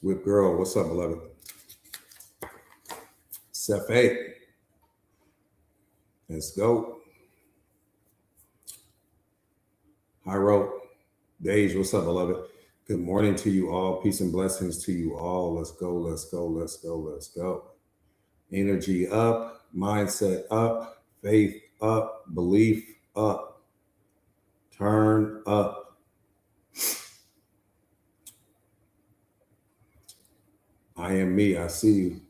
Whip girl, what's up, beloved? Cephate, let's go. Hyro, Dage, what's up, beloved? Good morning to you all. Peace and blessings to you all. Let's go, let's go, let's go, let's go. Energy up, mindset up, faith up, belief up, turn up. I am me, I see you.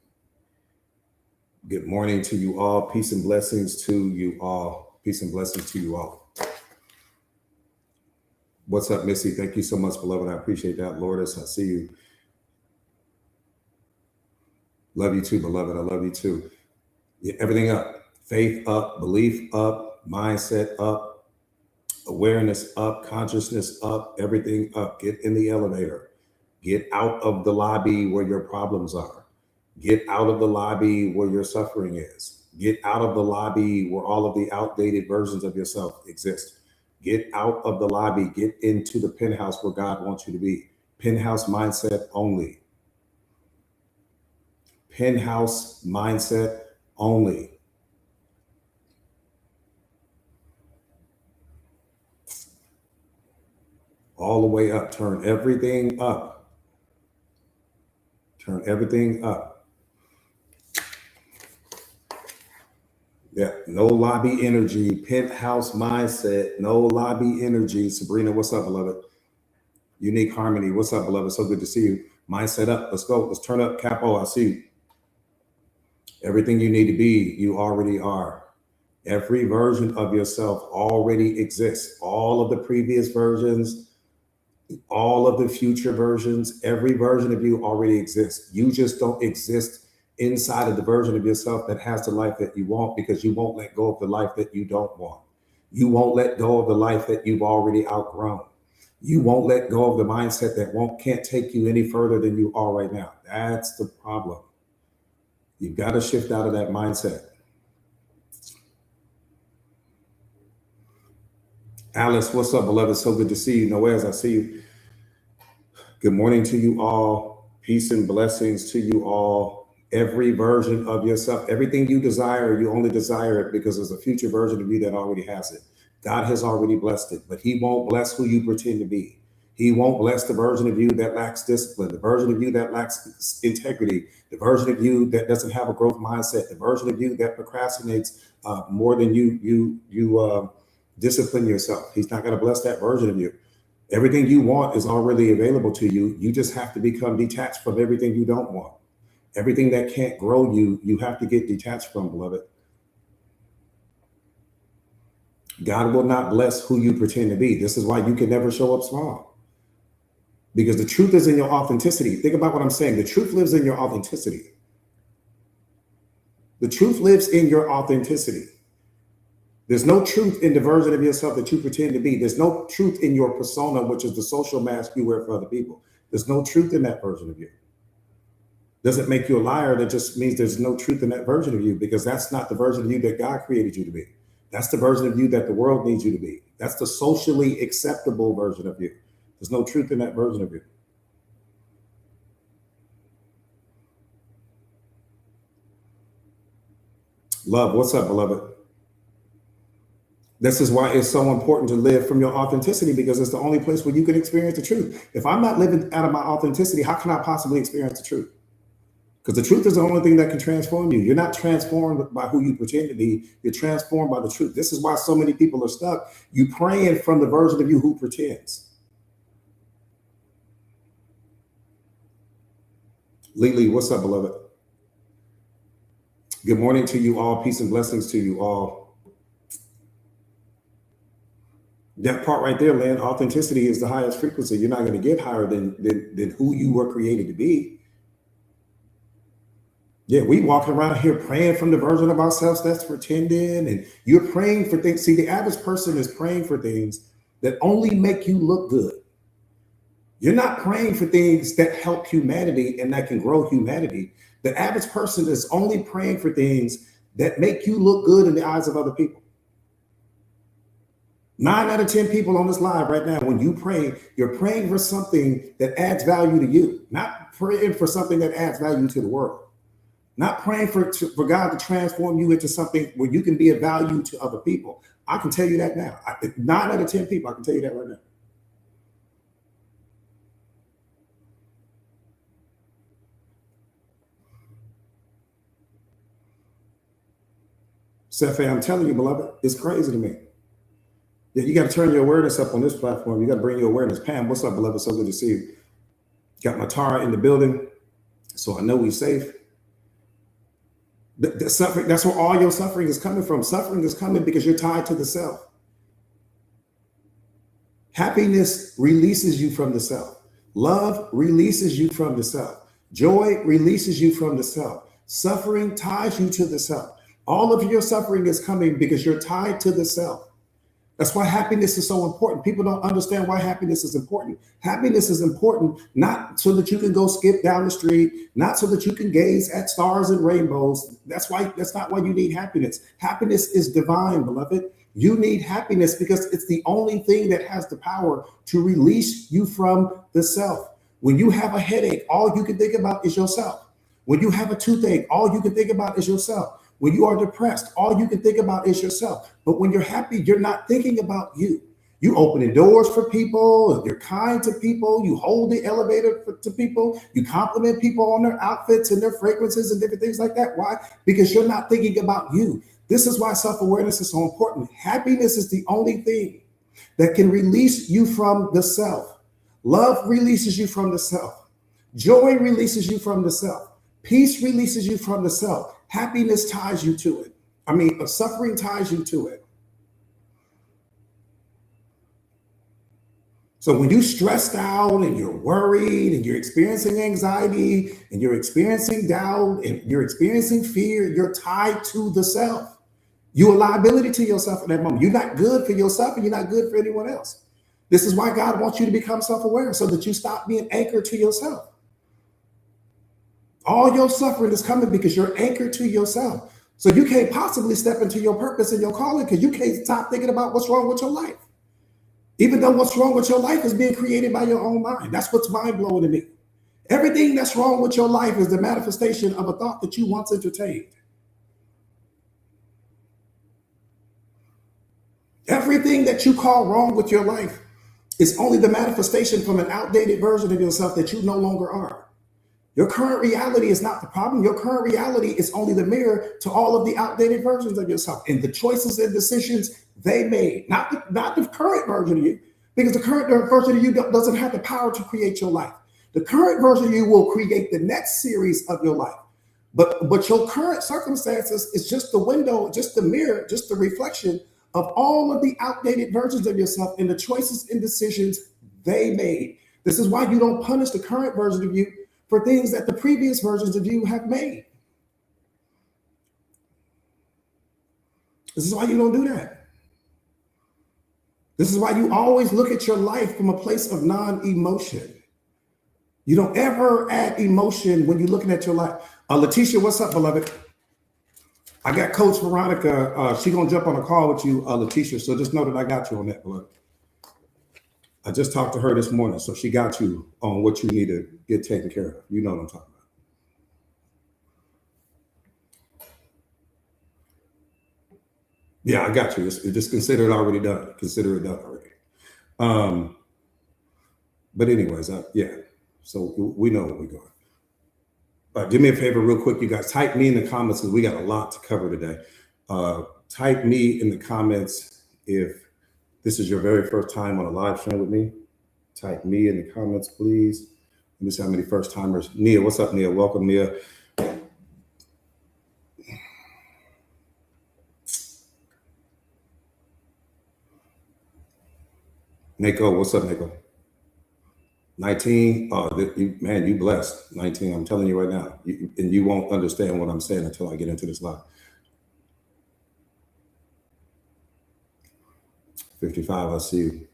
Good morning to you all. Peace and blessings to you all. Peace and blessings to you all. What's up, Missy? Thank you so much, beloved. I appreciate that. Lourdes, I see you. Love you too, beloved. I love you too. Yeah, everything up. Faith up, belief up, mindset up, awareness up, consciousness up, everything up. Get in the elevator. Get out of the lobby where your problems are. Get out of the lobby where your suffering is. Get out of the lobby where all of the outdated versions of yourself exist. Get out of the lobby. Get into the penthouse where God wants you to be. Penthouse mindset only. Penthouse mindset only. All the way up. Turn everything up. Turn everything up. Yeah, no lobby energy, penthouse mindset, no lobby energy. Sabrina, what's up, beloved? Unique Harmony, what's up, beloved? So good to see you. Mindset up, let's go. Let's turn up. Capo, I see you. Everything you need to be, you already are. Every version of yourself already exists. All of the previous versions, all of the future versions, every version of you already exists. You just don't exist inside of the version of yourself that has the life that you want, because you won't let go of the life that you don't want. You won't let go of the life that you've already outgrown. You won't let go of the mindset that can't take you any further than you are right now. That's the problem. You've got to shift out of that mindset. Alice, what's up, beloved? So good to see you. Noez, I see you. Good morning to you all. Peace and blessings to you all. Every version of yourself, everything you desire, you only desire it because there's a future version of you that already has it. God has already blessed it, but he won't bless who you pretend to be. He won't bless the version of you that lacks discipline, the version of you that lacks integrity, the version of you that doesn't have a growth mindset, the version of you that procrastinates more than you discipline yourself. He's not going to bless that version of you. Everything you want is already available to you. You just have to become detached from everything you don't want. Everything that can't grow you, you have to get detached from, beloved. God will not bless who you pretend to be. This is why you can never show up small. Because the truth is in your authenticity. Think about what I'm saying. The truth lives in your authenticity. The truth lives in your authenticity. There's no truth in the version of yourself that you pretend to be. There's no truth in your persona, which is the social mask you wear for other people. There's no truth in that version of you. Doesn't make you a liar. That just means there's no truth in that version of you, because that's not the version of you that God created you to be. That's the version of you that the world needs you to be. That's the socially acceptable version of you. There's no truth in that version of you. Love, what's up, beloved? This is why it's so important to live from your authenticity, because it's the only place where you can experience the truth. If I'm not living out of my authenticity, how can I possibly experience the truth? Because the truth is the only thing that can transform you. You're not transformed by who you pretend to be. You're transformed by the truth. This is why so many people are stuck. You praying from the version of you who pretends. Lily, what's up, beloved? Good morning to you all. Peace and blessings to you all. That part right there, Lynn, authenticity is the highest frequency. You're not going to get higher than who you were created to be. Yeah, we walking around here praying from the version of ourselves that's pretending, and you're praying for things. See, the average person is praying for things that only make you look good. You're not praying for things that help humanity and that can grow humanity. The average person is only praying for things that make you look good in the eyes of other people. 9 out of 10 people on this live right now, when you pray, you're praying for something that adds value to you, not praying for something that adds value to the world. Not praying for God to transform you into something where you can be of value to other people. I can tell you that now. 9 out of 10 people, I can tell you that right now. Sefe, I'm telling you, beloved, it's crazy to me. Yeah, you got to turn your awareness up on this platform. You got to bring your awareness. Pam, what's up, beloved? So good to see you. Got my Tara in the building, so I know we're safe. The suffering, that's where all your suffering is coming from. Suffering is coming because you're tied to the self. Happiness releases you from the self. Love releases you from the self. Joy releases you from the self. Suffering ties you to the self. All of your suffering is coming because you're tied to the self. That's why happiness is so important. People don't understand why happiness is important. Happiness is important not so that you can go skip down the street, not so that you can gaze at stars and rainbows. That's not why you need happiness. Happiness is divine, beloved. You need happiness because it's the only thing that has the power to release you from the self. When you have a headache, all you can think about is yourself. When you have a toothache, all you can think about is yourself. When you are depressed, all you can think about is yourself. But when you're happy, you're not thinking about you. You opening doors for people, you're kind to people, you hold the elevator to people, you compliment people on their outfits and their fragrances and different things like that. Why? Because you're not thinking about you. This is why self-awareness is so important. Happiness is the only thing that can release you from the self. Love releases you from the self. Joy releases you from the self. Peace releases you from the self. Happiness ties you to it. Suffering ties you to it. So when you're stressed out and you're worried and you're experiencing anxiety and you're experiencing doubt and you're experiencing fear, you're tied to the self. You're a liability to yourself in that moment. You're not good for yourself and you're not good for anyone else. This is why God wants you to become self-aware so that you stop being anchored to yourself. All your suffering is coming because you're anchored to yourself. So you can't possibly step into your purpose and your calling because you can't stop thinking about what's wrong with your life. Even though what's wrong with your life is being created by your own mind. That's what's mind-blowing to me. Everything that's wrong with your life is the manifestation of a thought that you once entertained. Everything that you call wrong with your life is only the manifestation from an outdated version of yourself that you no longer are. Your current reality is not the problem. Your current reality is only the mirror to all of the outdated versions of yourself and the choices and decisions they made, not the current version of you, because the current version of you doesn't have the power to create your life. The current version of you will create the next series of your life. But your current circumstances is just the window, just the mirror, just the reflection of all of the outdated versions of yourself and the choices and decisions they made. This is why you don't punish the current version of you for things that the previous versions of you have made. This is why you don't do that. This is why you always look at your life from a place of non-emotion. You don't ever add emotion when you're looking at your life. Letitia, what's up, beloved? I got Coach Veronica. She's going to jump on a call with you, Letitia. So just know that I got you on that, beloved. I just talked to her this morning, so she got you on what you need to get taken care of. You know what I'm talking about. Yeah, I got you. Just consider it already done. Consider it done already. But anyways, yeah. So we know where we're going. Do me a favor real quick, you guys. Type me in the comments because we got a lot to cover today. Type me in the comments if this is your very first time on a live stream with me. Type me in the comments, please. Let me see how many first timers. Nia, what's up, Nia? Welcome, Nia. Nico, what's up, Nico? 19. Man, you blessed. 19. I'm telling you right now. And you won't understand what I'm saying until I get into this live. 55, I see you.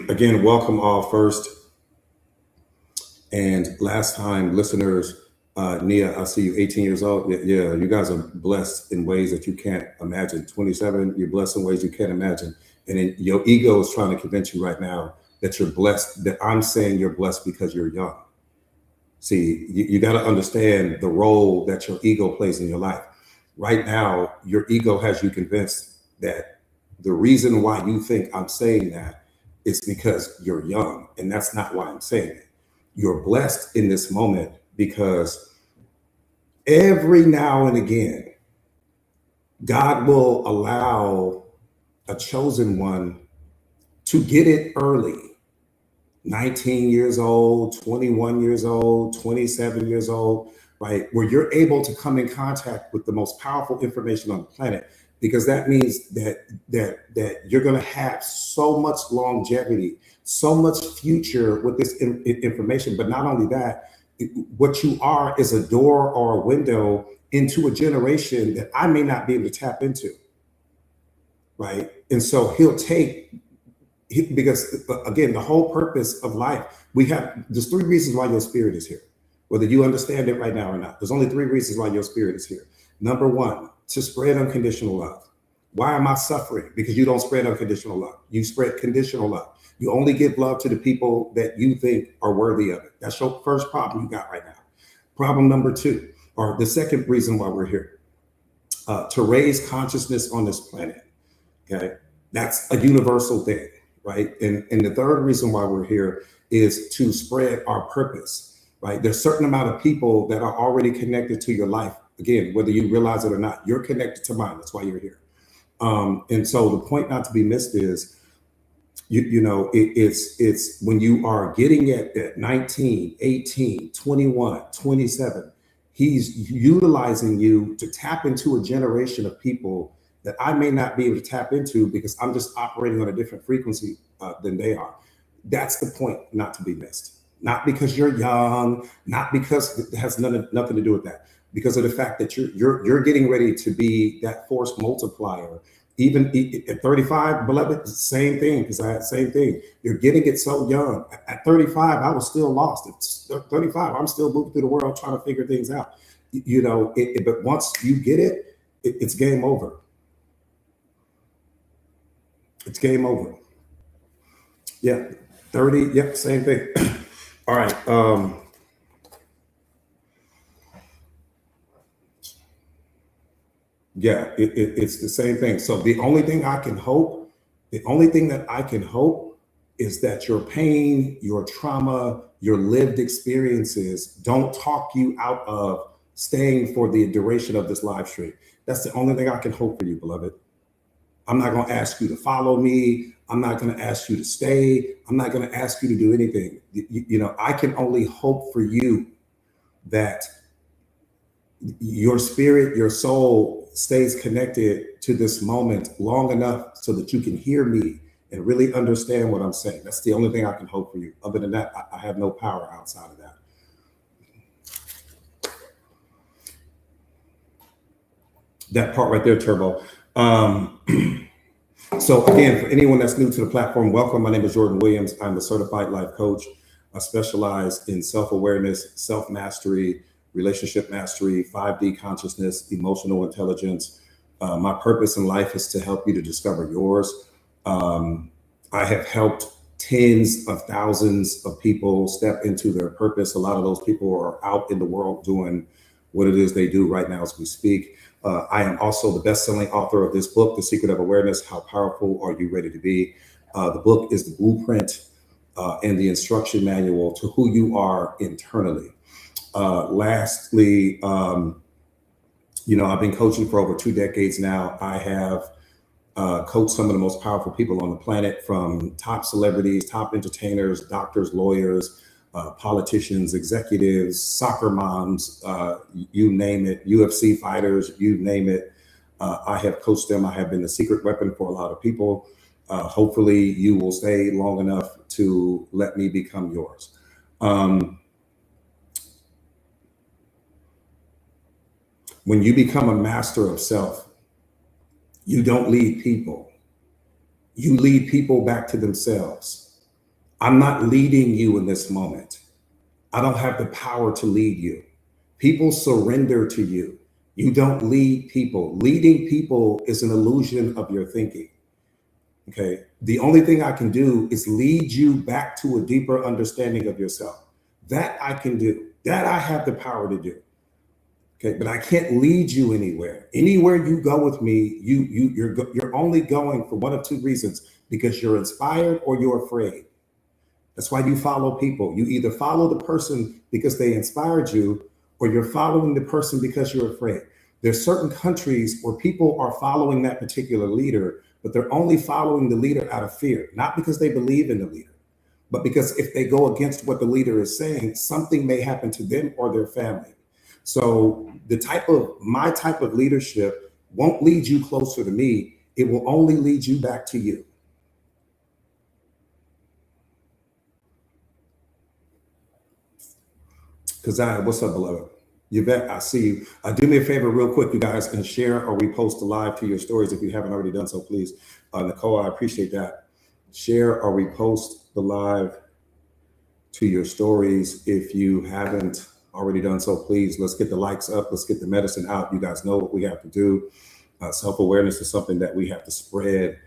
Again, welcome all first and last time listeners. Nia, I see you, 18 years old. Yeah, you guys are blessed in ways that you can't imagine. 27, you're blessed in ways you can't imagine. And then your ego is trying to convince you right now that you're blessed, that I'm saying you're blessed because you're young. See, you got to understand the role that your ego plays in your life. Right now, your ego has you convinced that the reason why you think I'm saying that is because you're young. And that's not why I'm saying it. You're blessed in this moment because every now and again, God will allow a chosen one to get it early. 19 years old, 21 years old, 27 years old, right? Where you're able to come in contact with the most powerful information on the planet, because that means that you're going to have so much longevity, so much future with this information. But not only that, what you are is a door or a window into a generation that I may not be able to tap into, right? And so he'll take, because again, the whole purpose of life, there's three reasons why your spirit is here, whether you understand it right now or not. There's only three reasons why your spirit is here. Number one, to spread unconditional love. Why am I suffering? Because you don't spread unconditional love. You spread conditional love. You only give love to the people that you think are worthy of it. That's your first problem you got right now. Problem number two, or the second reason why we're here, to raise consciousness on this planet. Okay, that's a universal thing, right? And the third reason why we're here is to spread our purpose, right? There's a certain amount of people that are already connected to your life. Again, whether you realize it or not, you're connected to mine. That's why you're here. And so the point not to be missed is, it's when you are getting at 19, 18, 21, 27, he's utilizing you to tap into a generation of people that I may not be able to tap into because I'm just operating on a different frequency than they are. That's the point not to be missed. Not because you're young, not because it has nothing to do with that. Because of the fact that you're getting ready to be that force multiplier. Even at 35, beloved, same thing, because I had the same thing. You're getting it so young. At 35, I was still lost. At 35, I'm still moving through the world trying to figure things out. But once you get it, it's game over. It's game over. Yeah, 30, yep, same thing. All right. Yeah, it's the same thing. So the only thing that I can hope is that your pain, your trauma, your lived experiences don't talk you out of staying for the duration of this live stream. That's the only thing I can hope for you, beloved. I'm not going to ask you to follow me. I'm not going to ask you to stay. I'm not going to ask you to do anything. I can only hope for you that your spirit, your soul stays connected to this moment long enough so that you can hear me and really understand what I'm saying. That's the only thing I can hope for you. Other than that, I have no power outside of that. That part right there, Turbo. So again, for anyone that's new to the platform, welcome. My name is Jordan Williams. I'm a certified life coach. I specialize in self-awareness, self-mastery, relationship mastery, 5D consciousness, emotional intelligence. My purpose in life is to help you to discover yours. I have helped tens of thousands of people step into their purpose. A lot of those people are out in the world doing what it is they do right now as we speak. I am also the best-selling author of this book, The Secret of Awareness: How Powerful Are You Ready to Be? The book is the blueprint and the instruction manual to who you are internally. Lastly, I've been coaching for over 2 decades now. I have coached some of the most powerful people on the planet, from top celebrities, top entertainers, doctors, lawyers, politicians, executives, soccer moms, you name it, UFC fighters, you name it. I have coached them. I have been the secret weapon for a lot of people. Hopefully you will stay long enough to let me become yours. When you become a master of self, you don't lead people. You lead people back to themselves. I'm not leading you in this moment. I don't have the power to lead you. People surrender to you. You don't lead people. Leading people is an illusion of your thinking. Okay. The only thing I can do is lead you back to a deeper understanding of yourself. That I can do. That I have the power to do. Okay, but I can't lead you anywhere. Anywhere you go with me, you're only going for one of two reasons: because you're inspired or you're afraid. That's why you follow people. You either follow the person because they inspired you, or you're following the person because you're afraid. There's certain countries where people are following that particular leader, but they're only following the leader out of fear, not because they believe in the leader, but because if they go against what the leader is saying, something may happen to them or their family. So my type of leadership won't lead you closer to me. It will only lead you back to you. What's up, beloved? Yvette, I see you. Do me a favor real quick, you guys, and share or repost the live to your stories if you haven't already done so, please. Nicole, I appreciate that. Share or repost the live to your stories if you haven't already done so, please. Let's get the likes up. Let's get the medicine out. You guys know what we have to do. Self-awareness is something that we have to spread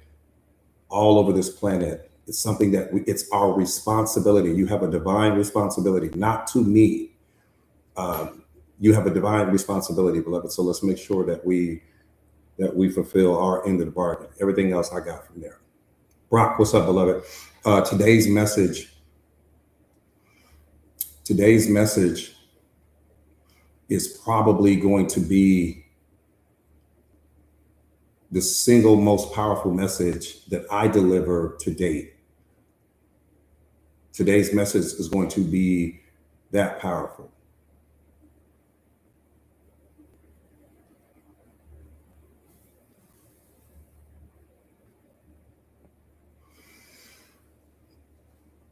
all over this planet. It's something that it's our responsibility. You have a divine responsibility, not to me. You have a divine responsibility, beloved. So let's make sure that we fulfill our end of the bargain. Everything else I got from there. Brock, what's up, beloved? Today's message is probably going to be the single most powerful message that I deliver to date. Today's message is going to be that powerful.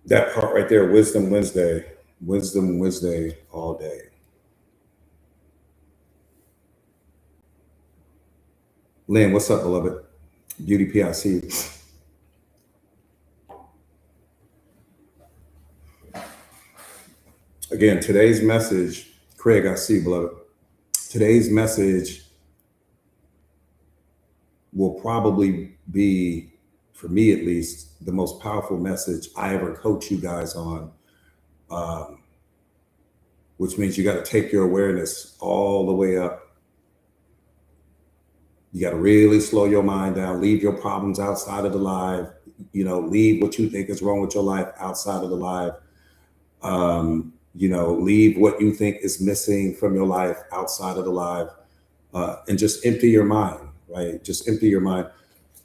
That part right there, Wisdom Wednesday all day. Lynn, what's up, beloved? Beauty PIC. Again, today's message, Craig, I see, beloved. Today's message will probably be, for me at least, the most powerful message I ever coach you guys on, which means you got to take your awareness all the way up. You got to really slow your mind down, leave your problems outside of the live, leave what you think is wrong with your life outside of the live. Leave what you think is missing from your life outside of the live, and just empty your mind, right? Just empty your mind.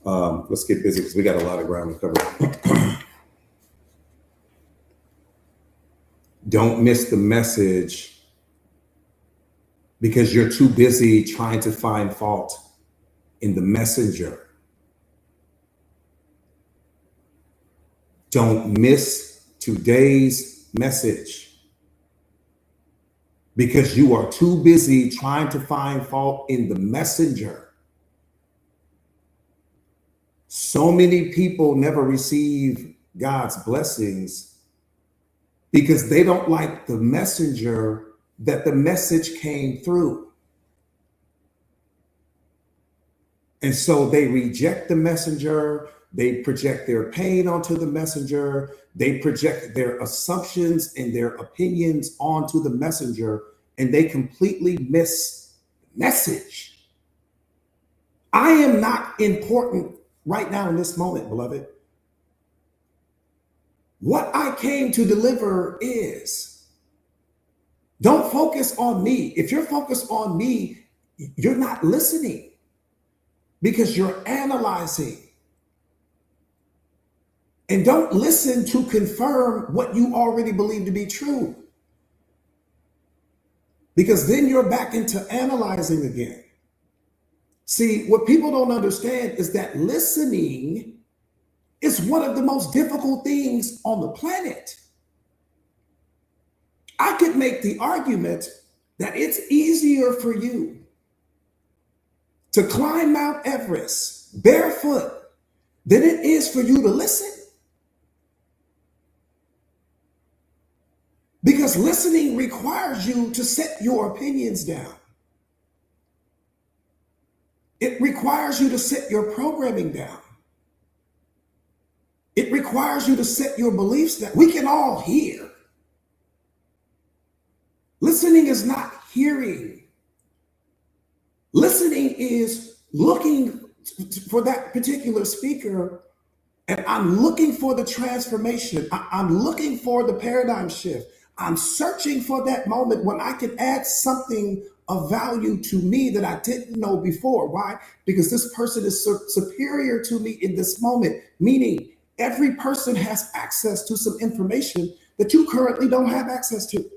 Let's get busy because we got a lot of ground to cover. Don't miss the message because you're too busy trying to find fault in the messenger. Don't miss today's message because you are too busy trying to find fault in the messenger. So many people never receive God's blessings because they don't like the messenger that the message came through. And so they reject the messenger. They project their pain onto the messenger. They project their assumptions and their opinions onto the messenger, and they completely miss the message. I am not important right now in this moment, beloved. What I came to deliver is, don't focus on me. If you're focused on me, you're not listening because you're analyzing. And don't listen to confirm what you already believe to be true, because then you're back into analyzing again. See, what people don't understand is that listening is one of the most difficult things on the planet. I could make the argument that it's easier for you to climb Mount Everest barefoot than it is for you to listen. Because listening requires you to set your opinions down. It requires you to set your programming down. It requires you to set your beliefs down. We can all hear. Listening is not hearing. Listening is looking for that particular speaker, and I'm looking for the transformation. I'm looking for the paradigm shift. I'm searching for that moment when I can add something of value to me that I didn't know before. Why? Because this person is superior to me in this moment, meaning every person has access to some information that you currently don't have access to.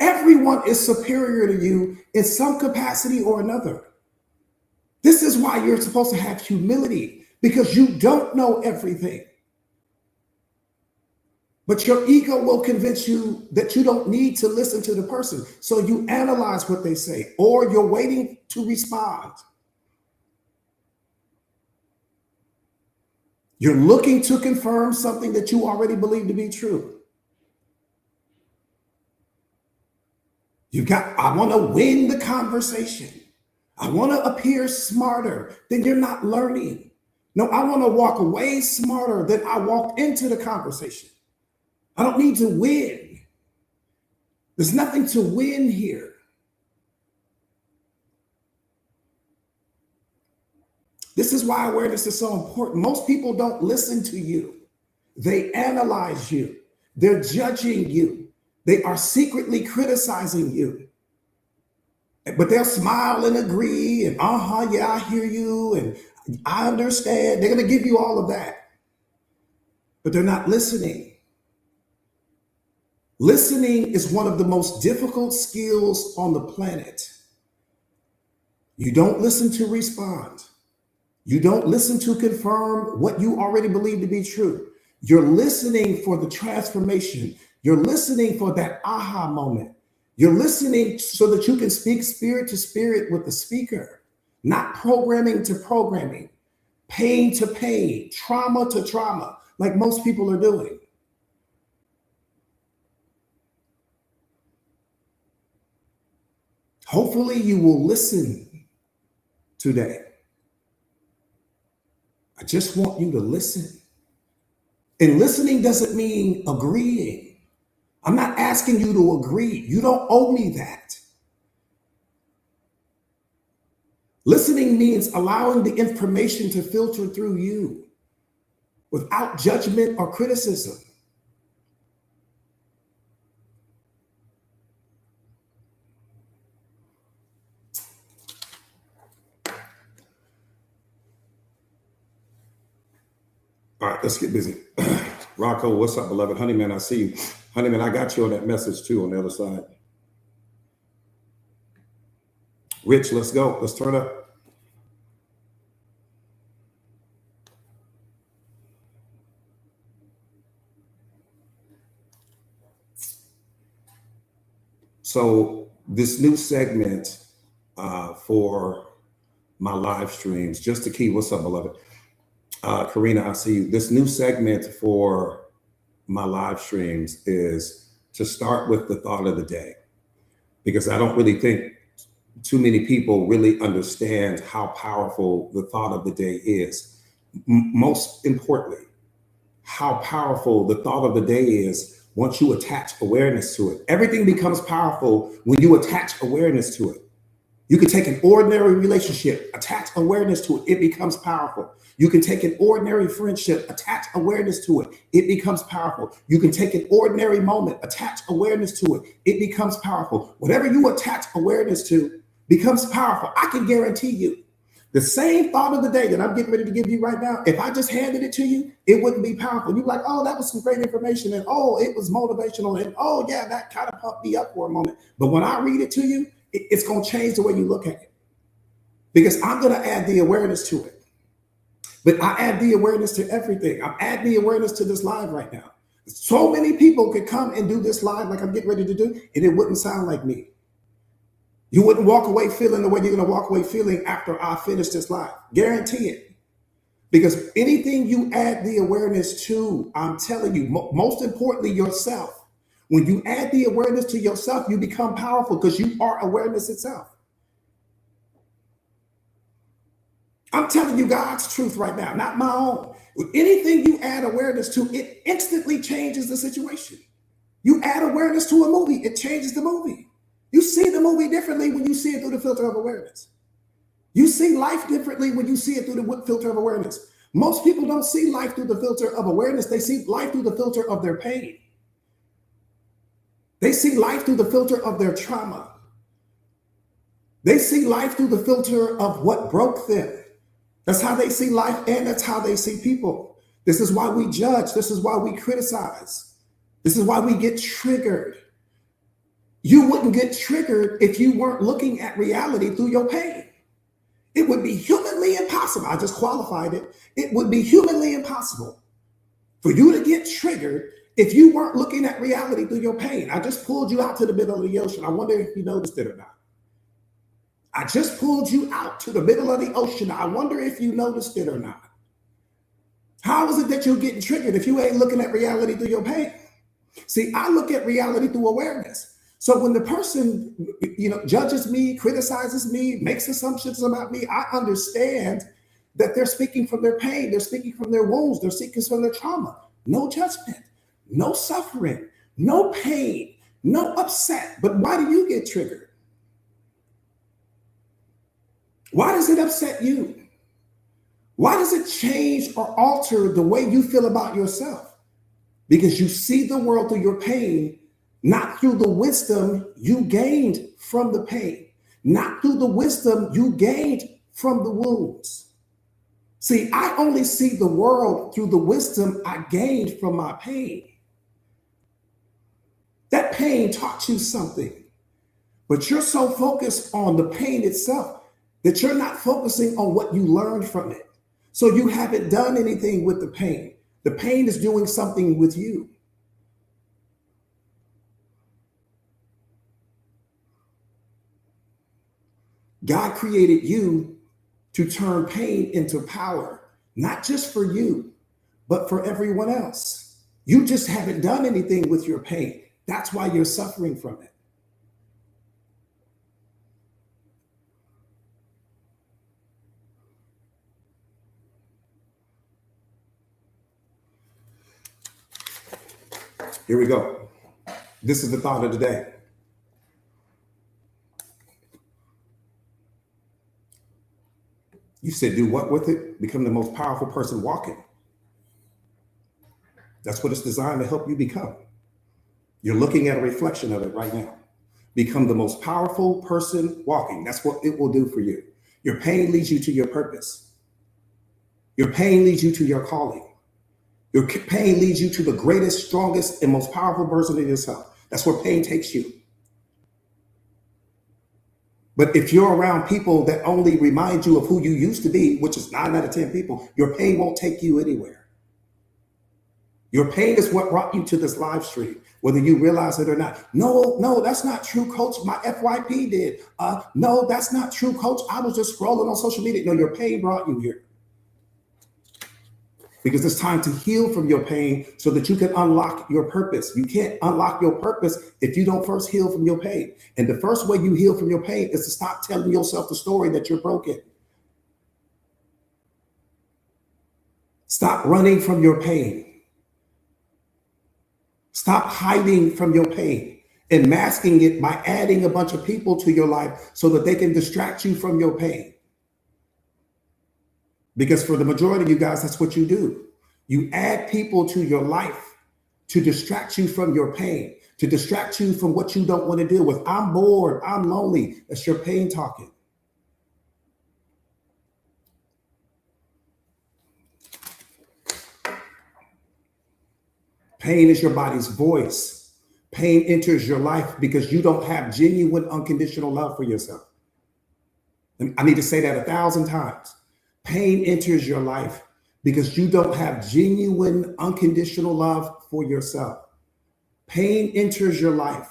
Everyone is superior to you in some capacity or another. This is why you're supposed to have humility, because you don't know everything. But your ego will convince you that you don't need to listen to the person. So you analyze what they say, or you're waiting to respond. You're looking to confirm something that you already believe to be true. I want to win the conversation. I want to appear smarter. Then you're not learning. No, I want to walk away smarter than I walked into the conversation. I don't need to win. There's nothing to win here. This is why awareness is so important. Most people don't listen to you. They analyze you. They're judging you. They are secretly criticizing you. But they'll smile and agree and, yeah, I hear you and I understand. They're going to give you all of that. But they're not listening. Listening is one of the most difficult skills on the planet. You don't listen to respond. You don't listen to confirm what you already believe to be true. You're listening for the transformation. You're listening for that aha moment. You're listening so that you can speak spirit to spirit with the speaker, not programming to programming, pain to pain, trauma to trauma, like most people are doing. Hopefully you will listen today. I just want you to listen. And listening doesn't mean agreeing. I'm not asking you to agree. You don't owe me that. Listening means allowing the information to filter through you without judgment or criticism. All right, let's get busy. Rocco, what's up, beloved? Honeyman, I see you. Honeyman, I got you on that message too on the other side. Rich, let's go. Let's turn up. So this new segment for my live streams, just to key, what's up, beloved? Karina, I see you. This new segment for my live streams is to start with the thought of the day, because I don't really think too many people really understand how powerful the thought of the day is. Most importantly, how powerful the thought of the day is once you attach awareness to it. Everything becomes powerful when you attach awareness to it. You can take an ordinary relationship, attach awareness to it, it becomes powerful. You can take an ordinary friendship, attach awareness to it, it becomes powerful. You can take an ordinary moment, attach awareness to it, it becomes powerful. Whatever you attach awareness to becomes powerful. I can guarantee you, the same thought of the day that I'm getting ready to give you right now, if I just handed it to you, it wouldn't be powerful. You'd be like, oh, that was some great information, and oh, it was motivational, and oh, yeah, that kind of pumped me up for a moment. But when I read it to you, it's going to change the way you look at it, because I'm going to add the awareness to it. But I add the awareness to everything. I'm adding the awareness to this live right now. So many people could come and do this live like I'm getting ready to do, and it wouldn't sound like me. You wouldn't walk away feeling the way you're going to walk away feeling after I finish this live. Guarantee it. Because anything you add the awareness to, I'm telling you, most importantly, yourself, When you add the awareness to yourself, you become powerful because you are awareness itself. I'm telling you God's truth right now, not my own. Anything you add awareness to, it instantly changes the situation. You add awareness to a movie, it changes the movie. You see the movie differently when you see it through the filter of awareness. You see life differently when you see it through the filter of awareness. Most people don't see life through the filter of awareness. They see life through the filter of their pain. They see life through the filter of their trauma. They see life through the filter of what broke them. That's how they see life, and that's how they see people. This is why we judge. This is why we criticize. This is why we get triggered. You wouldn't get triggered if you weren't looking at reality through your pain. It would be humanly impossible. I just qualified it. It would be humanly impossible for you to get triggered if you weren't looking at reality through your pain. I just pulled you out to the middle of the ocean. I wonder if you noticed it or not. I just pulled you out to the middle of the ocean. I wonder if you noticed it or not. How is it that you're getting triggered if you ain't looking at reality through your pain? See, I look at reality through awareness. So when the person, judges me, criticizes me, makes assumptions about me, I understand that they're speaking from their pain. They're speaking from their wounds. They're speaking from their trauma. No judgment, no suffering, no pain, no upset. But why do you get triggered? Why does it upset you? Why does it change or alter the way you feel about yourself? Because you see the world through your pain, not through the wisdom you gained from the pain, not through the wisdom you gained from the wounds. See, I only see the world through the wisdom I gained from my pain. That pain taught you something, but you're so focused on the pain itself that you're not focusing on what you learned from it. So you haven't done anything with the pain. The pain is doing something with you. God created you to turn pain into power, not just for you, but for everyone else. You just haven't done anything with your pain. That's why you're suffering from it. Here we go. This is the thought of the day. You said, do what with it? Become the most powerful person walking. That's what it's designed to help you become. You're looking at a reflection of it right now. Become the most powerful person walking. That's what it will do for you. Your pain leads you to your purpose. Your pain leads you to your calling. Your pain leads you to the greatest, strongest, and most powerful version of yourself. That's where pain takes you. But if you're around people that only remind you of who you used to be, which is 9 out of 10 people, your pain won't take you anywhere. Your pain is what brought you to this live stream, whether you realize it or not. No, that's not true, coach. My FYP did. No, that's not true, coach. I was just scrolling on social media. No, your pain brought you here. Because it's time to heal from your pain so that you can unlock your purpose. You can't unlock your purpose if you don't first heal from your pain. And the first way you heal from your pain is to stop telling yourself the story that you're broken. Stop running from your pain. Stop hiding from your pain and masking it by adding a bunch of people to your life so that they can distract you from your pain. Because for the majority of you guys, that's what you do. You add people to your life to distract you from your pain, to distract you from what you don't want to deal with. I'm bored. I'm lonely. That's your pain talking. Pain is your body's voice. Pain enters your life because you don't have genuine, unconditional love for yourself. I need to say that 1,000 times. Pain enters your life because you don't have genuine, unconditional love for yourself. Pain enters your life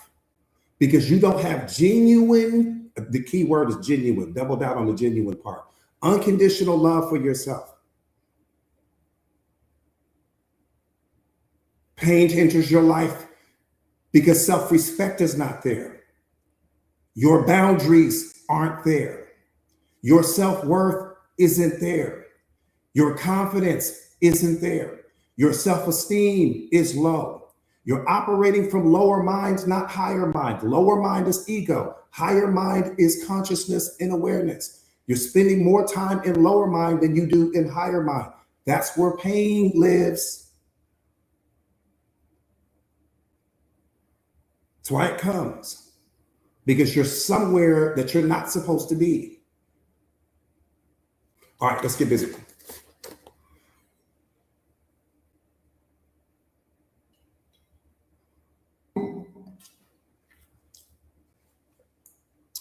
because you don't have genuine, the key word is genuine, double down on the genuine part, unconditional love for yourself. Pain enters your life because self-respect is not there. Your boundaries aren't there. Your self-worth isn't there. Your confidence isn't there. Your self-esteem is low. You're operating from lower mind, not higher mind. Lower mind is ego. Higher mind is consciousness and awareness. You're spending more time in lower mind than you do in higher mind. That's where pain lives. That's why it comes. Because you're somewhere that you're not supposed to be. All right, let's get busy.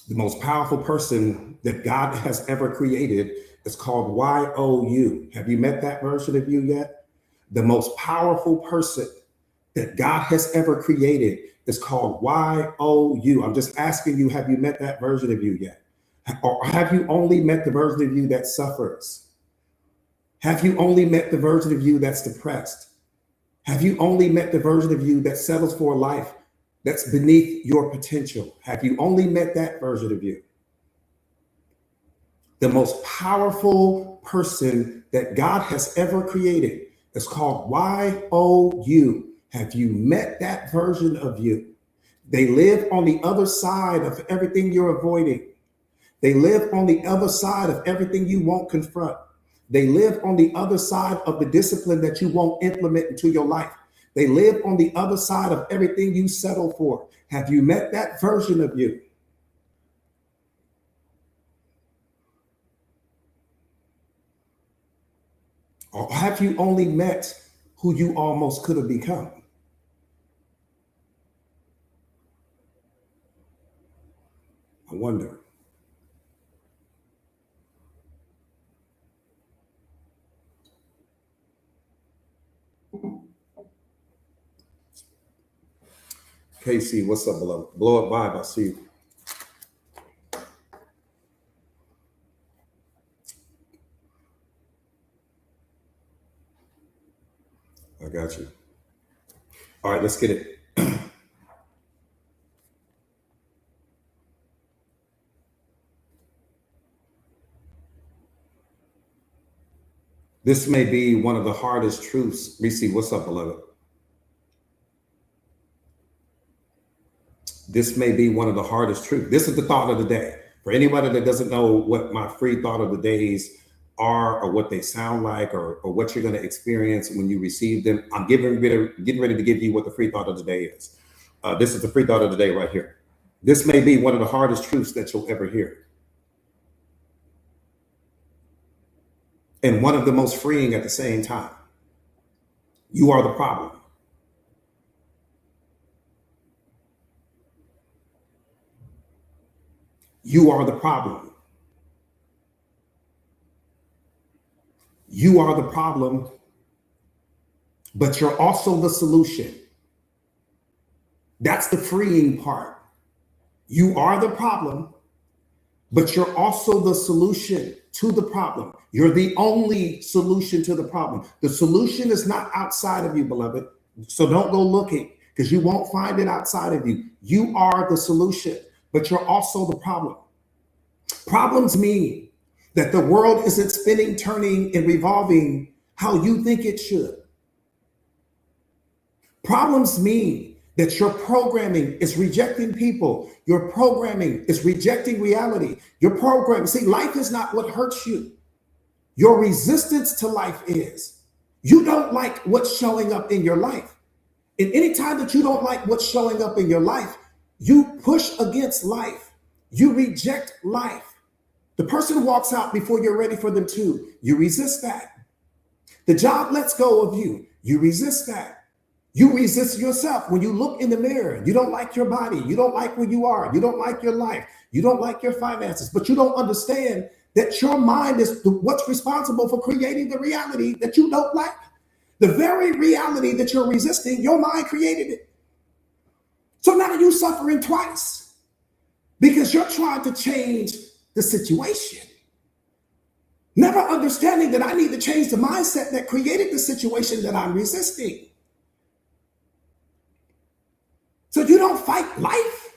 The most powerful person that God has ever created is called YOU. Have you met that version of you yet? The most powerful person that God has ever created is called YOU. I'm just asking you, have you met that version of you yet? Or have you only met the version of you that suffers? Have you only met the version of you that's depressed? Have you only met the version of you that settles for a life that's beneath your potential? Have you only met that version of you? The most powerful person that God has ever created is called YOU. Have you met that version of you? They live on the other side of everything you're avoiding. They live on the other side of everything you won't confront. They live on the other side of the discipline that you won't implement into your life. They live on the other side of everything you settle for. Have you met that version of you? Or have you only met who you almost could have become? I wonder. Casey, what's up, beloved? Blow up vibe, I see you. I got you. All right, let's get it. This may be one of the hardest truths. Reese, what's up, beloved? This may be one of the hardest truths. This is the thought of the day. For anybody that doesn't know what my free thought of the days are, or what they sound like, or what you're going to experience when you receive them, I'm getting ready to give you what the free thought of the day is. This is the free thought of the day right here. This may be one of the hardest truths that you'll ever hear. And one of the most freeing at the same time. You are the problem. You are the problem. You are the problem, but you're also the solution. That's the freeing part. You are the problem, but you're also the solution to the problem. You're the only solution to the problem. The solution is not outside of you, beloved. So don't go looking, because you won't find it outside of you. You are the solution, but you're also the problem. Problems mean that the world isn't spinning, turning, and revolving how you think it should. Problems mean that your programming is rejecting people. Your programming is rejecting reality. Your program, see, life is not what hurts you. Your resistance to life is. You don't like what's showing up in your life. And anytime that you don't like what's showing up in your life, you push against life. You reject life. The person walks out before you're ready for them to. You resist that. The job lets go of you. You resist that. You resist yourself when you look in the mirror. You don't like your body. You don't like where you are. You don't like your life. You don't like your finances. But you don't understand that your mind is what's responsible for creating the reality that you don't like. The very reality that you're resisting, your mind created it. So now you're suffering twice because you're trying to change the situation, never understanding that I need to change the mindset that created the situation that I'm resisting. So you don't fight life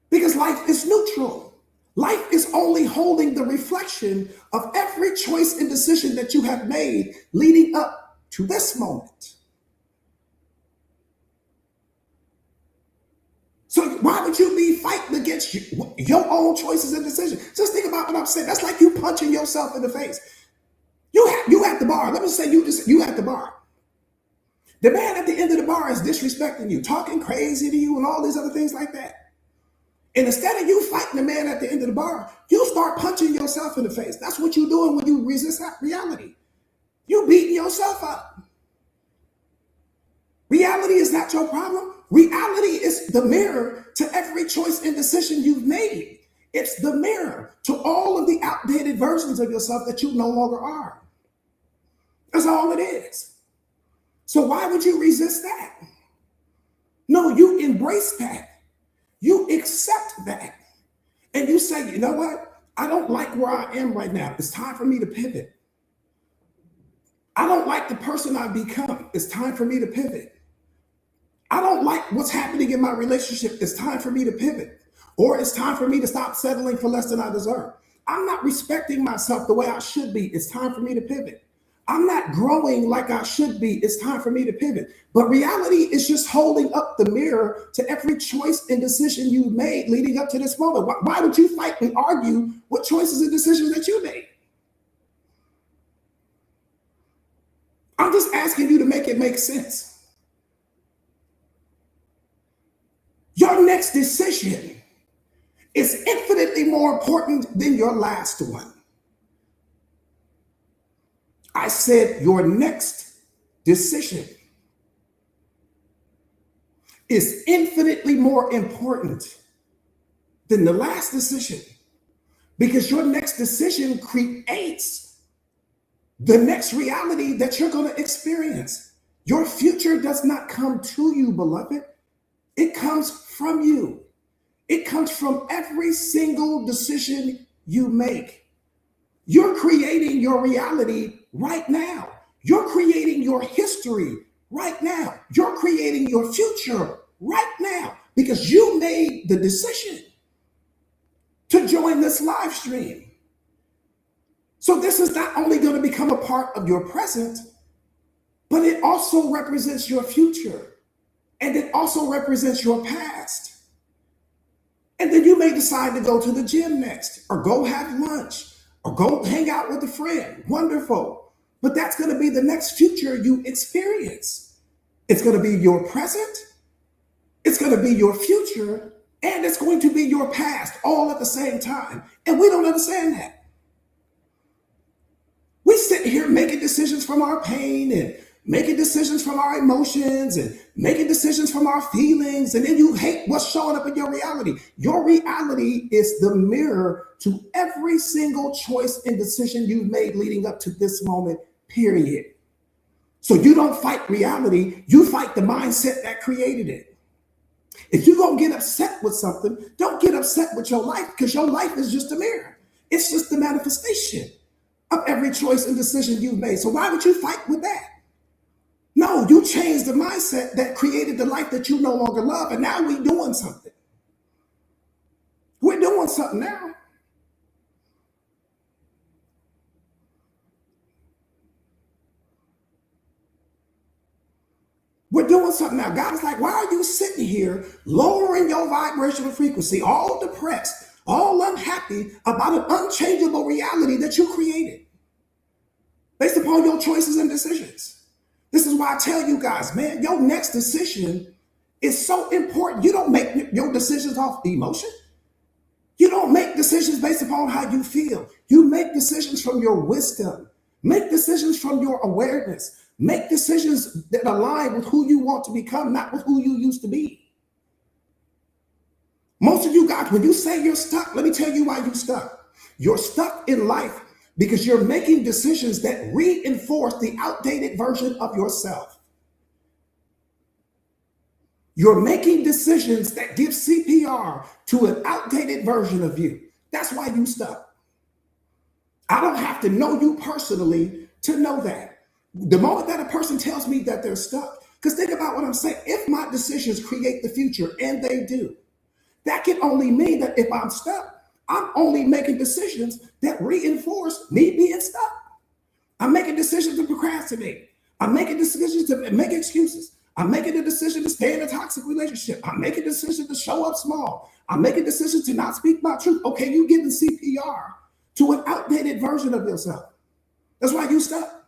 because life is neutral. Life is only holding the reflection of every choice and decision that you have made leading up to this moment. So why would you be fighting against your own choices and decisions? Just think about what I'm saying. That's like you punching yourself in the face. You at the bar. Let me say you at the bar. The man at the end of the bar is disrespecting you, talking crazy to you, and all these other things like that. And instead of you fighting the man at the end of the bar, you start punching yourself in the face. That's what you're doing when you resist that reality. You beating yourself up. Reality is not your problem. Reality is the mirror to every choice and decision you've made. It's the mirror to all of the outdated versions of yourself that you no longer are. That's all it is. So why would you resist that? No, you embrace that. You accept that. And you say, you know what? I don't like where I am right now. It's time for me to pivot. I don't like the person I've become. It's time for me to pivot. I don't like what's happening in my relationship. It's time for me to pivot. Or it's time for me to stop settling for less than I deserve. I'm not respecting myself the way I should be. It's time for me to pivot. I'm not growing like I should be. It's time for me to pivot. But reality is just holding up the mirror to every choice and decision you've made leading up to this moment. Why would you fight and argue with choices and decisions that you made? I'm just asking you to make it make sense. Your next decision is infinitely more important than your last one. I said your next decision is infinitely more important than the last decision because your next decision creates the next reality that you're going to experience. Your future does not come to you, beloved. It comes from you. It comes from every single decision you make. You're creating your reality right now. You're creating your history right now. You're creating your future right now because you made the decision to join this live stream. So this is not only going to become a part of your present, but it also represents your future. And it also represents your past. And then you may decide to go to the gym next, or go have lunch, or go hang out with a friend. Wonderful. But that's going to be the next future you experience. It's going to be your present, it's going to be your future, and it's going to be your past all at the same time. And we don't understand that. We sit here making decisions from our pain and making decisions from our emotions and making decisions from our feelings, and then you hate what's showing up in your reality. Your reality is the mirror to every single choice and decision you've made leading up to this moment, period. So you don't fight reality, you fight the mindset that created it. If you're going to get upset with something, don't get upset with your life because your life is just a mirror. It's just the manifestation of every choice and decision you've made. So why would you fight with that? No, you changed the mindset that created the life that you no longer love, and now we're doing something. We're doing something now. We're doing something now. God is like, why are you sitting here lowering your vibrational frequency, all depressed, all unhappy about an unchangeable reality that you created based upon your choices and decisions? This is why I tell you guys, man, your next decision is so important. You don't make your decisions off emotion. You don't make decisions based upon how you feel. You make decisions from your wisdom. Make decisions from your awareness. Make decisions that align with who you want to become, not with who you used to be. Most of you guys, when you say you're stuck, let me tell you why you're stuck. You're stuck in life because you're making decisions that reinforce the outdated version of yourself. You're making decisions that give CPR to an outdated version of you. That's why you're stuck. I don't have to know you personally to know that. The moment that a person tells me that they're stuck, Because think about what I'm saying. If my decisions create the future, and they do, that can only mean that if I'm stuck, I'm only making decisions that reinforce me being stuck. I'm making decisions to procrastinate. I'm making decisions to make excuses. I'm making a decision to stay in a toxic relationship. I'm making a decision to show up small. I'm making decisions to not speak my truth. Okay, you giving CPR to an outdated version of yourself. That's why you stuck.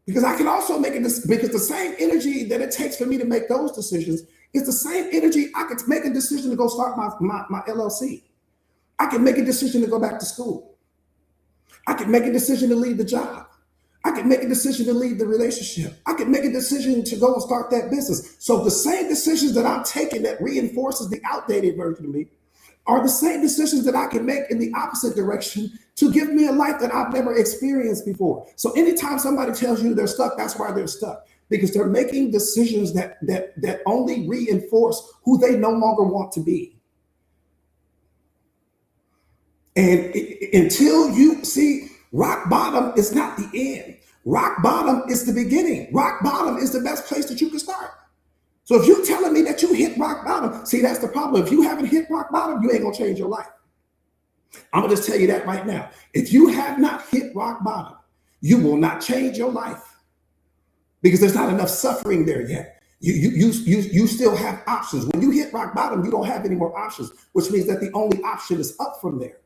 Because I can also make it because the same energy that it takes for me to make those decisions is the same energy I could make a decision to go start my LLC. I can make a decision to go back to school. I can make a decision to leave the job. I can make a decision to leave the relationship. I can make a decision to go and start that business. So the same decisions that I'm taking that reinforces the outdated version of me are the same decisions that I can make in the opposite direction to give me a life that I've never experienced before. So anytime somebody tells you they're stuck, that's why they're stuck, because they're making decisions that only reinforce who they no longer want to be. And until you see, rock bottom is not the end. Rock bottom is the beginning. Rock bottom is the best place that you can start. So if you're telling me that you hit rock bottom, see, that's the problem. If you haven't hit rock bottom, you ain't gonna change your life. I'm gonna just tell you that right now. If you have not hit rock bottom, you will not change your life, because there's not enough suffering there yet. You still have options. When you hit rock bottom, you don't have any more options, which means that the only option is up from there.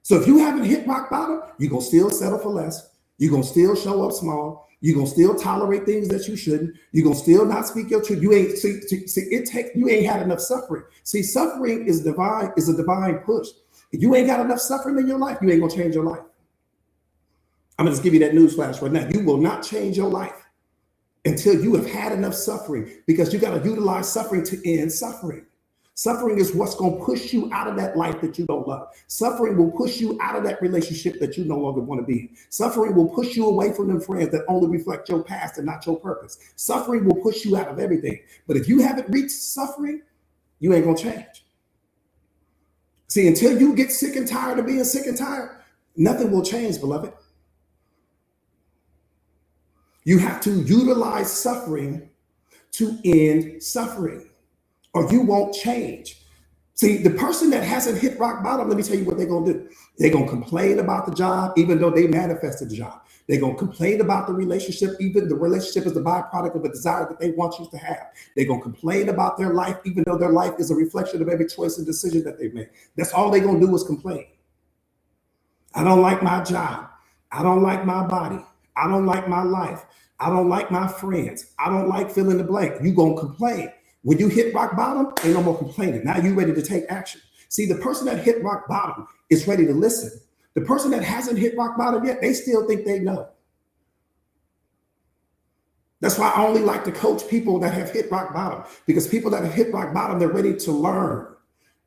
So if you haven't hit rock bottom, you're gonna still settle for less. You're gonna still show up small. You're gonna still tolerate things that you shouldn't. You're gonna still not speak your truth. You ain't you ain't had enough suffering. See, suffering is a divine push. If you ain't got enough suffering in your life, you ain't gonna change your life. I'm gonna just give you that news flash right now. You will not change your life until you have had enough suffering, because you got to utilize suffering to end suffering. Suffering is what's going to push you out of that life that you don't love. Suffering will push you out of that relationship that you no longer want to be in. Suffering will push you away from them friends that only reflect your past and not your purpose. Suffering will push you out of everything. But if you haven't reached suffering, you ain't going to change. See, until you get sick and tired of being sick and tired, nothing will change, beloved. You have to utilize suffering to end suffering, or you won't change. See, the person that hasn't hit rock bottom, let me tell you what they're going to do. They're going to complain about the job, even though they manifested the job. They're going to complain about the relationship, even the relationship is the byproduct of a desire that they want you to have. They're going to complain about their life, even though their life is a reflection of every choice and decision that they've made. That's all they're going to do is complain. I don't like my job. I don't like my body. I don't like my life. I don't like my friends. I don't like fill in the blank. You're going to complain. When you hit rock bottom, ain't no more complaining. Now you're ready to take action. See, the person that hit rock bottom is ready to listen. The person that hasn't hit rock bottom yet, they still think they know. That's why I only like to coach people that have hit rock bottom, because people that have hit rock bottom, they're ready to learn.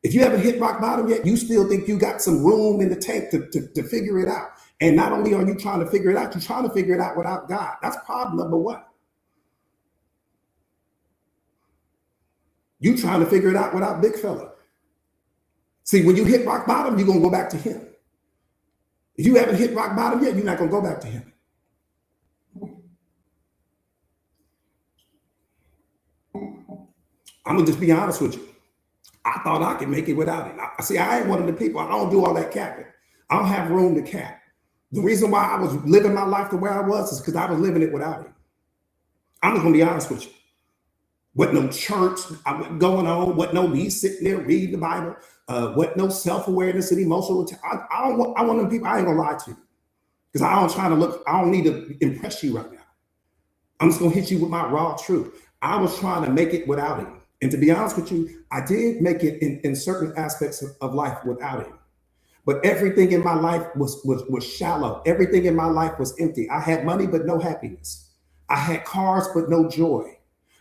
If you haven't hit rock bottom yet, you still think you got some room in the tank to figure it out. And not only are you trying to figure it out, you're trying to figure it out without God. That's problem number one. You trying to figure it out without big fella. See, when you hit rock bottom, you're going to go back to him. If you haven't hit rock bottom yet, you're not going to go back to him. I'm going to just be honest with you. I thought I could make it without him. See, I ain't one of the people. I don't do all that capping. I don't have room to cap. The reason why I was living my life the way I was is because I was living it without him. I'm just going to be honest with you. What no church going on, what no me sitting there reading the Bible, what no self-awareness and emotional. I want them people. I ain't gonna lie to you, because I don't need to impress you right now. I'm just gonna hit you with my raw truth. I was trying to make it without him, and to be honest with you, I did make it in certain aspects of life without him. But everything in my life was shallow. Everything in my life was empty. I had money but no happiness. I had cars but no joy.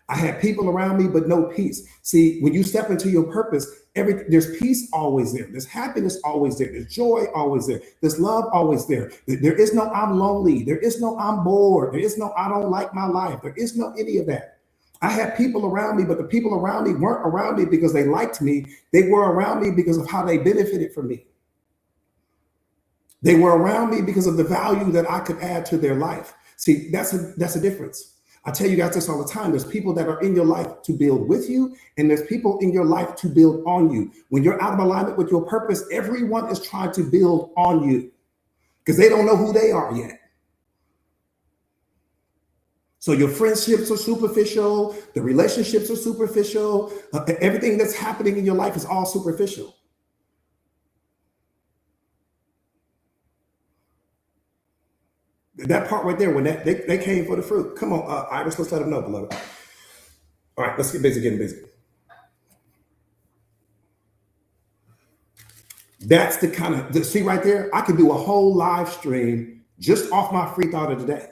I had people around me, but no peace. See, when you step into your purpose, there's peace always there. There's happiness always there. There's joy always there. There's love always there. There is no I'm lonely. There is no I'm bored. There is no I don't like my life. There is no any of that. I had people around me, but the people around me weren't around me because they liked me. They were around me because of how they benefited from me. They were around me because of the value that I could add to their life. See, that's a difference. I tell you guys this all the time. There's people that are in your life to build with you, and there's people in your life to build on you. When you're out of alignment with your purpose, everyone is trying to build on you because they don't know who they are yet. So your friendships are superficial, the relationships are superficial, everything that's happening in your life is all superficial. That part right there, when they came for the fruit. Come on, Iris, let's let them know, beloved. All right, let's get busy getting busy. That's the kind of, see right there, I could do a whole live stream just off my free thought of the day.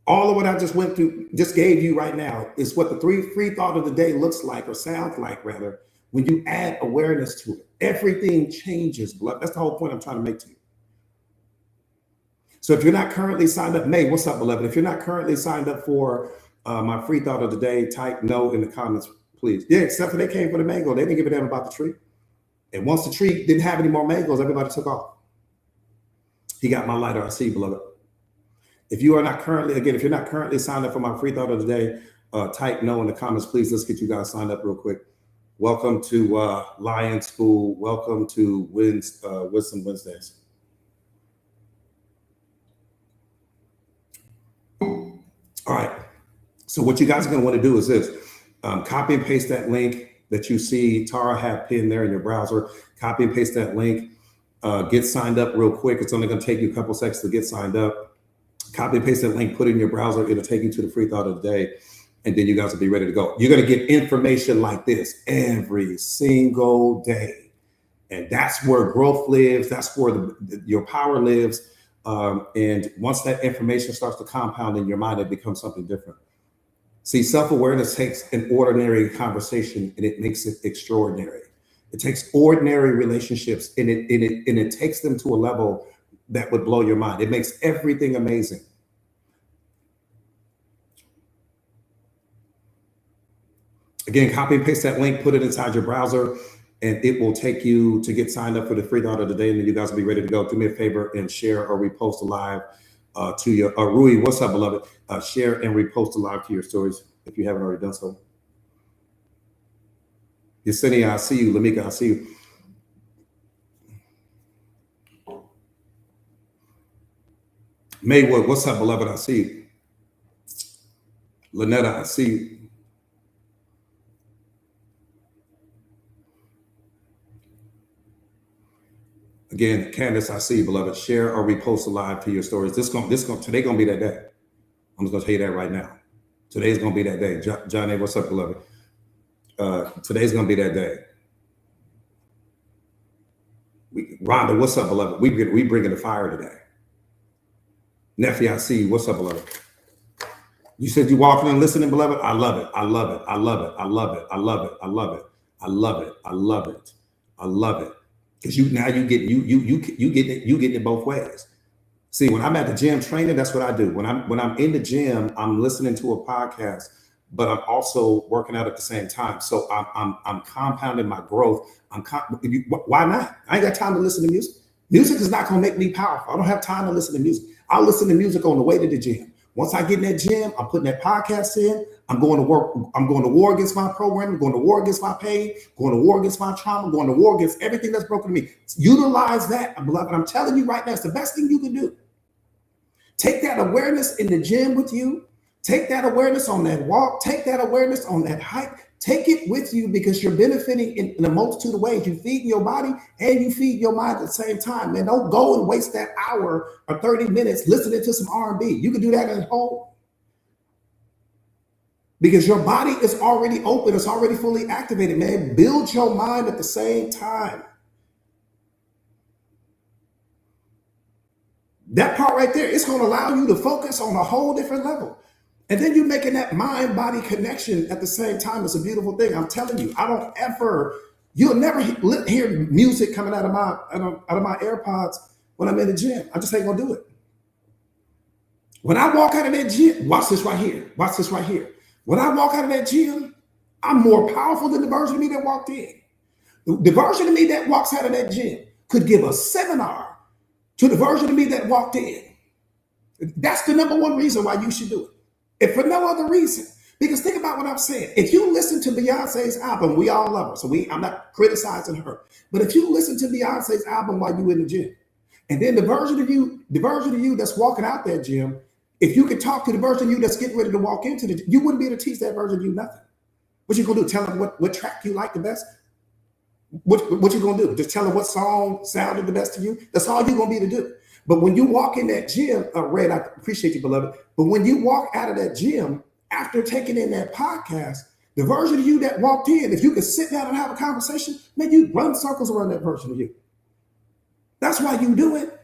All of what I just went through, just gave you right now, is what the free thought of the day looks like, or sounds like rather, when you add awareness to it. Everything changes, beloved. That's the whole point I'm trying to make to you. So if you're not currently signed up, May, what's up, beloved? If you're not currently signed up for my free thought of the day, type no in the comments, please. Yeah, except for they came for the mango. They didn't give a damn about the tree. And once the tree didn't have any more mangoes, everybody took off. He got my lighter. I see you, beloved. If you are not currently, again, if you're not currently signed up for my free thought of the day, type no in the comments, please. Let's get you guys signed up real quick. Welcome to Lion School. Welcome to Wisdom Wednesdays. All right. So what you guys are going to want to do is this. Copy and paste that link that you see Tara have pinned there in your browser. Copy and paste that link. Get signed up real quick. It's only going to take you a couple seconds to get signed up. Copy and paste that link, put it in your browser. It'll take you to the free thought of the day. And then you guys will be ready to go. You're going to get information like this every single day. And that's where growth lives. That's where your power lives. And once that information starts to compound in your mind, it becomes something different. See, self-awareness takes an ordinary conversation and it makes it extraordinary. It takes ordinary relationships and it takes them to a level that would blow your mind. It makes everything amazing. Again, copy and paste that link, put it inside your browser, and it will take you to get signed up for the free thought of the day. And then you guys will be ready to go. Do me a favor and share or repost a live to your Rui. What's up, beloved? Share and repost a live to your stories if you haven't already done so. Yesenia, I see you. Lamika, I see you. Maywood, what's up, beloved? I see you. Lynetta, I see you. Again, Candace, I see you, beloved. Share or repost a live to your stories. Today gonna be that day. I'm just gonna tell you that right now. Today's gonna be that day. Johnny, what's up, beloved? Today's gonna be that day. Rhonda, what's up, beloved? We bringing the fire today. Nephew, I see you. What's up, beloved? You said you walking and listening, beloved. I love it. I love it. I love it. I love it. I love it. I love it. I love it. I love it. I love it. Because you getting it both ways. See, when I'm at the gym training, that's what I do. When I'm in the gym, I'm listening to a podcast, but I'm also working out at the same time. So I'm compounding my growth. Why not? I ain't got time to listen to music. Music is not going to make me powerful. I don't have time to listen to music. I'll listen to music on the way to the gym. Once I get in that gym, I'm putting that podcast in. I'm going to work. I'm going to war against my program. I'm going to war against my pain. Going to war against my trauma. Going to war against everything that's broken to me. Utilize that, beloved. I'm telling you right now, it's the best thing you can do. Take that awareness in the gym with you. Take that awareness on that walk. Take that awareness on that hike. Take it with you because you're benefiting in a multitude of ways. You feed your body and you feed your mind at the same time. Man, don't go and waste that hour or 30 minutes listening to some R&B. You can do that at home because your body is already open. It's already fully activated, man. Build your mind at the same time. That part right there, it's going to allow you to focus on a whole different level. And then you're making that mind-body connection at the same time. It's a beautiful thing. I'm telling you, you'll never hear music coming out of my AirPods when I'm in the gym. I just ain't gonna do it. When I walk out of that gym, watch this right here. Watch this right here. When I walk out of that gym, I'm more powerful than the version of me that walked in. The version of me that walks out of that gym could give a seminar to the version of me that walked in. That's the number one reason why you should do it. If for no other reason. Because think about what I'm saying. If you listen to Beyonce's album, we all love her. So I'm not criticizing her. But if you listen to Beyonce's album while you in the gym, and then the version of you that's walking out that gym, if you could talk to the version of you that's getting ready to walk into the gym, you wouldn't be able to teach that version of you nothing. What you gonna do? Tell them what track you like the best? What you gonna do? Just tell them what song sounded the best to you? That's all you're gonna be able to do. But when you walk in that gym, Red, I appreciate you, beloved. But when you walk out of that gym after taking in that podcast, the version of you that walked in, if you could sit down and have a conversation, man, you run circles around that version of you. That's why you do it.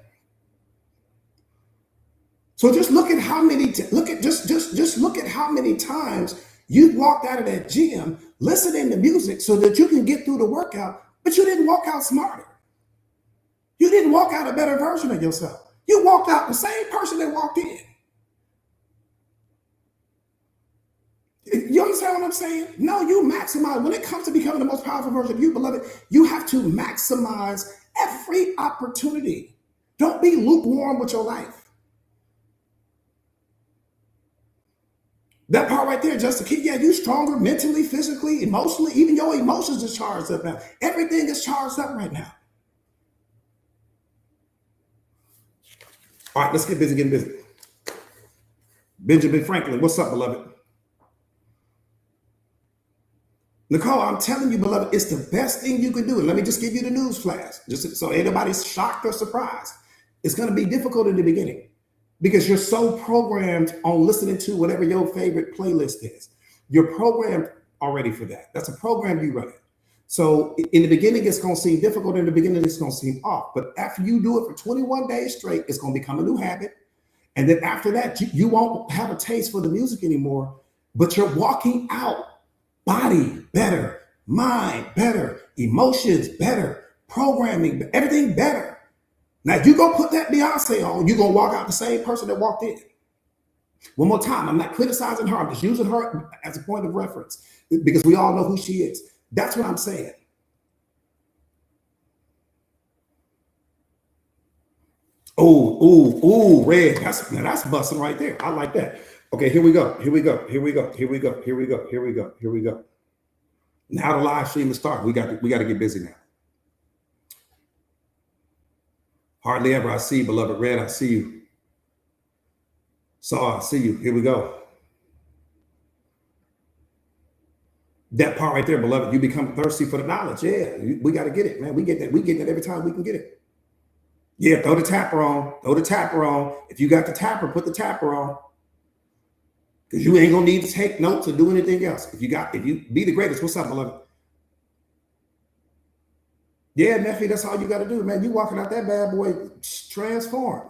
So just look at how many look at how many times you walked out of that gym listening to music so that you can get through the workout, but you didn't walk out smarter. You didn't walk out a better version of yourself. You walked out the same person that walked in. You understand what I'm saying? No, you maximize. When it comes to becoming the most powerful version of you, beloved, you have to maximize every opportunity. Don't be lukewarm with your life. That part right there, just to keep, you stronger mentally, physically, emotionally, even your emotions is charged up now. Everything is charged up right now. All right, let's get busy getting busy. Benjamin Franklin, what's up, beloved? Nicole, I'm telling you, beloved, it's the best thing you can do. And let me just give you the news flash, just so anybody's shocked or surprised. It's going to be difficult in the beginning because you're so programmed on listening to whatever your favorite playlist is. You're programmed already for that. That's a program you run it. So in the beginning, it's going to seem difficult. In the beginning, it's going to seem off. But after you do it for 21 days straight, it's going to become a new habit. And then after that, you won't have a taste for the music anymore, but you're walking out body better, mind better, emotions better, programming, everything better. Now, if you go put that Beyonce on, you're going to walk out the same person that walked in. One more time, I'm not criticizing her. I'm just using her as a point of reference because we all know who she is. That's what I'm saying. Oh, Red. That's busting right there. I like that. Okay, here we go. Now the live stream is starting. We got to get busy now. Hardly ever. I see you, beloved Red. I see you. Saw, I see you. Here we go. That part right there, beloved, you become thirsty for the knowledge. Yeah, we got to get it, man. We get that. We get that every time we can get it. Yeah, throw the tapper on. Throw the tapper on. If you got the tapper, put the tapper on. Because you ain't gonna need to take notes or do anything else. If you be the greatest, what's up, beloved? Yeah, nephew, that's all you got to do, man. You walking out that bad boy, transform.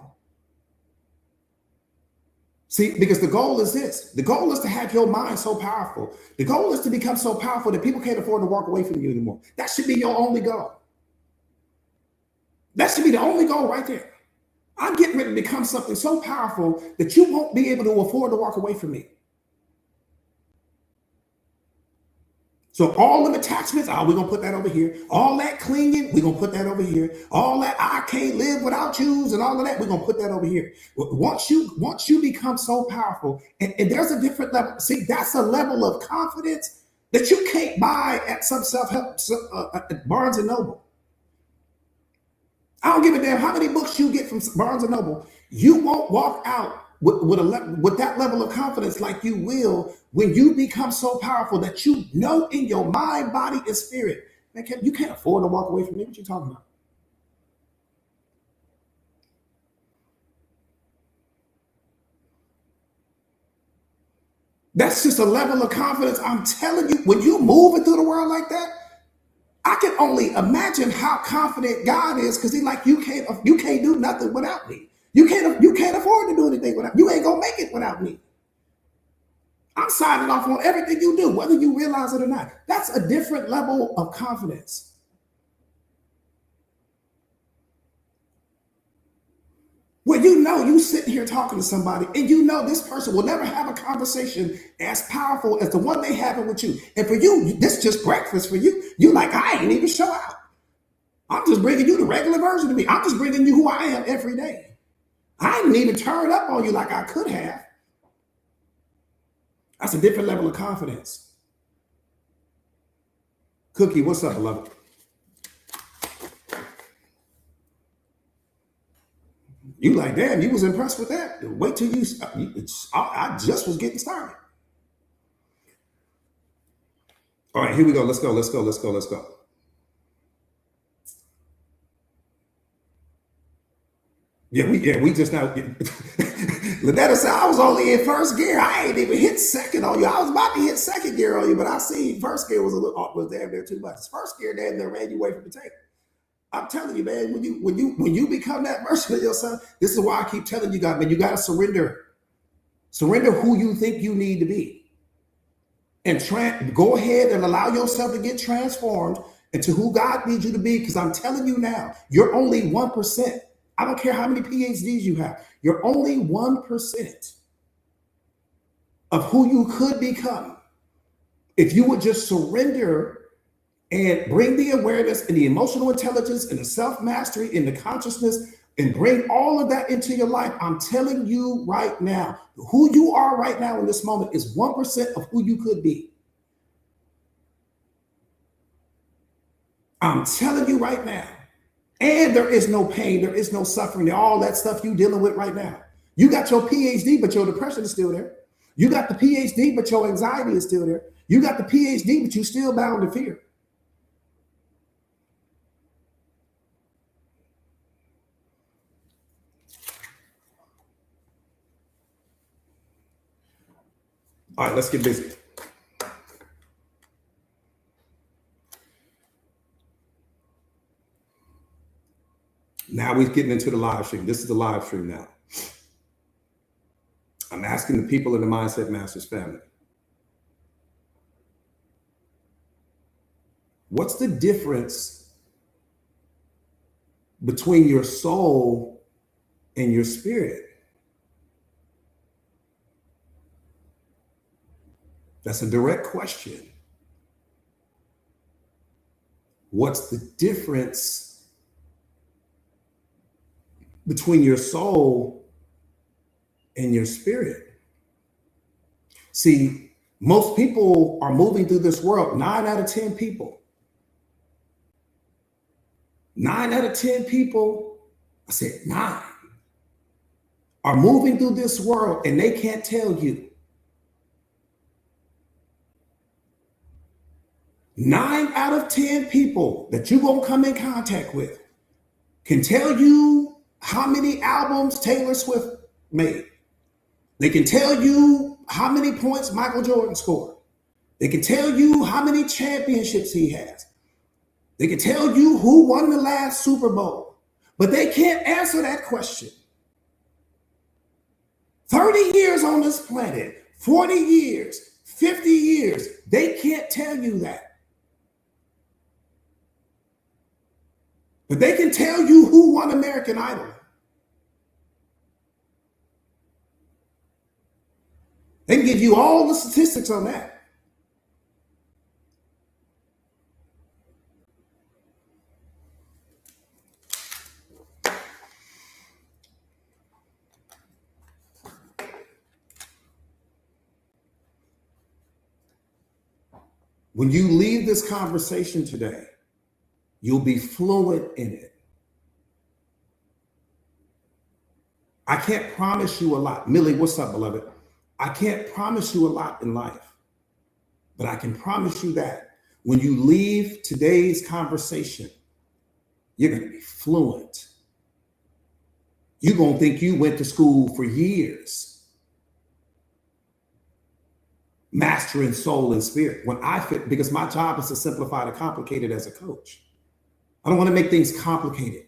See, because the goal is this. The goal is to have your mind so powerful. The goal is to become so powerful that people can't afford to walk away from you anymore. That should be your only goal. That should be the only goal right there. I'm getting ready to become something so powerful that you won't be able to afford to walk away from me. So all them attachments, we're going to put that over here. All that clinging, we're going to put that over here. All that I can't live without yous and all of that, we're going to put that over here. Once you become so powerful, and there's a different level. See, that's a level of confidence that you can't buy at some self-help, Barnes & Noble. I don't give a damn how many books you get from Barnes & Noble. You won't walk out with that level of confidence like you will when you become so powerful that you know in your mind, body, and spirit. Man, you can't afford to walk away from me. What you talking about? That's just a level of confidence. I'm telling you, when you move into the world like that, I can only imagine how confident God is because He's like, you can't do nothing without me. You can't afford to do anything without me. You ain't gonna make it without me. I'm signing off on everything you do, whether you realize it or not. That's a different level of confidence. Well, you sitting here talking to somebody and you know this person will never have a conversation as powerful as the one they having with you. And for you, this is just breakfast for you. You like, I ain't even show out. I'm just bringing you the regular version of me. I'm just bringing you who I am every day. I didn't even turn up on you like I could have. That's a different level of confidence. Cookie, what's up, beloved? You like, damn, you was impressed with that. Wait till I just was getting started. All right, here we go. Let's go. Let's go. Let's go. Let's go. We just now. Lynetta said I was only in first gear. I ain't even hit second on you. I was about to hit second gear on you, but I see first gear was damn near too much. First gear damn near ran you away from the table. I'm telling you, man, when you become that version of yourself, this is why I keep telling you guys, man, you gotta surrender. Surrender who you think you need to be. And go ahead and allow yourself to get transformed into who God needs you to be. Because I'm telling you now, you're only 1%. I don't care how many PhDs you have. You're only 1% of who you could become if you would just surrender and bring the awareness and the emotional intelligence and the self-mastery and the consciousness and bring all of that into your life. I'm telling you right now, who you are right now in this moment is 1% of who you could be. I'm telling you right now. And there is no pain, there is no suffering, all that stuff you dealing with right now. You got your PhD, but your depression is still there. You got the PhD, but your anxiety is still there. You got the PhD, but you still bound to fear. All right, let's get busy. Now we're getting into the live stream. This is the live stream now. I'm asking the people in the Mindset Masters family, what's the difference between your soul and your spirit? That's a direct question. What's the difference between your soul and your spirit? See, most people are moving through this world. 9 out of 10 people. 9 out of 10 people, I said 9, are moving through this world and they can't tell you. 9 out of 10 people that you're going to come in contact with can tell you how many albums Taylor Swift made. They can tell you how many points Michael Jordan scored. They can tell you how many championships he has. They can tell you who won the last Super Bowl, but they can't answer that question. 30 years on this planet, 40 years, 50 years, they can't tell you that. But they can tell you who won American Idol. They can give you all the statistics on that. When you leave this conversation today, you'll be fluent in it. I can't promise you a lot. Millie, what's up, beloved? I can't promise you a lot in life, but I can promise you that when you leave today's conversation, you're going to be fluent. You're going to think you went to school for years, mastering soul and spirit. When I fit, because my job is to simplify the complicated as a coach. I don't want to make things complicated.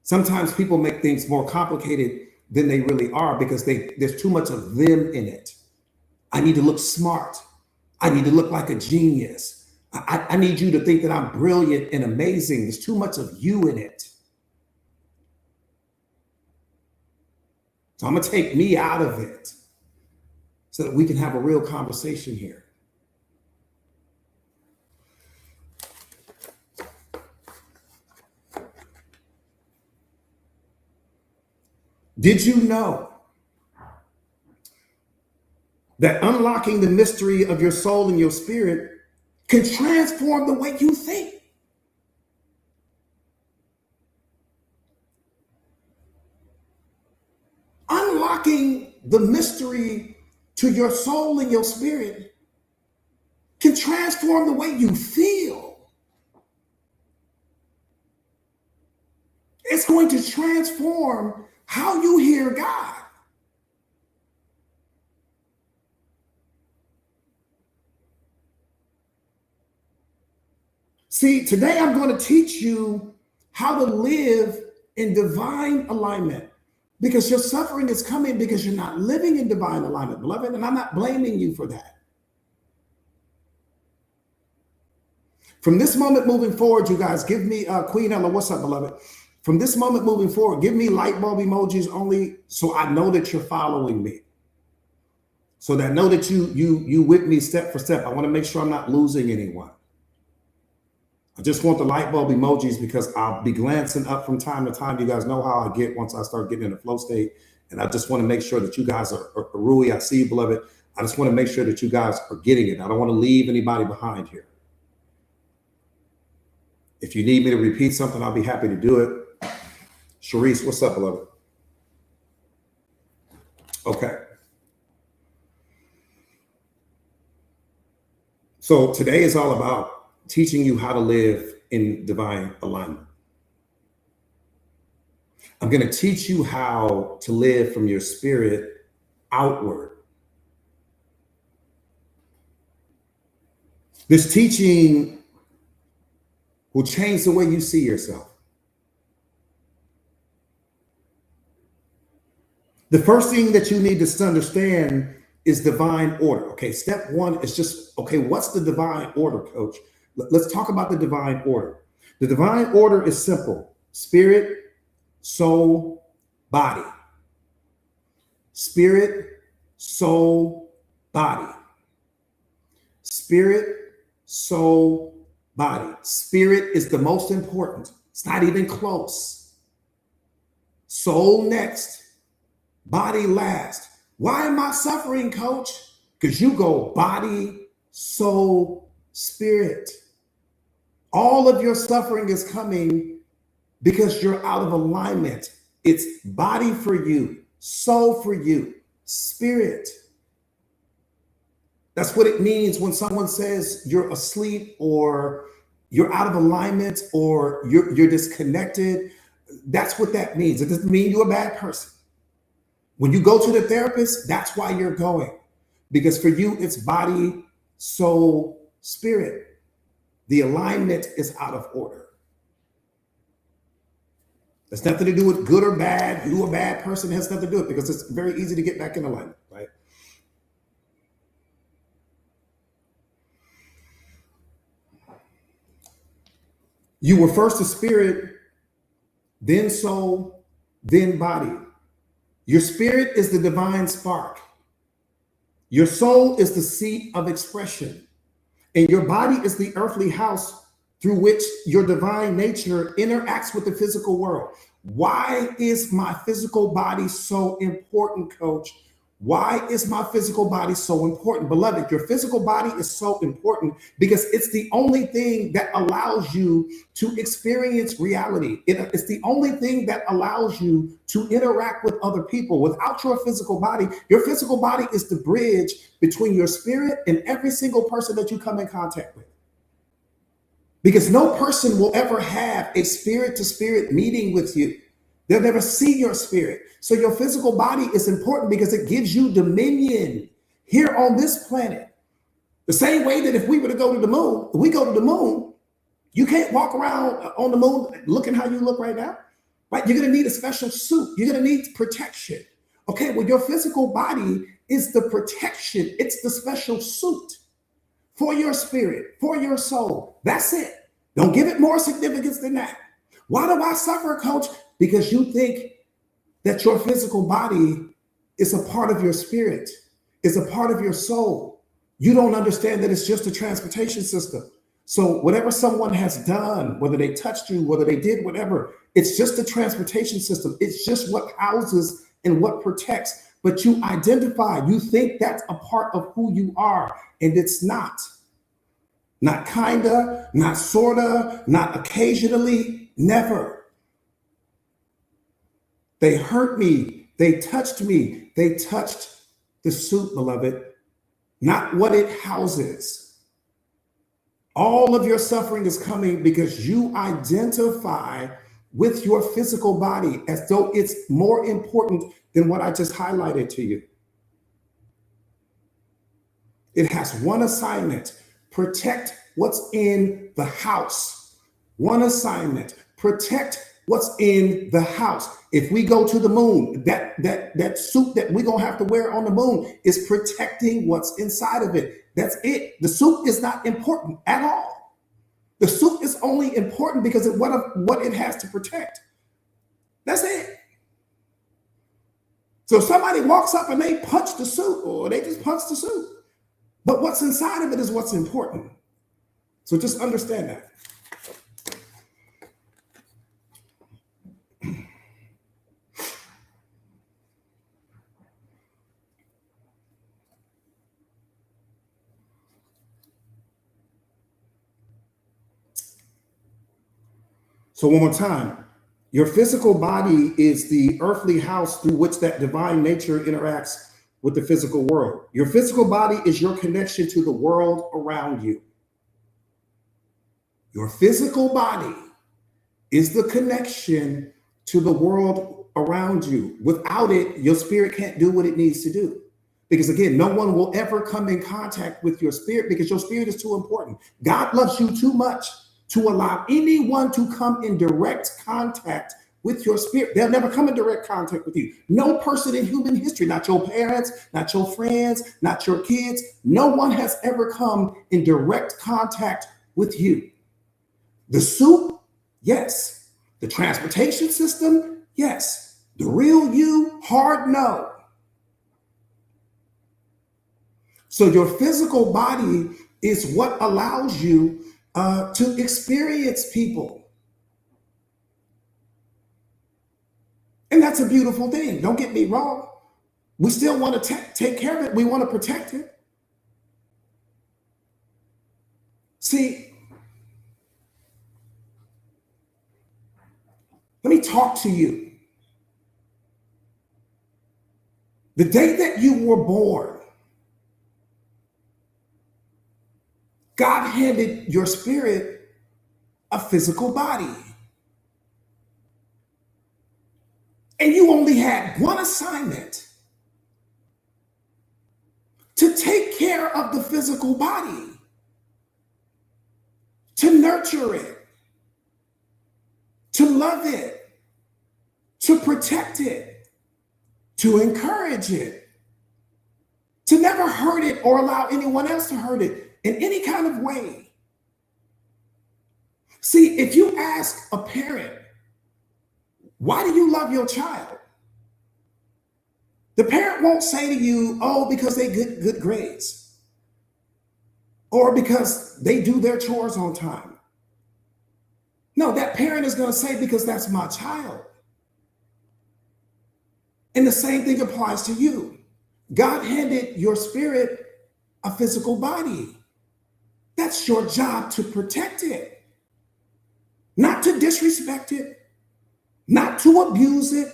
Sometimes people make things more complicated than they really are because there's too much of them in it. I need to look smart. I need to look like a genius. I need you to think that I'm brilliant and amazing. There's too much of you in it. So I'm going to take me out of it so that we can have a real conversation here. Did you know that unlocking the mystery of your soul and your spirit can transform the way you think? Unlocking the mystery to your soul and your spirit can transform the way you feel. It's going to transform how you hear God. See, today I'm going to teach you how to live in divine alignment, because your suffering is coming because you're not living in divine alignment, beloved, and I'm not blaming you for that. From this moment moving forward, you guys, give me Queen Ella, what's up, beloved? From this moment moving forward, give me light bulb emojis only, so I know that you're following me. So that I know that you with me step for step. I want to make sure I'm not losing anyone. I just want the light bulb emojis because I'll be glancing up from time to time. You guys know how I get once I start getting in a flow state. And I just want to make sure that you guys are Rui. I see you, beloved. I just want to make sure that you guys are getting it. I don't want to leave anybody behind here. If you need me to repeat something, I'll be happy to do it. Sharice, what's up, beloved? Okay. So today is all about teaching you how to live in divine alignment. I'm going to teach you how to live from your spirit outward. This teaching will change the way you see yourself. The first thing that you need to understand is divine order. Okay, step one is just, okay, what's the divine order, coach? Let's talk about the divine order. The divine order is simple: spirit, soul, body. Spirit, soul, body. Spirit, soul, body. Spirit is the most important. It's not even close. Soul next, body last. Why am I suffering, coach? Because you go body, soul, spirit. All of your suffering is coming because you're out of alignment. It's body for you, soul for you, spirit. That's what it means when someone says you're asleep or you're out of alignment or you're disconnected. That's what that means. It doesn't mean you're a bad person. When you go to the therapist, that's why you're going. Because for you, it's body, soul, spirit. The alignment is out of order. It's nothing to do with good or bad. You a bad person, it has nothing to do with it, because it's very easy to get back in alignment, right? You were first a spirit, then soul, then body. Your spirit is the divine spark. Your soul is the seat of expression. And your body is the earthly house through which your divine nature interacts with the physical world. Why is my physical body so important, coach? Why is my physical body so important? Beloved, your physical body is so important because it's the only thing that allows you to experience reality. It's the only thing that allows you to interact with other people. Without your physical body is the bridge between your spirit and every single person that you come in contact with. Because no person will ever have a spirit to spirit meeting with you. They'll never see your spirit. So your physical body is important because it gives you dominion here on this planet. The same way that if we were to go to the moon, if we go to the moon, you can't walk around on the moon looking how you look right now, right? You're going to need a special suit. You're going to need protection. Okay, well, your physical body is the protection. It's the special suit for your spirit, for your soul. That's it. Don't give it more significance than that. Why do I suffer, coach? Because you think that your physical body is a part of your spirit, is a part of your soul. You don't understand that it's just a transportation system. So whatever someone has done, whether they touched you, whether they did whatever, it's just a transportation system. It's just what houses and what protects, but you identify, you think that's a part of who you are, and it's not. Not kinda, not sorta, not occasionally, never. They hurt me, they touched the suit, beloved, not what it houses. All of your suffering is coming because you identify with your physical body as though it's more important than what I just highlighted to you. It has one assignment: protect what's in the house. One assignment: protect what's in the house. If we go to the moon, that suit that we're gonna have to wear on the moon is protecting what's inside of it. That's it. The suit is not important at all. The suit is only important because of what it has to protect. That's it. So if somebody walks up and they punch the suit, or they just punch the suit, but what's inside of it is what's important. So just understand that. So one more time, your physical body is the earthly house through which that divine nature interacts with the physical world. Your physical body is your connection to the world around you. Your physical body is the connection to the world around you. Without it, your spirit can't do what it needs to do. Because again, no one will ever come in contact with your spirit because your spirit is too important. God loves you too much to allow anyone to come in direct contact with your spirit. They'll never come in direct contact with you. No person in human history, not your parents, not your friends, not your kids, no one has ever come in direct contact with you. The suit, yes. The transportation system, yes. The real you, hard no. So your physical body is what allows you to experience people. And that's a beautiful thing. Don't get me wrong. We still want to take care of it. We want to protect it. See, let me talk to you. The day that you were born, God handed your spirit a physical body. And you only had one assignment: to take care of the physical body, to nurture it, to love it, to protect it, to encourage it, to never hurt it or allow anyone else to hurt it in any kind of way. See, if you ask a parent, why do you love your child? The parent won't say to you, oh, because they get good grades, or because they do their chores on time. No, that parent is going to say, because that's my child. And the same thing applies to you. God handed your spirit a physical body. That's your job, to protect it, not to disrespect it, not to abuse it,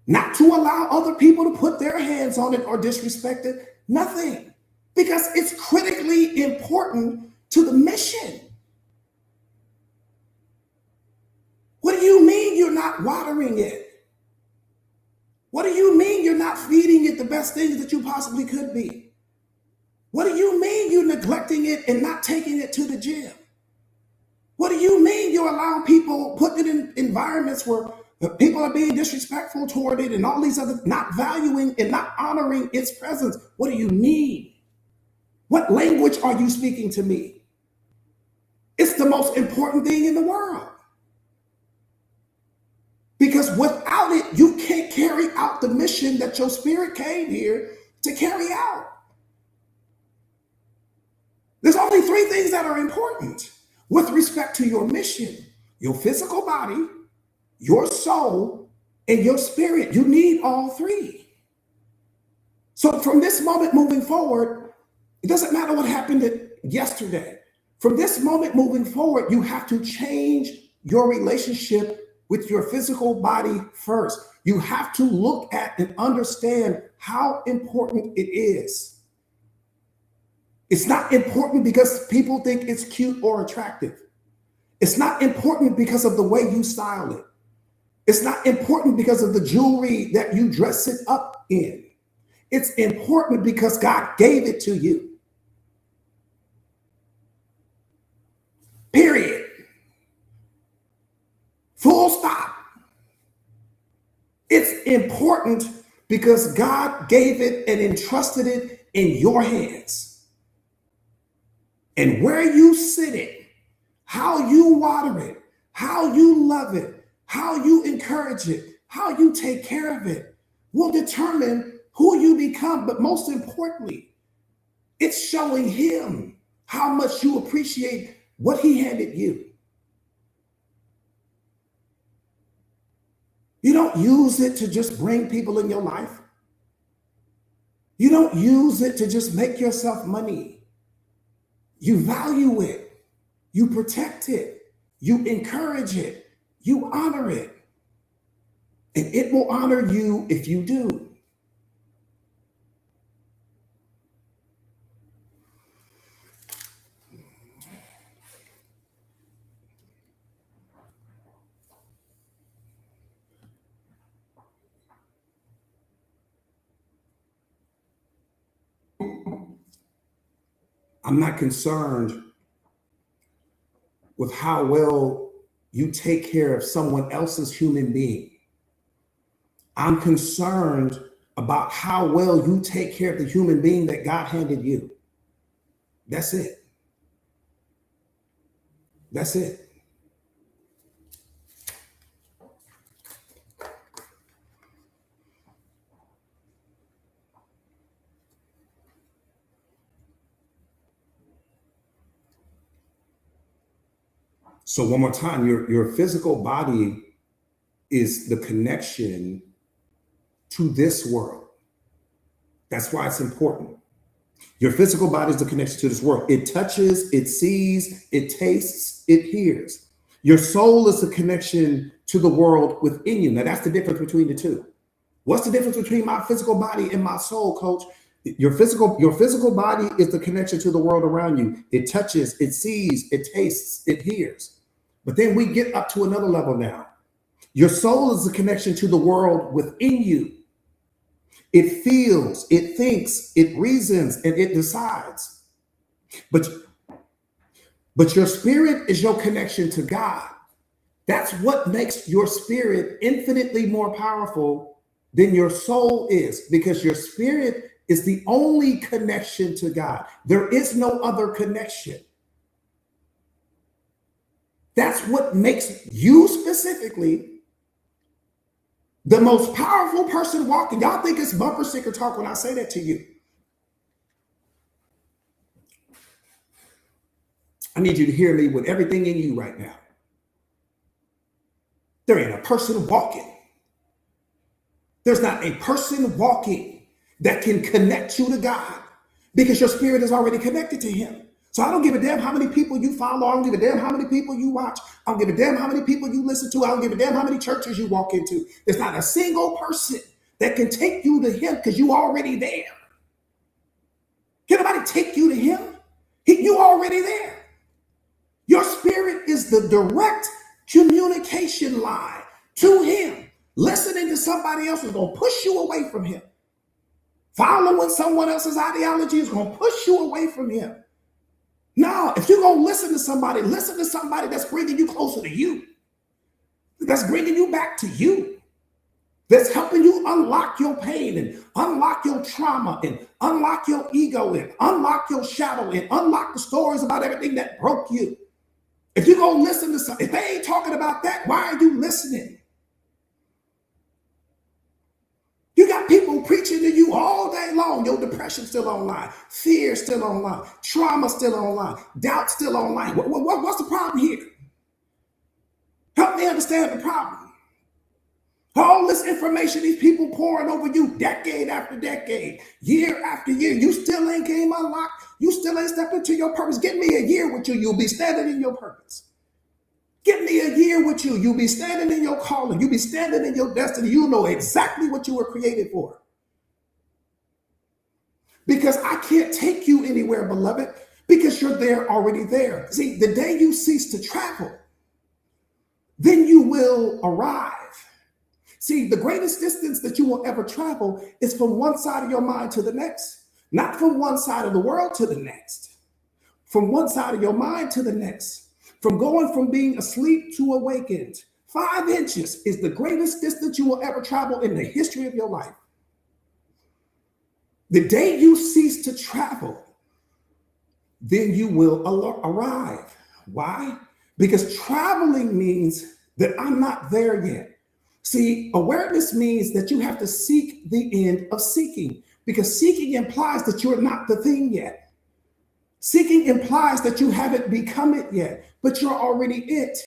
not to allow other people to put their hands on it or disrespect it, nothing, because it's critically important to the mission. What do you mean you're not watering it? What do you mean you're not feeding it the best things that you possibly could be? What do you mean you're neglecting it and not taking it to the gym? What do you mean you're allowing people, putting it in environments where people are being disrespectful toward it and all these other, not valuing and not honoring its presence? What do you mean? What language are you speaking to me? It's the most important thing in the world. Because without it, you can't carry out the mission that your spirit came here to carry out. There's only three things that are important with respect to your mission: your physical body, your soul, and your spirit. You need all three. So from this moment moving forward, it doesn't matter what happened yesterday. From this moment moving forward, you have to change your relationship with your physical body first. You have to look at and understand how important it is. It's not important because people think it's cute or attractive. It's not important because of the way you style it. It's not important because of the jewelry that you dress it up in. It's important because God gave it to you. Period. Full stop. It's important because God gave it and entrusted it in your hands. And where you sit it, how you water it, how you love it, how you encourage it, how you take care of it will determine who you become. But most importantly, it's showing him how much you appreciate what he handed you. You don't use it to just bring people in your life. You don't use it to just make yourself money. You value it. You protect it. You encourage it. You honor it. And it will honor you if you do. I'm not concerned with how well you take care of someone else's human being. I'm concerned about how well you take care of the human being that God handed you. That's it. That's it. So one more time, your physical body is the connection to this world. That's why it's important. Your physical body is the connection to this world. It touches, it sees, it tastes, it hears. Your soul is the connection to the world within you. Now that's the difference between the two. What's the difference between my physical body and my soul, coach? Your physical body is the connection to the world around you. It touches, it sees, it tastes, it hears. But then we get up to another level now. Your soul is the connection to the world within you. It feels, it thinks, it reasons, and it decides. But your spirit is your connection to God. That's what makes your spirit infinitely more powerful than your soul is, because your spirit is the only connection to God. There is no other connection. That's what makes you specifically the most powerful person walking. Y'all think it's bumper sticker talk when I say that to you. I need you to hear me with everything in you right now. There ain't a person walking. There's not a person walking that can connect you to God, because your spirit is already connected to him. So I don't give a damn how many people you follow. I don't give a damn how many people you watch. I don't give a damn how many people you listen to. I don't give a damn how many churches you walk into. There's not a single person that can take you to him, because you already there. Can nobody take you to him? You already there. Your spirit is the direct communication line to him. Listening to somebody else is going to push you away from him. Following someone else's ideology is going to push you away from him. No, if you're going to listen to somebody that's bringing you closer to you, that's bringing you back to you, that's helping you unlock your pain and unlock your trauma and unlock your ego and unlock your shadow and unlock the stories about everything that broke you. If you're going to listen to something, if they ain't talking about that, why are you listening? You got people preaching to you all day long. Your depression still online, fear still online, trauma still online, doubt still online. What's the problem here? Help me understand the problem. All this information, these people pouring over you decade after decade, year after year. You still ain't came unlocked. You still ain't stepped into your purpose. Give me a year with you. You'll be standing in your purpose. Give me a year with you. You'll be standing in your calling. You'll be standing in your destiny. You know exactly what you were created for. Because I can't take you anywhere, beloved, because you're there already there. See, the day you cease to travel, then you will arrive. See, the greatest distance that you will ever travel is from one side of your mind to the next, not from one side of the world to the next, from one side of your mind to the next, from going from being asleep to awakened. 5 inches is the greatest distance you will ever travel in the history of your life. The day you cease to travel, then you will arrive. Why? Because traveling means that I'm not there yet. See, awareness means that you have to seek the end of seeking, because seeking implies that you're not the thing yet. Seeking implies that you haven't become it yet, but you're already it.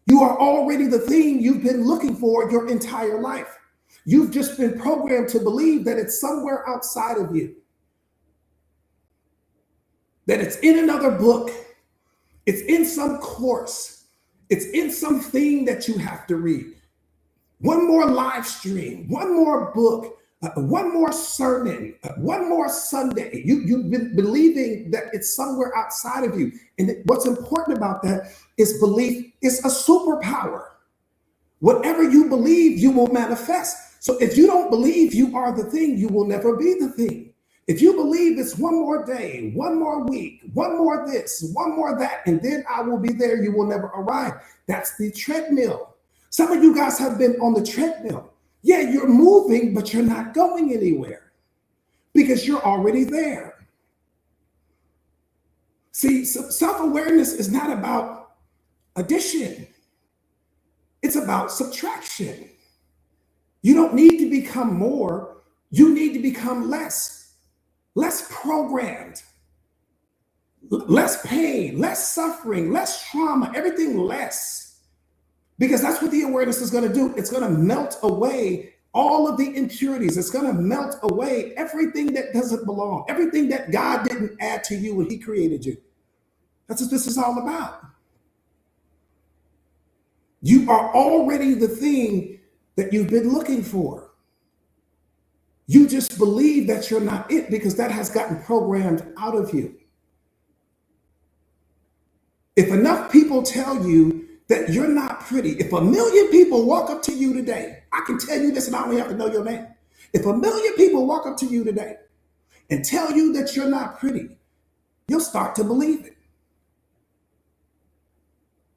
You are already the thing you've been looking for your entire life. You've just been programmed to believe that it's somewhere outside of you, that it's in another book, it's in some course, it's in something that you have to read. One more live stream, one more book, one more sermon, one more Sunday. You've been believing that it's somewhere outside of you. And what's important about that is belief is a superpower. Whatever you believe, you will manifest. So if you don't believe you are the thing, you will never be the thing. If you believe it's one more day, one more week, one more this, one more that, and then I will be there, you will never arrive. That's the treadmill. Some of you guys have been on the treadmill. Yeah, you're moving, but you're not going anywhere because you're already there. See, self-awareness is not about addition. It's about subtraction. You don't need to become more. You need to become less programmed, less pain, less suffering, less trauma, everything less. Because that's what the awareness is going to do. It's going to melt away all of the impurities. It's going to melt away everything that doesn't belong, everything that God didn't add to you when he created you. That's what this is all about. You are already the thing that you've been looking for. You just believe that you're not it because that has gotten programmed out of you. If enough people tell you that you're not pretty, if 1 million people walk up to you today, I can tell you this and I don't have to know your name. If 1 million people walk up to you today and tell you that you're not pretty, you'll start to believe it.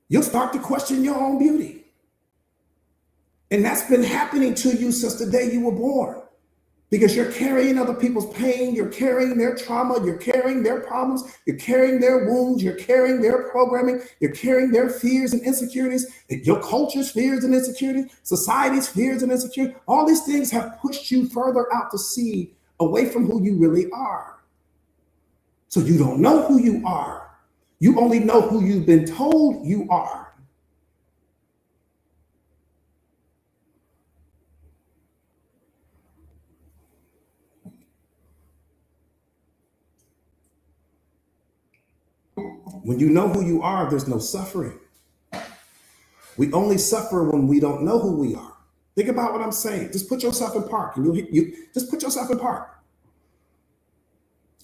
You'll start to question your own beauty. And that's been happening to you since the day you were born. Because you're carrying other people's pain, you're carrying their trauma, you're carrying their problems, you're carrying their wounds, you're carrying their programming, you're carrying their fears and insecurities, your culture's fears and insecurities, society's fears and insecurities. All these things have pushed you further out to sea, away from who you really are. So you don't know who you are. You only know who you've been told you are. When you know who you are, there's no suffering. We only suffer when we don't know who we are. Think about what I'm saying. Just put yourself in park, and you just put yourself in park.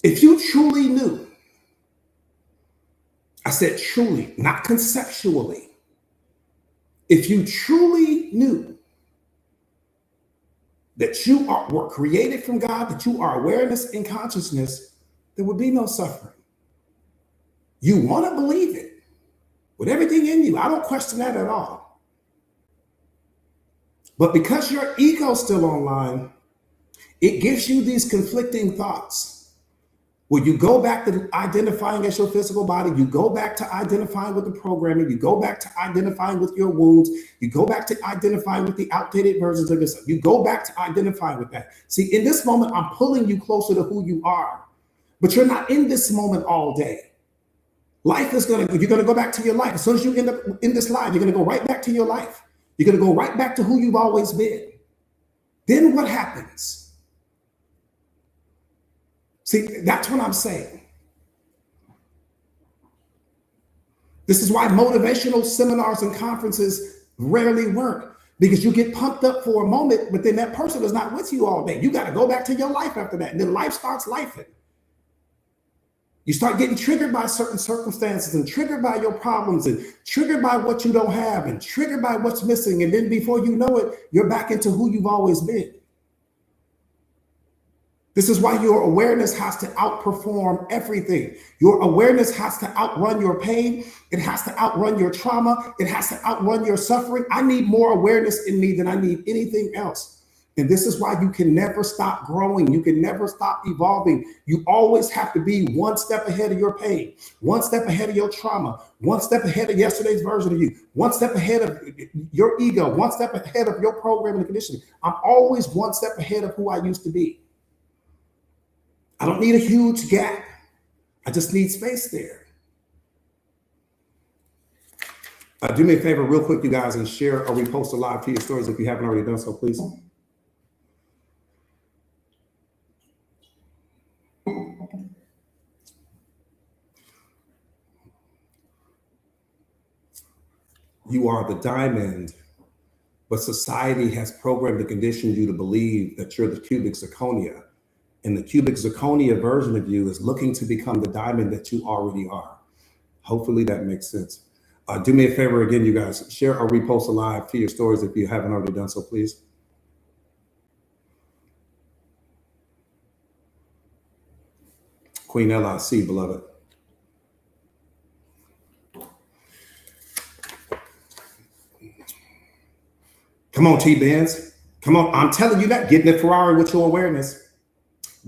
If you truly knew, I said truly, not conceptually. If you truly knew that you were created from God, that you are awareness and consciousness, there would be no suffering. You want to believe it with everything in you. I don't question that at all. But because your ego's still online, it gives you these conflicting thoughts. Where you go back to identifying as your physical body, you go back to identifying with the programming, you go back to identifying with your wounds, you go back to identifying with the outdated versions of yourself, you go back to identifying with that. See, in this moment, I'm pulling you closer to who you are, but you're not in this moment all day. You're going to go back to your life. As soon as you end up in this life, you're going to go right back to your life. You're going to go right back to who you've always been. Then what happens? See, that's what I'm saying. This is why motivational seminars and conferences rarely work, because you get pumped up for a moment, but then that person is not with you all day. You got to go back to your life after that. And then life starts lifing. You start getting triggered by certain circumstances and triggered by your problems and triggered by what you don't have and triggered by what's missing. And then before you know it, you're back into who you've always been. This is why your awareness has to outperform everything. Your awareness has to outrun your pain. It has to outrun your trauma. It has to outrun your suffering. I need more awareness in me than I need anything else. And this is why you can never stop growing. You can never stop evolving. You always have to be one step ahead of your pain, one step ahead of your trauma, one step ahead of yesterday's version of you, one step ahead of your ego, one step ahead of your programming and conditioning. I'm always one step ahead of who I used to be. I don't need a huge gap. I just need space there. Do me a favor real quick, you guys, and share or repost a live to your stories if you haven't already done so, please. You are the diamond, but society has programmed and conditioned you to believe that you're the cubic zirconia. And the cubic zirconia version of you is looking to become the diamond that you already are. Hopefully that makes sense. Do me a favor again, you guys, share or repost a live to your stories if you haven't already done so, please. Queen LIC, beloved. Come on, T-Benz. Come on. I'm telling you that. Get in the Ferrari with your awareness.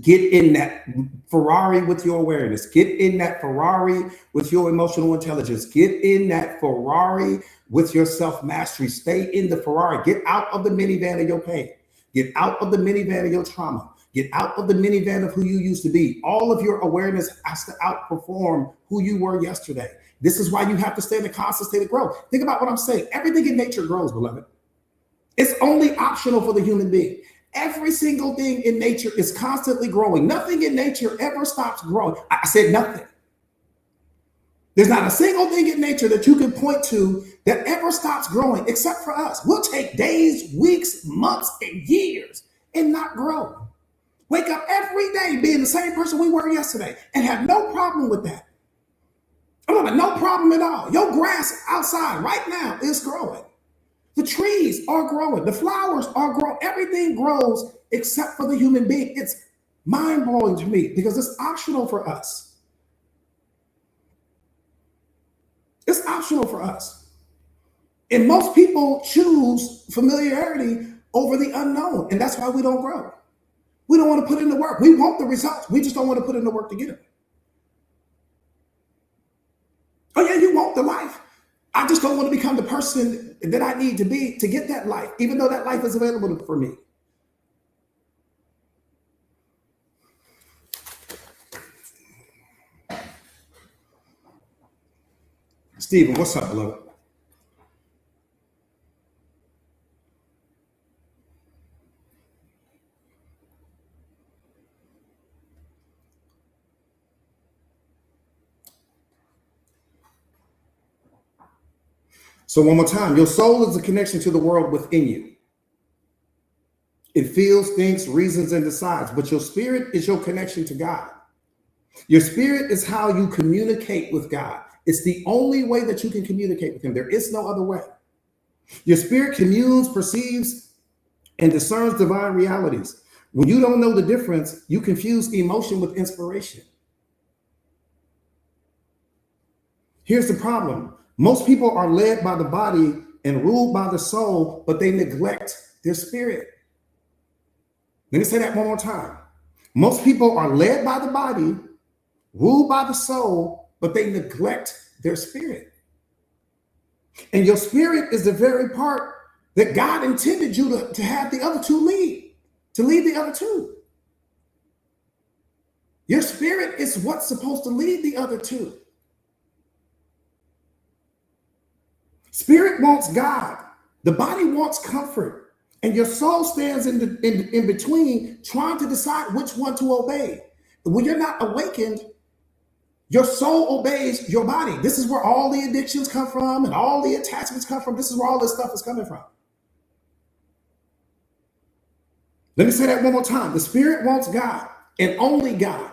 Get in that Ferrari with your awareness. Get in that Ferrari with your emotional intelligence. Get in that Ferrari with your self-mastery. Stay in the Ferrari. Get out of the minivan of your pain. Get out of the minivan of your trauma. Get out of the minivan of who you used to be. All of your awareness has to outperform who you were yesterday. This is why you have to stay in a constant state of growth. Think about what I'm saying. Everything in nature grows, beloved. It's only optional for the human being. Every single thing in nature is constantly growing. Nothing in nature ever stops growing. I said nothing. There's not a single thing in nature that you can point to that ever stops growing except for us. We'll take days, weeks, months, and years and not grow. Wake up every day being the same person we were yesterday and have no problem with that. I'm like, no problem at all. Your grass outside right now is growing. The trees are growing. The flowers are growing. Everything grows except for the human being. It's mind-blowing to me because it's optional for us. It's optional for us. And most people choose familiarity over the unknown. And that's why we don't grow. We don't want to put in the work. We want the results. We just don't want to put in the work to get them. Oh yeah, you want the life. I just don't want to become the person that I need to be to get that life, even though that life is available for me. Stephen, what's up, beloved? So one more time, your soul is a connection to the world within you. It feels, thinks, reasons, and decides, but your spirit is your connection to God. Your spirit is how you communicate with God. It's the only way that you can communicate with him. There is no other way. Your spirit communes, perceives, and discerns divine realities. When you don't know the difference, you confuse emotion with inspiration. Here's the problem. Most people are led by the body and ruled by the soul, but they neglect their spirit. Let me say that one more time. Most people are led by the body, ruled by the soul, but they neglect their spirit. And your spirit is the very part that God intended you to have the other two lead, to lead the other two. Your spirit is what's supposed to lead the other two. Spirit wants God. The body wants comfort, and your soul stands in between, trying to decide which one to obey. When you're not awakened, your soul obeys your body. This is where all the addictions come from and all the attachments come from. This is where all this stuff is coming from. Let me say that one more time. The spirit wants God and only God.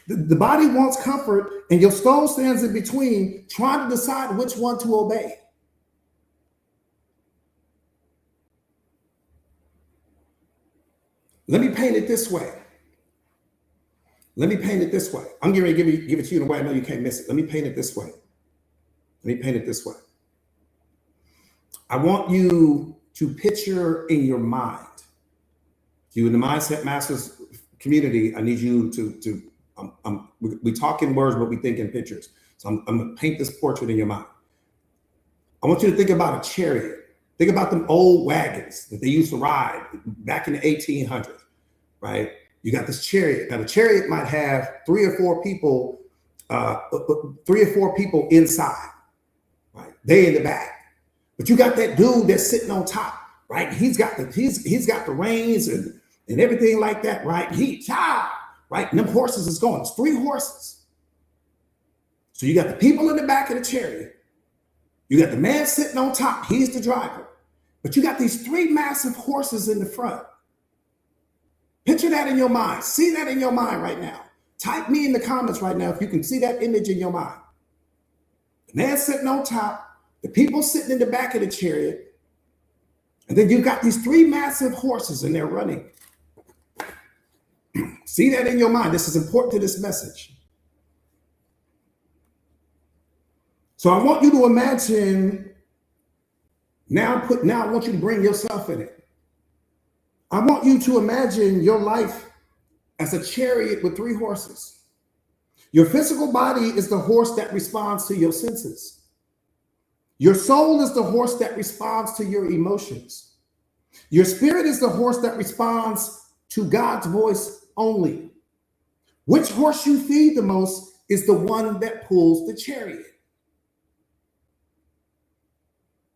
The body wants comfort, and your soul stands in between, trying to decide which one to obey. Let me paint it this way. I'm getting ready to give it to you in a way I know you can't miss it. Let me paint it this way. I want you to picture in your mind. You in the Mindset Masters community, I need you to we talk in words, but we think in pictures. So I'm going to paint this portrait in your mind. I want you to think about a chariot. Think about them old wagons that they used to ride back in the 1800s, right? You got this chariot. Now the chariot might have three or four people inside, right? They in the back. But you got that dude that's sitting on top, right? He's got the reins and everything like that, right? Right? And them horses is going. It's 3 horses. So you got the people in the back of the chariot. You got the man sitting on top. He's the driver. But you got these 3 massive horses in the front. Picture that in your mind. See that in your mind right now. Type me in the comments right now if you can see that image in your mind. The man sitting on top, the people sitting in the back of the chariot, and then you've got these 3 massive horses and they're running. See that in your mind. This is important to this message. So I want you to imagine, now I want you to bring yourself in it. I want you to imagine your life as a chariot with 3 horses. Your physical body is the horse that responds to your senses. Your soul is the horse that responds to your emotions. Your spirit is the horse that responds to God's voice only. Which horse you feed the most is the one that pulls the chariot.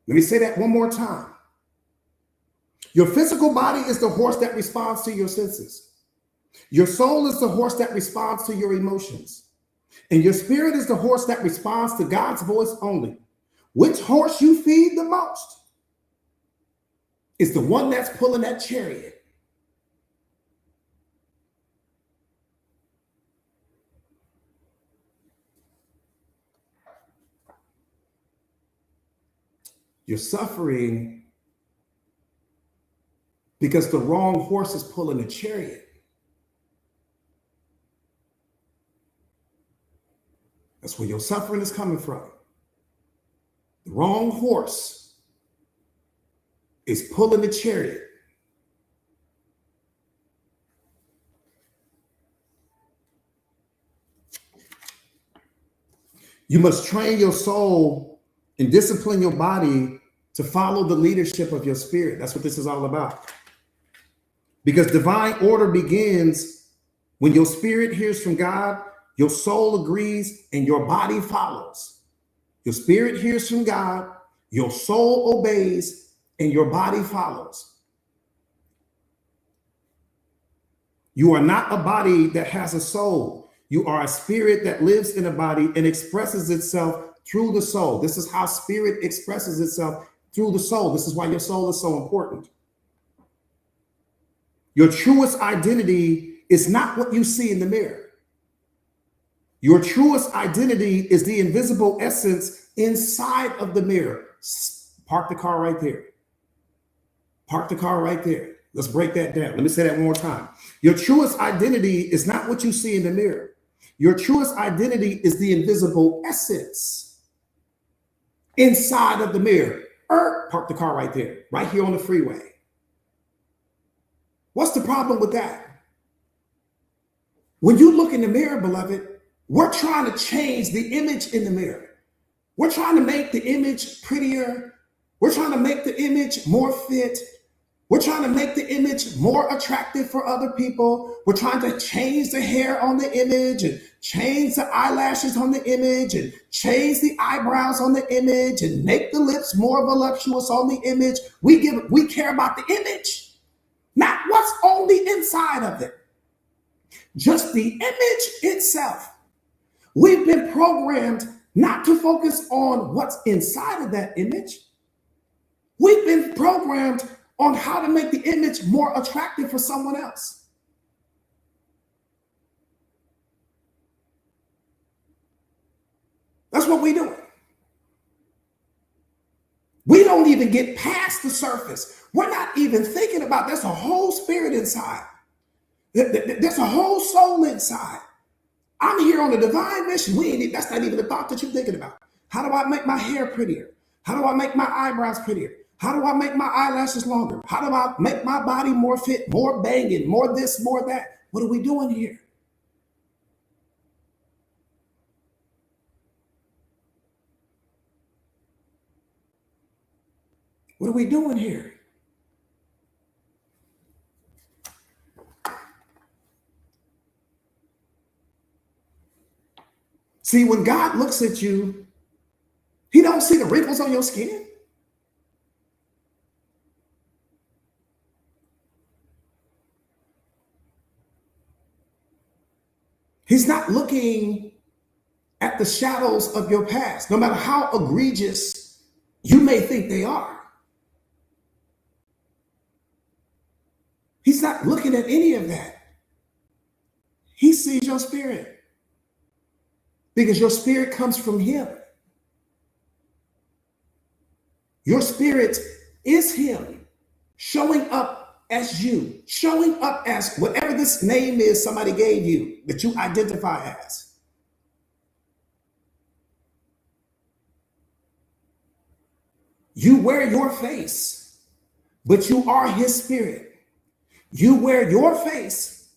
Let me say that one more time. Your physical body is the horse that responds to your senses. Your soul is the horse that responds to your emotions. And your spirit is the horse that responds to God's voice only. Which horse you feed the most is the one that's pulling that chariot. You're suffering because the wrong horse is pulling the chariot. That's where your suffering is coming from. The wrong horse is pulling the chariot. You must train your soul and discipline your body to follow the leadership of your spirit. That's what this is all about. Because divine order begins when your spirit hears from God, your soul agrees, and your body follows. Your spirit hears from God, your soul obeys, and your body follows. You are not a body that has a soul. You are a spirit that lives in a body and expresses itself through the soul. This is how spirit expresses itself, through the soul. This is why your soul is so important. Your truest identity is not what you see in the mirror. Your truest identity is the invisible essence inside of the mirror. Park the car right there. Park the car right there. Let's break that down. Let me say that one more time. Your truest identity is not what you see in the mirror. Your truest identity is the invisible essence inside of the mirror. Park the car right there, right here on the freeway. What's the problem with that? When you look in the mirror, beloved, we're trying to change the image in the mirror. We're trying to make the image prettier. We're trying to make the image more fit. We're trying to make the image more attractive for other people. We're trying to change the hair on the image and change the eyelashes on the image and change the eyebrows on the image and make the lips more voluptuous on the image. We care about the image, not what's on the inside of it. Just the image itself. We've been programmed not to focus on what's inside of that image. We've been programmed on how to make the image more attractive for someone else. That's what we do. We don't even get past the surface. We're not even thinking about there's a whole spirit inside. There's a whole soul inside. I'm here on a divine mission. That's not even the thought that you're thinking about. How do I make my hair prettier? How do I make my eyebrows prettier? How do I make my eyelashes longer? How do I make my body more fit, more banging, more this, more that? What are we doing here? What are we doing here? See, when God looks at you, he don't see the wrinkles on your skin. He's not looking at the shadows of your past, no matter how egregious you may think they are. He's not looking at any of that. He sees your spirit because your spirit comes from him. Your spirit is him showing up as you, showing up as whatever this name is somebody gave you that you identify as. You wear your face, but you are his spirit. You wear your face,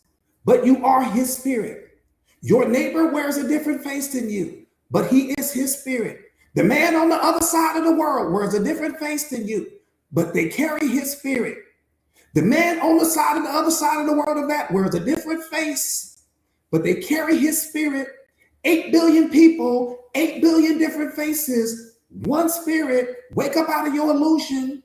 but you are his spirit. Your neighbor wears a different face than you, but he is his spirit. The man on the other side of the world wears a different face than you, but they carry his spirit. The man on the side of the other side of the world of that wears a different face, but they carry his spirit. 8 billion people, 8 billion different faces, one spirit. Wake up out of your illusion.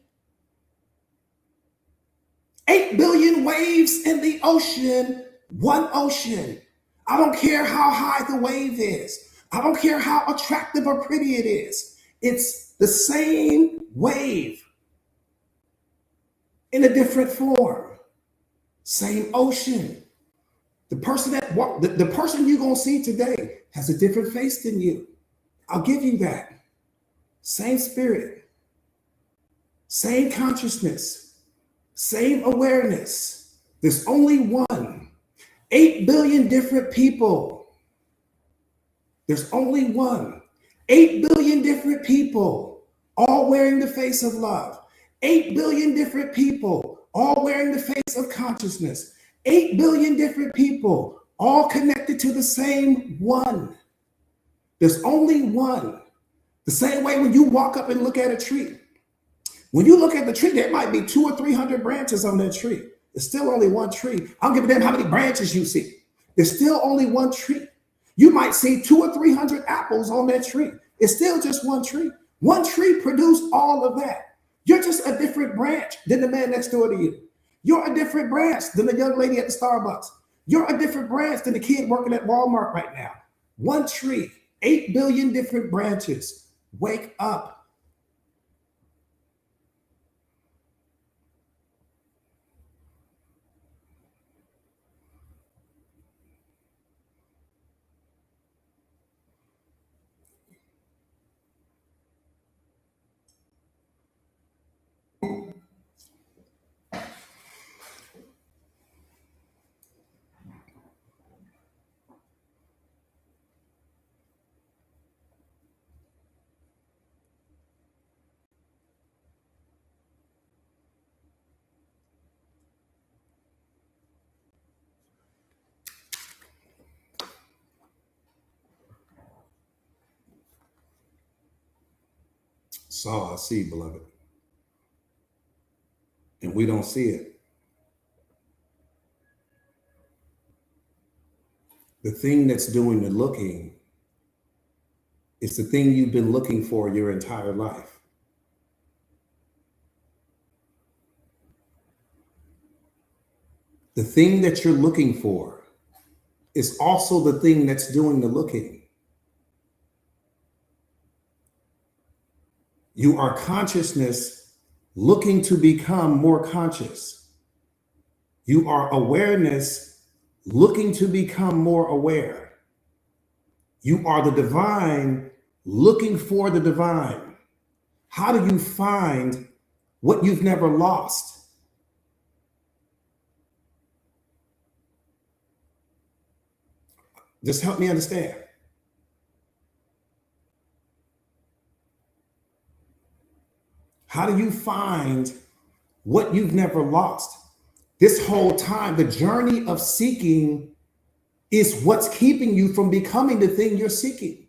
8 billion waves in the ocean, one ocean. I don't care how high the wave is. I don't care how attractive or pretty it is. It's the same wave in a different form. Same ocean. The person the person you're gonna see today has a different face than you. I'll give you that. Same spirit, same consciousness, same awareness. There's only one. 8 billion different people. There's only one. 8 billion different people, all wearing the face of love. 8 billion different people, all wearing the face of consciousness. 8 billion different people, all connected to the same one. There's only one. The same way when you walk up and look at a tree. When you look at the tree, there might be 200 or 300 branches on that tree. There's still only one tree. I don't give a damn how many branches you see. There's still only one tree. You might see 200 or 300 apples on that tree. It's still just one tree. One tree produced all of that. You're just a different branch than the man next door to you. You're a different branch than the young lady at the Starbucks. You're a different branch than the kid working at Walmart right now. One tree, 8 billion different branches. Wake up. So I see, beloved. And we don't see it. The thing that's doing the looking is the thing you've been looking for your entire life. The thing that you're looking for is also the thing that's doing the looking. You are consciousness looking to become more conscious. You are awareness looking to become more aware. You are the divine looking for the divine. How do you find what you've never lost? Just help me understand. How do you find what you've never lost? This whole time, the journey of seeking is what's keeping you from becoming the thing you're seeking.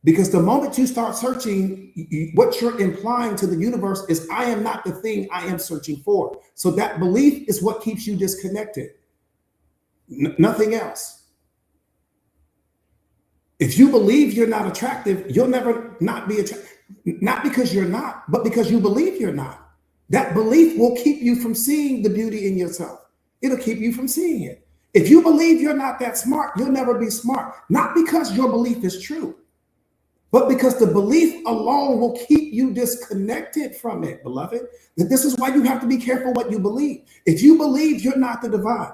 Because the moment you start searching, what you're implying to the universe is, I am not the thing I am searching for. So that belief is what keeps you disconnected. Nothing else. If you believe you're not attractive, you'll never not be attractive. Not because you're not, but because you believe you're not. That belief will keep you from seeing the beauty in yourself. It'll keep you from seeing it. If you believe you're not that smart, you'll never be smart. Not because your belief is true, but because the belief alone will keep you disconnected from it, beloved. This is why you have to be careful what you believe. If you believe you're not the divine,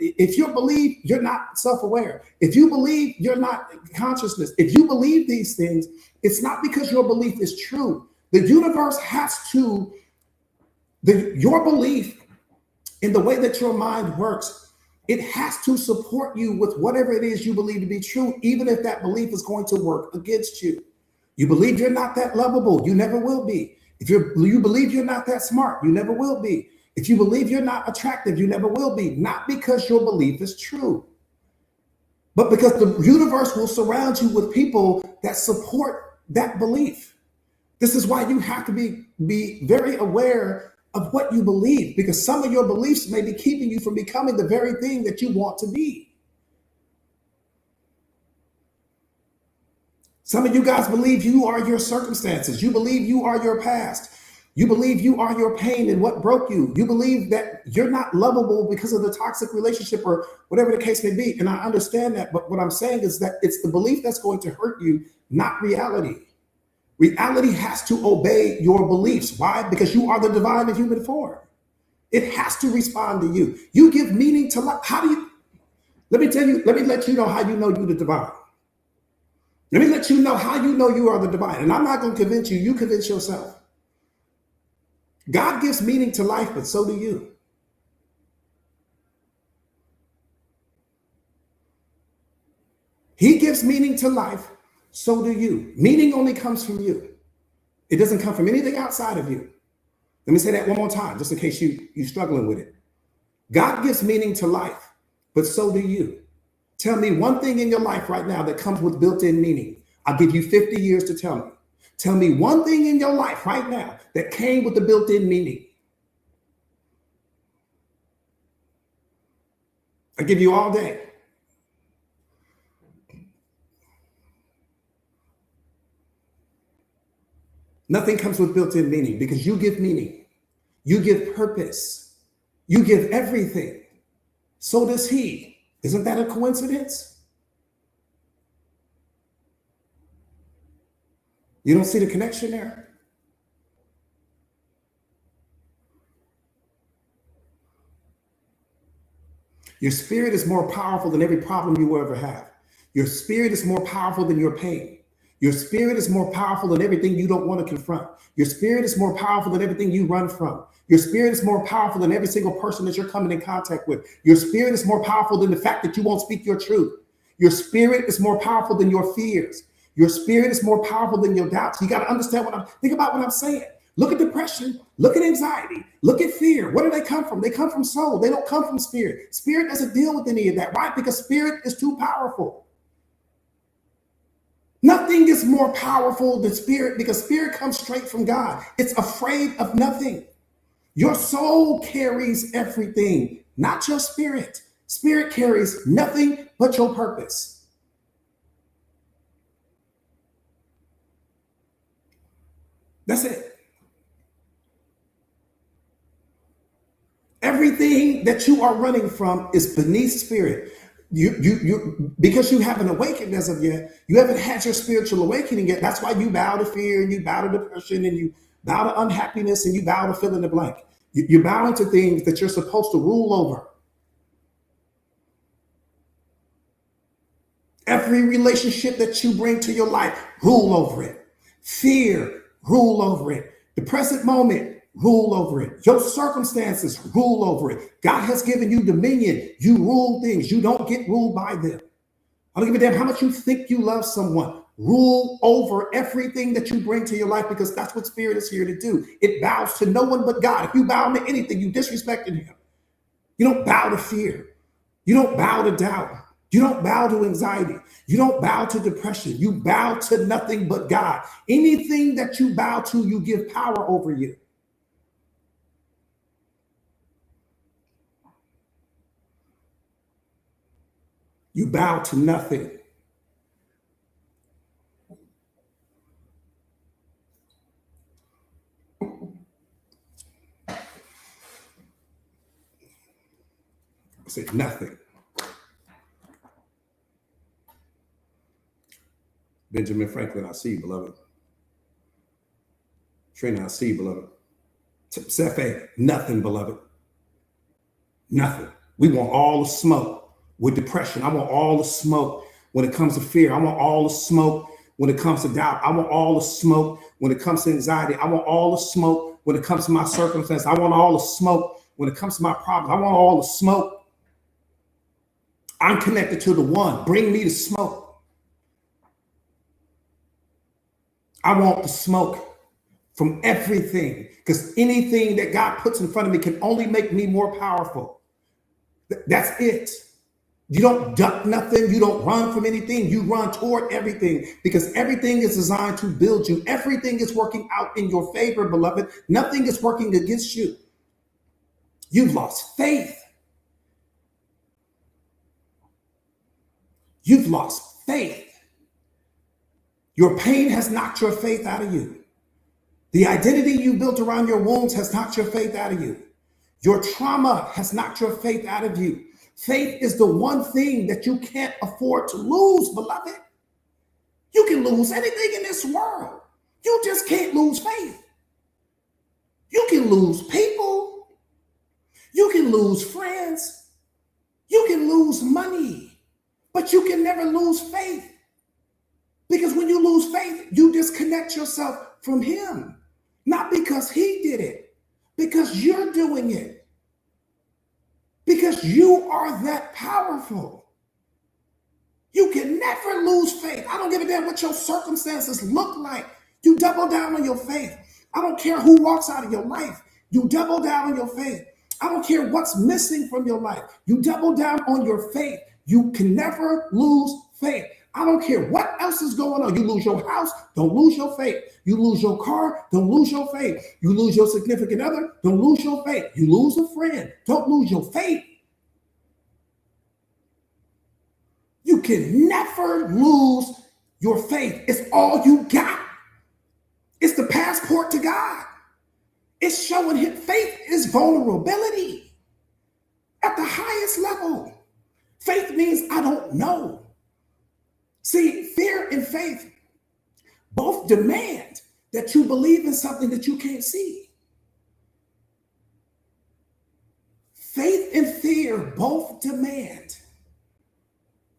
if you believe you're not self-aware, if you believe you're not consciousness, if you believe these things, it's not because your belief is true. The universe has to, your belief in the way that your mind works, it has to support you with whatever it is you believe to be true, even if that belief is going to work against you. You believe you're not that lovable, you never will be. If you believe you're not that smart, you never will be. If you believe you're not attractive, you never will be. Not because your belief is true, but because the universe will surround you with people that support that belief. This is why you have to be very aware of what you believe, because some of your beliefs may be keeping you from becoming the very thing that you want to be. Some of you guys believe you are your circumstances. You believe you are your past. You believe you are your pain and what broke you. You believe that you're not lovable because of the toxic relationship or whatever the case may be. And I understand that. But what I'm saying is that it's the belief that's going to hurt you, not reality. Reality has to obey your beliefs. Why? Because you are the divine in human form. It has to respond to you. You give meaning to life. How do you, let me let you know how you know you're the divine. Let me let you know how you know you are the divine. And I'm not going to convince you, you convince yourself. God gives meaning to life, but so do you. He gives meaning to life, so do you. Meaning only comes from you. It doesn't come from anything outside of you. Let me say that one more time, just in case you're struggling with it. God gives meaning to life, but so do you. Tell me one thing in your life right now that comes with built-in meaning. I'll give you 50 years to tell me. Tell me one thing in your life right now that came with the built-in meaning. I give you all day. Nothing comes with built-in meaning because you give meaning. You give purpose. You give everything. So does he. Isn't that a coincidence? You don't see the connection there? Your spirit is more powerful than every problem you will ever have. Your spirit is more powerful than your pain. Your spirit is more powerful than everything you don't want to confront. Your spirit is more powerful than everything you run from. Your spirit is more powerful than every single person that you're coming in contact with. Your spirit is more powerful than the fact that you won't speak your truth. Your spirit is more powerful than your fears. Your spirit is more powerful than your doubts. You got to understand think about what I'm saying. Look at depression, look at anxiety, look at fear. Where do they come from? They come from soul. They don't come from spirit. Spirit doesn't deal with any of that. Why? Because spirit is too powerful. Nothing is more powerful than spirit because spirit comes straight from God. It's afraid of nothing. Your soul carries everything, not your spirit. Spirit carries nothing but your purpose. That's it. Everything that you are running from is beneath spirit. Because you haven't awakened as of yet. You haven't had your spiritual awakening yet. That's why you bow to fear and you bow to depression and you bow to unhappiness and you bow to fill in the blank. You're bowing to things that you're supposed to rule over. Every relationship that you bring to your life, rule over it. Fear, rule over it. The present moment, rule over it. Your circumstances, rule over it. God has given you dominion. You rule things. You don't get ruled by them. I don't give a damn how much you think you love someone. Rule over everything that you bring to your life because that's what spirit is here to do. It bows to no one but God. If you bow to anything, you disrespected him. You don't bow to fear. You don't bow to doubt. You don't bow to anxiety. You don't bow to depression. You bow to nothing but God. Anything that you bow to, you give power over you. You bow to nothing. I said nothing. Benjamin Franklin, I see you, beloved. Trina, I see you, beloved. Sefe, nothing, beloved. Nothing. We want all the smoke with depression. I want all the smoke when it comes to fear. I want all the smoke when it comes to doubt. I want all the smoke when it comes to anxiety. I want all the smoke when it comes to my circumstance. I want all the smoke when it comes to my problems. I want all the smoke. I'm connected to the one. Bring me the smoke. I want the smoke from everything because anything that God puts in front of me can only make me more powerful. That's it. You don't duck nothing. You don't run from anything. You run toward everything because everything is designed to build you. Everything is working out in your favor, beloved. Nothing is working against you. You've lost faith. You've lost faith. Your pain has knocked your faith out of you. The identity you built around your wounds has knocked your faith out of you. Your trauma has knocked your faith out of you. Faith is the one thing that you can't afford to lose, beloved. You can lose anything in this world. You just can't lose faith. You can lose people. You can lose friends. You can lose money, but you can never lose faith. Because when you lose faith, you disconnect yourself from him. Not because he did it, because you're doing it. Because you are that powerful. You can never lose faith. I don't give a damn what your circumstances look like. You double down on your faith. I don't care who walks out of your life. You double down on your faith. I don't care what's missing from your life. You double down on your faith. You can never lose faith. I don't care what else is going on. You lose your house, don't lose your faith. You lose your car, don't lose your faith. You lose your significant other, don't lose your faith. You lose a friend, don't lose your faith. You can never lose your faith. It's all you got. It's the passport to God. It's showing him faith is vulnerability at the highest level. Faith means I don't know. See, fear and faith both demand that you believe in something that you can't see. Faith and fear both demand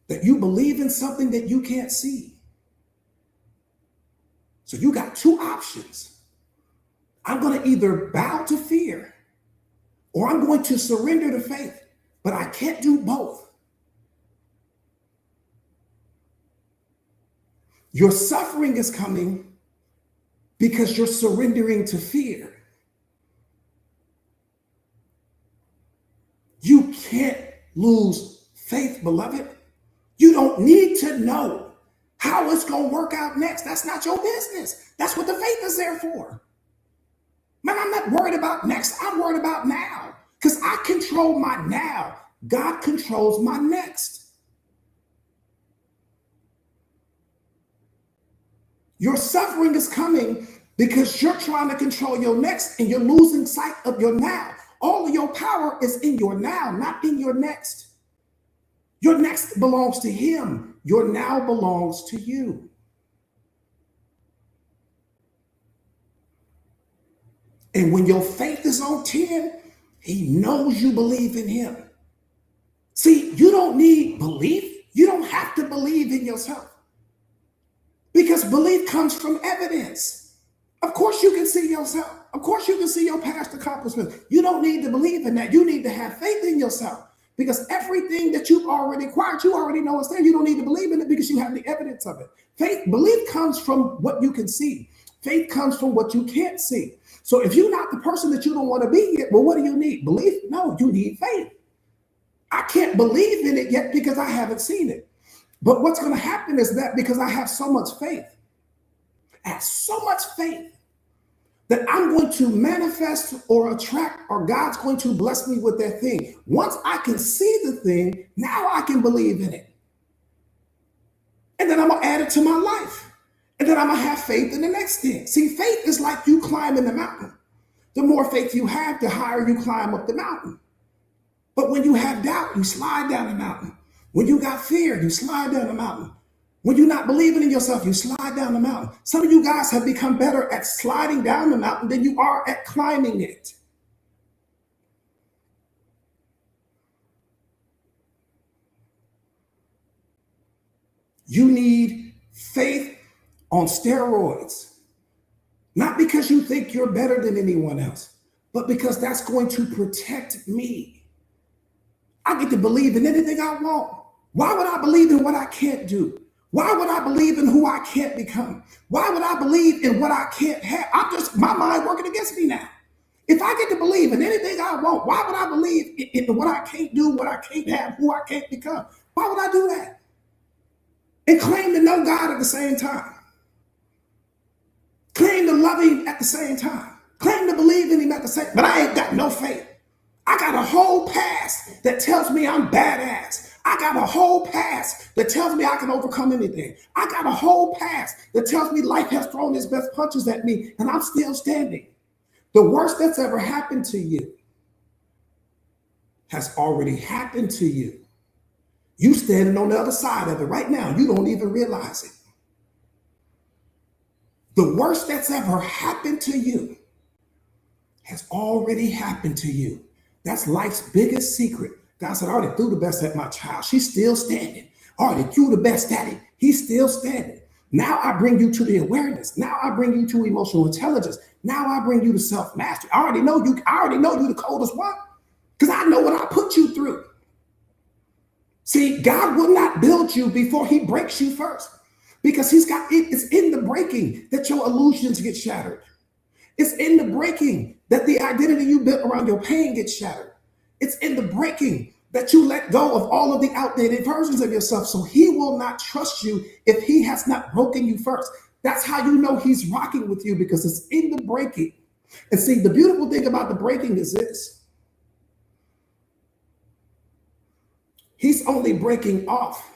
that you believe in something that you can't see. So you got two options. I'm going to either bow to fear or I'm going to surrender to faith, but I can't do both. Your suffering is coming because you're surrendering to fear. You can't lose faith, beloved. You don't need to know how it's going to work out next. That's not your business. That's what the faith is there for. Man, I'm not worried about next. I'm worried about now because I control my now. God controls my next. Your suffering is coming because you're trying to control your next and you're losing sight of your now. All of your power is in your now, not in your next. Your next belongs to him. Your now belongs to you. And when your faith is on 10, he knows you believe in him. See, you don't need belief. You don't have to believe in yourself because belief comes from evidence. Of course, you can see yourself. Of course, you can see your past accomplishments. You don't need to believe in that. You need to have faith in yourself because everything that you've already acquired, you already know it's there. You don't need to believe in it because you have the evidence of it. Belief comes from what you can see. Faith comes from what you can't see. So if you're not the person that you don't want to be yet, well, what do you need? Belief? No, you need faith. I can't believe in it yet because I haven't seen it. But what's going to happen is that because I have so much faith, I have so much faith that I'm going to manifest or attract, or God's going to bless me with that thing. Once I can see the thing, now I can believe in it. And then I'm going to add it to my life. And then I'm going to have faith in the next thing. See, faith is like you climbing the mountain. The more faith you have, the higher you climb up the mountain. But when you have doubt, you slide down the mountain. When you got fear, you slide down the mountain. When you're not believing in yourself, you slide down the mountain. Some of you guys have become better at sliding down the mountain than you are at climbing it. You need faith on steroids, not because you think you're better than anyone else, but because that's going to protect me. I get to believe in anything I want. Why would I believe in what I can't do? Why would I believe in who I can't become? Why would I believe in what I can't have? My mind working against me now. If I get to believe in anything I want, why would I believe in what I can't do, what I can't have, who I can't become? Why would I do that? And claim to know God at the same time. Claim to love him at the same time. Claim to believe in him at the same time. But I ain't got no faith. I got a whole past that tells me I'm badass. I got a whole past that tells me I can overcome anything. I got a whole past that tells me life has thrown its best punches at me and I'm still standing. The worst that's ever happened to you has already happened to you. You standing on the other side of it right now. You don't even realize it. The worst that's ever happened to you has already happened to you. That's life's biggest secret. God said, I already threw the best at my child. She's still standing. I already threw the best at him. He's still standing. Now I bring you to the awareness. Now I bring you to emotional intelligence. Now I bring you to self-mastery. I already know you the coldest one because I know what I put you through. See, God will not build you before he breaks you first because it's in the breaking that your illusions get shattered. It's in the breaking that the identity you built around your pain gets shattered. It's in the breaking that you let go of all of the outdated versions of yourself. So he will not trust you if he has not broken you first. That's how you know he's rocking with you, because it's in the breaking. And see, the beautiful thing about the breaking is this. He's only breaking off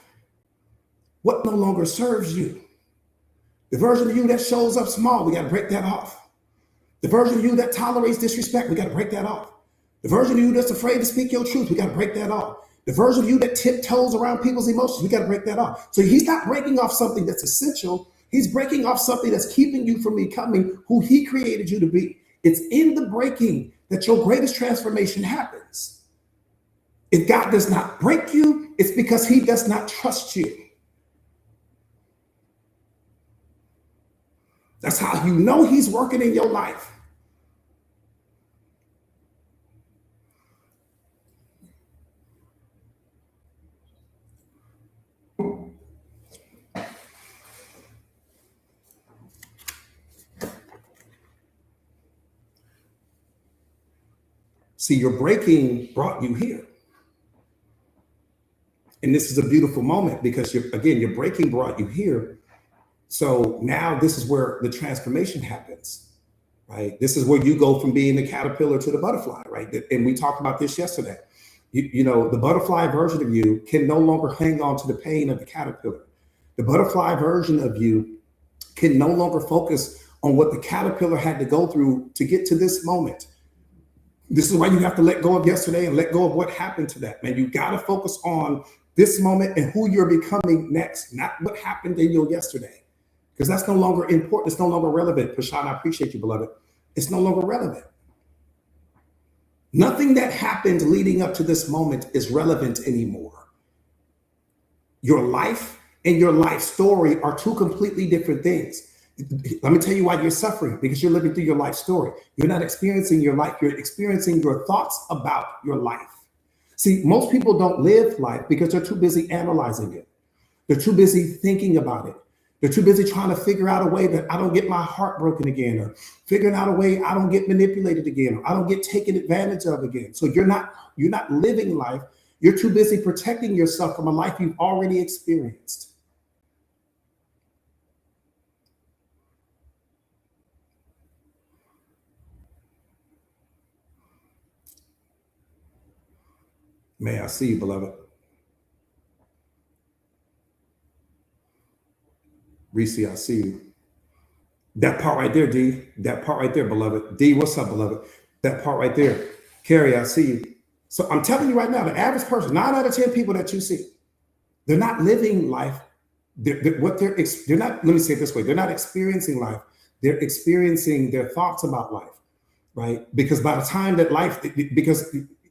what no longer serves you. The version of you that shows up small, we got to break that off. The version of you that tolerates disrespect, we got to break that off. The version of you that's afraid to speak your truth, we got to break that off. The version of you that tiptoes around people's emotions, we got to break that off. So he's not breaking off something that's essential. He's breaking off something that's keeping you from becoming who he created you to be. It's in the breaking that your greatest transformation happens. If God does not break you, it's because he does not trust you. That's how you know he's working in your life. See, your breaking brought you here. And this is a beautiful moment because your breaking brought you here. So now this is where the transformation happens. right? This is where you go from being the caterpillar to the butterfly, right? And we talked about this yesterday. You know, the butterfly version of you can no longer hang on to the pain of the caterpillar. The butterfly version of you can no longer focus on what the caterpillar had to go through to get to this moment. This is why you have to let go of yesterday and let go of what happened to that, man. You got to focus on this moment and who you're becoming next, not what happened in your yesterday, because that's no longer important. It's no longer relevant. Pashan, I appreciate you, beloved. It's no longer relevant. Nothing that happened leading up to this moment is relevant anymore. Your life and your life story are two completely different things. Let me tell you why you're suffering, because you're living through your life story. You're not experiencing your life. You're experiencing your thoughts about your life. See, most people don't live life because they're too busy analyzing it. They're too busy thinking about it. They're too busy trying to figure out a way that I don't get my heart broken again, or figuring out a way I don't get manipulated again, or I don't get taken advantage of again. So you're not living life. You're too busy protecting yourself from a life you've already experienced. May I see you, beloved. Reese, I see you. That part right there, D. That part right there, beloved. D, what's up, beloved? That part right there. Carrie, I see you. So I'm telling you right now, the average person, 9 out of 10 people that you see, they're not living life. They're not, let me say it this way, they're not experiencing life. They're experiencing their thoughts about life, right? Because by the time that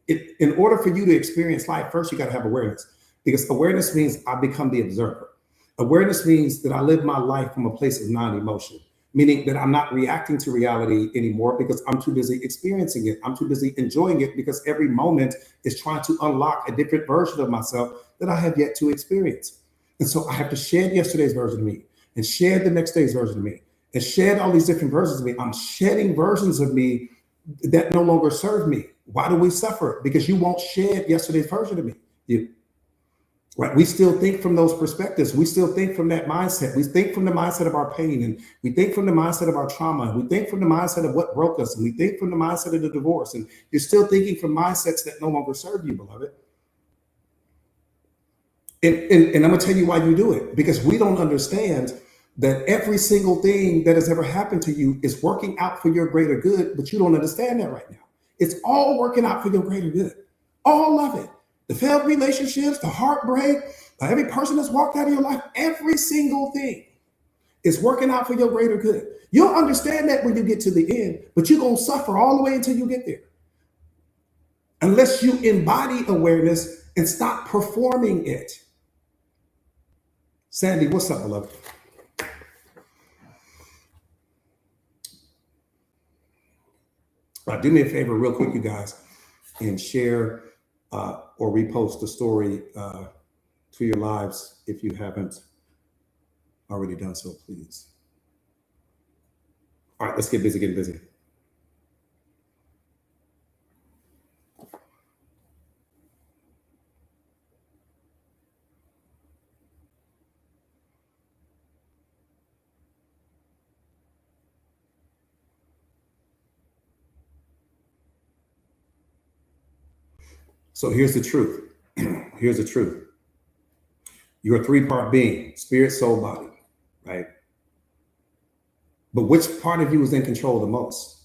in order for you to experience life, first you got to have awareness, because awareness means I become the observer. Awareness means that I live my life from a place of non-emotion, meaning that I'm not reacting to reality anymore because I'm too busy experiencing it. I'm too busy enjoying it because every moment is trying to unlock a different version of myself that I have yet to experience. And so I have to shed yesterday's version of me and shed the next day's version of me and shed all these different versions of me. I'm shedding versions of me that no longer serve me. Why do we suffer? Because you won't shed yesterday's version of me. Right? We still think from those perspectives. We still think from that mindset. We think from the mindset of our pain, and we think from the mindset of our trauma. And we think from the mindset of what broke us, and we think from the mindset of the divorce. And you're still thinking from mindsets that no longer serve you, beloved. And I'm going to tell you why you do it, because we don't understand that every single thing that has ever happened to you is working out for your greater good, but you don't understand that right now. It's all working out for your greater good. All of it. The failed relationships, the heartbreak, every person that's walked out of your life, every single thing is working out for your greater good. You'll understand that when you get to the end, but you're going to suffer all the way until you get there. Unless you embody awareness and stop performing it. Sandy, what's up, beloved? Do me a favor real quick, you guys, and share or repost the story to your lives if you haven't already done so, please. All right, let's get busy, getting busy. So here's the truth. Here's the truth. You're a 3-part being, spirit, soul, body, right? But which part of you is in control the most?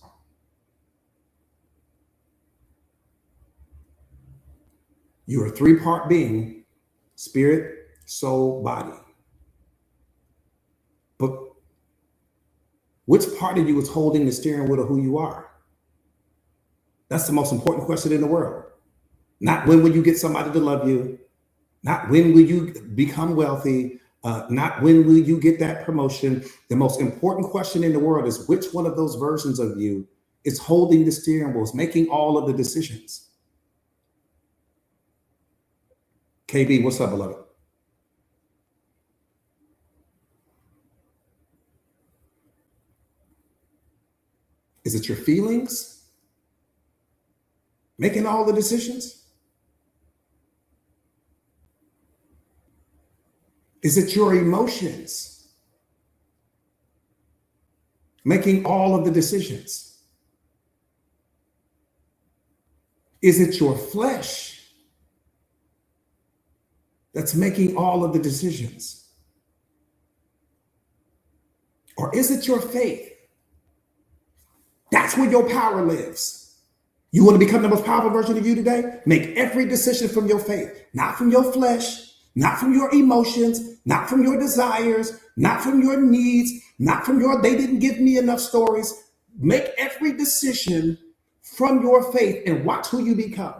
You're a 3-part being, spirit, soul, body. But which part of you is holding the steering wheel of who you are? That's the most important question in the world. Not when will you get somebody to love you, not when will you become wealthy, not when will you get that promotion. The most important question in the world is which one of those versions of you is holding the steering wheel, is making all of the decisions. KB, what's up, beloved? Is it your feelings making all the decisions? Is it your emotions? making all of the decisions? Is it your flesh that's making all of the decisions? Or is it your faith? That's where your power lives. You want to become the most powerful version of you today? Make every decision from your faith, not from your flesh, not from your emotions, not from your desires, not from your needs, not from your, they didn't give me enough stories. Make every decision from your faith and watch who you become.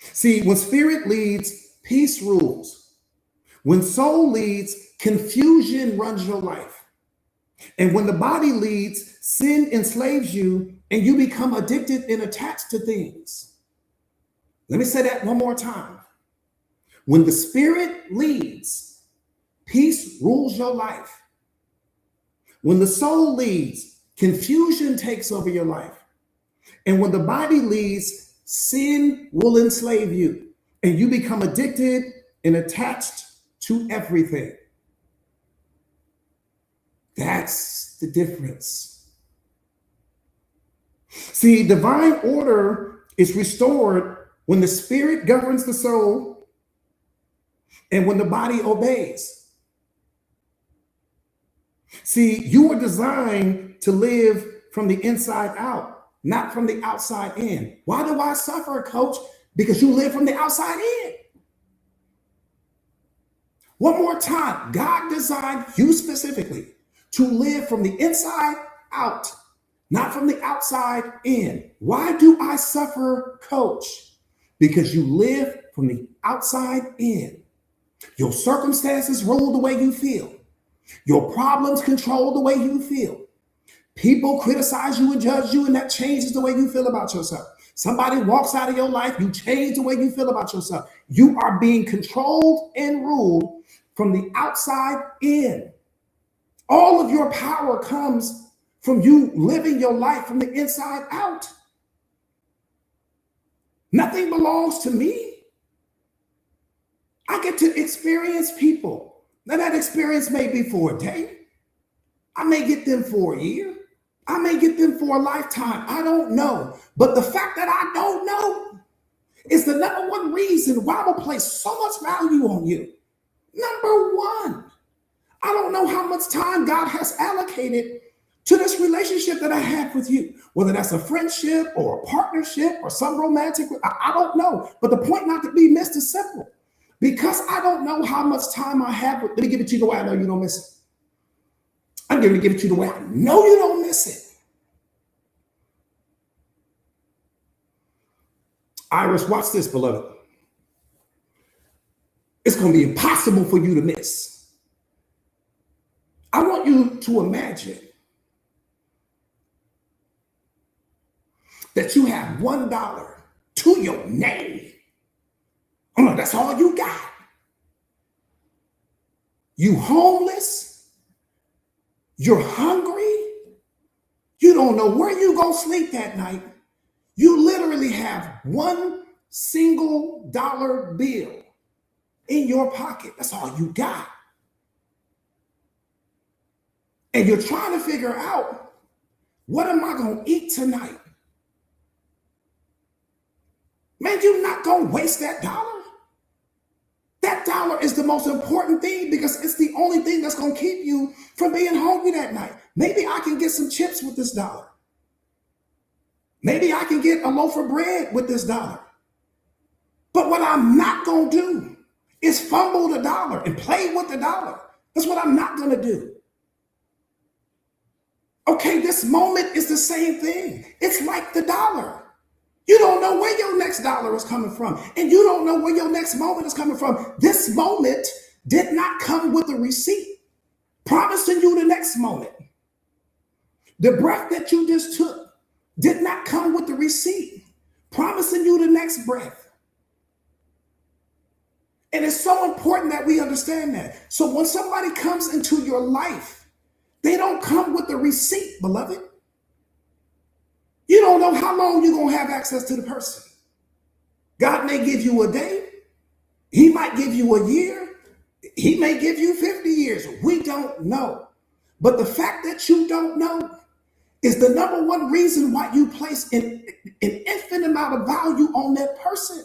See, when spirit leads, peace rules. When soul leads, confusion runs your life. And when the body leads, sin enslaves you and you become addicted and attached to things. Let me say that one more time. When the spirit leads, peace rules your life. When the soul leads, confusion takes over your life. And when the body leads, sin will enslave you and you become addicted and attached to everything. That's the difference. See, divine order is restored when the spirit governs the soul and when the body obeys. See, you were designed to live from the inside out, not from the outside in. Why do I suffer, coach? Because you live from the outside in. One more time, God designed you specifically to live from the inside out, not from the outside in. Why do I suffer, coach? Because you live from the outside in. Your circumstances rule the way you feel. Your problems control the way you feel. People criticize you and judge you, and that changes the way you feel about yourself. Somebody walks out of your life, you change the way you feel about yourself. You are being controlled and ruled from the outside in. All of your power comes from you living your life from the inside out. Nothing belongs to me. I get to experience people. Now that experience may be for a day. I may get them for a year. I may get them for a lifetime. I don't know. But the fact that I don't know is the number one reason why I will place so much value on you. Number one, I don't know how much time God has allocated to this relationship that I have with you, whether that's a friendship or a partnership or some romantic, I don't know. But the point not to be missed is simple. Because I don't know how much time I have, let me give it to you the way I know you don't miss it. I'm going to give it to you the way I know you don't miss it. Iris, watch this, beloved. It's going to be impossible for you to miss. I want you to imagine that you have $1 to your name. Oh no, that's all you got. You homeless. You're hungry. You don't know where you go sleep that night. You literally have one single dollar bill in your pocket. That's all you got. And you're trying to figure out, what am I going to eat tonight? Man, you're not going to waste that dollar. That dollar is the most important thing because it's the only thing that's going to keep you from being hungry that night. Maybe I can get some chips with this dollar. Maybe I can get a loaf of bread with this dollar. But what I'm not going to do is fumble the dollar and play with the dollar. That's what I'm not going to do. Okay, this moment is the same thing. It's like the dollar. You don't know where your next dollar is coming from, and you don't know where your next moment is coming from. This moment did not come with a receipt promising you the next moment. The breath that you just took did not come with the receipt promising you the next breath. And it's so important that we understand that. So when somebody comes into your life, they don't come with a receipt, beloved. You don't know how long you're going to have access to the person. God may give you a day. He might give you a year. He may give you 50 years. We don't know. But the fact that you don't know is the number one reason why you place an infinite amount of value on that person.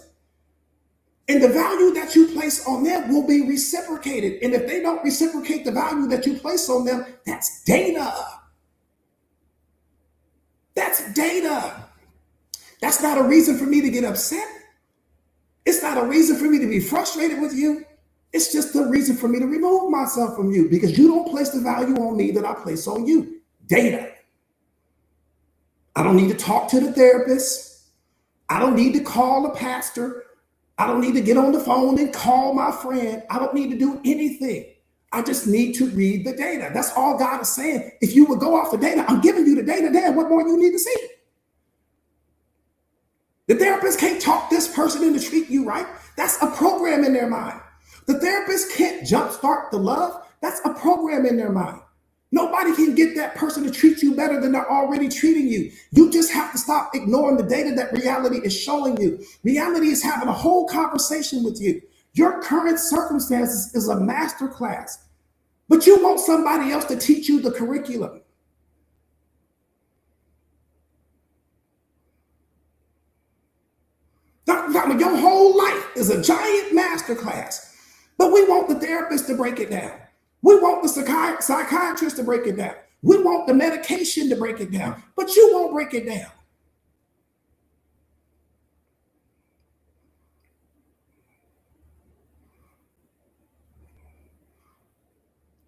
And the value that you place on them will be reciprocated. And if they don't reciprocate the value that you place on them, that's data. That's data. That's not a reason for me to get upset. It's not a reason for me to be frustrated with you. It's just a reason for me to remove myself from you because you don't place the value on me that I place on you. Data. I don't need to talk to the therapist. I don't need to call a pastor. I don't need to get on the phone and call my friend. I don't need to do anything. I just need to read the data. That's all God is saying. If you would go off the data, I'm giving you the data there. What more you need to see? The therapist can't talk this person into treat you right. That's a program in their mind. The therapist can't jumpstart the love. That's a program in their mind. Nobody can get that person to treat you better than they're already treating you. You just have to stop ignoring the data that reality is showing you. Reality is having a whole conversation with you. Your current circumstances is a master class, but you want somebody else to teach you the curriculum. Your whole life is a giant master class, but we want the therapist to break it down. We want the psychiatrist to break it down. We want the medication to break it down, but you won't break it down.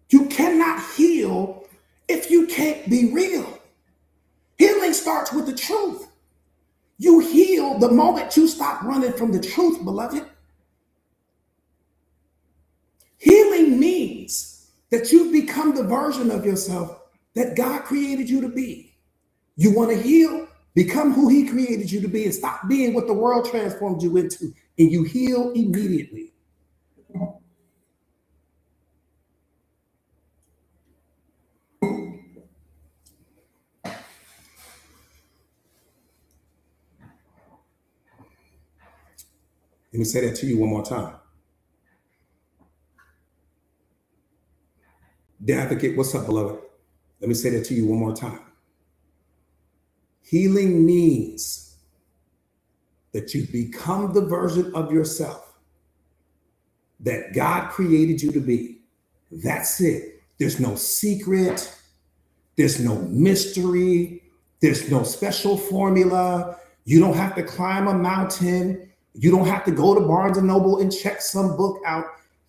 You cannot heal if you can't be real. Healing starts with the truth. You heal the moment you stop running from the truth, beloved. Healing means that you've become the version of yourself that God created you to be. You want to heal? Become who He created you to be and stop being what the world transformed you into, and you heal immediately. Let me say that to you one more time. The advocate, what's up, beloved? Let me say that to you one more time. Healing means that you become the version of yourself that God created you to be. That's it. There's no secret. There's no mystery. There's no special formula. You don't have to climb a mountain. You don't have to go to Barnes and Noble and check some book out.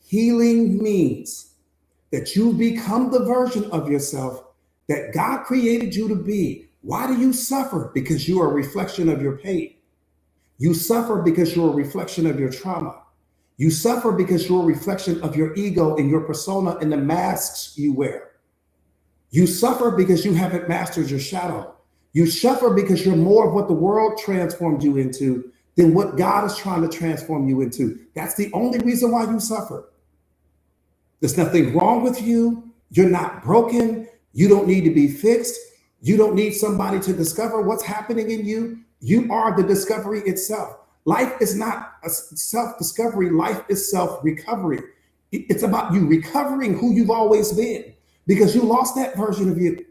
Healing means that you become the version of yourself that God created you to be. Why do you suffer? Because you are a reflection of your pain. You suffer because you're a reflection of your trauma. You suffer because you're a reflection of your ego and your persona and the masks you wear. You suffer because you haven't mastered your shadow. You suffer because you're more of what the world transformed you into than what God is trying to transform you into. That's the only reason why you suffer. There's nothing wrong with you. You're not broken. You don't need to be fixed. You don't need somebody to discover what's happening in you. You are the discovery itself. Life is not a self-discovery. Life is self-recovery. It's about you recovering who you've always been because you lost that version of you.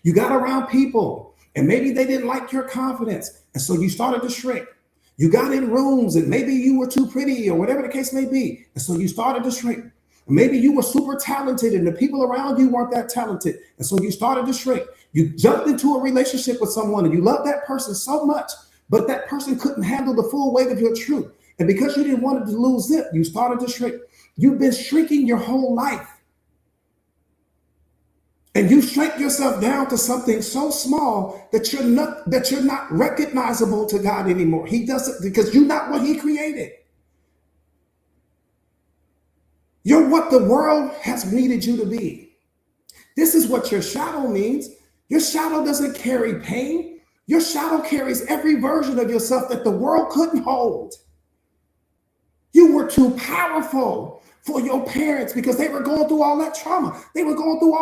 You got around people and maybe they didn't like your confidence. And so you started to shrink. You got in rooms and maybe you were too pretty or whatever the case may be. And so you started to shrink. Maybe you were super talented and the people around you weren't that talented. And so you started to shrink. You jumped into a relationship with someone and you loved that person so much, but that person couldn't handle the full weight of your truth. And because you didn't want to lose it, you started to shrink. You've been shrinking your whole life. And you shrink yourself down to something so small that you're not recognizable to God anymore. He doesn't, because you're not what He created. You're what the world has needed you to be. This is what your shadow means. Your shadow doesn't carry pain. Your shadow carries every version of yourself that the world couldn't hold. You were too powerful for your parents because they were going through all that trauma. They were going through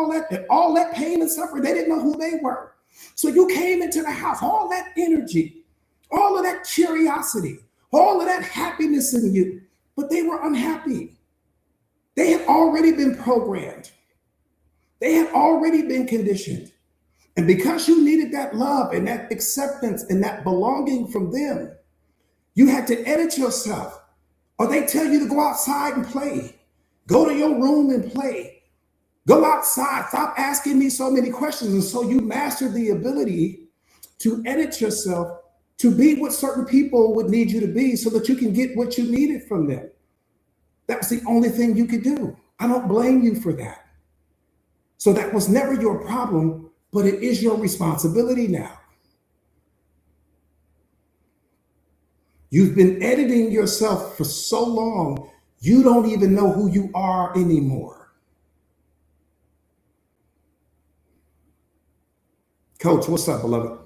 all that pain and suffering. They didn't know who they were. So you came into the house, all that energy, all of that curiosity, all of that happiness in you, but they were unhappy. They had already been programmed. They had already been conditioned. And because you needed that love and that acceptance and that belonging from them, you had to edit yourself. Or they tell you to go outside and play. Go to your room and play. Go outside. Stop asking me so many questions. And so you mastered the ability to edit yourself to be what certain people would need you to be so that you can get what you needed from them. That was the only thing you could do. I don't blame you for that. So that was never your problem, but it is your responsibility now. You've been editing yourself for so long, you don't even know who you are anymore. Coach, what's up, beloved?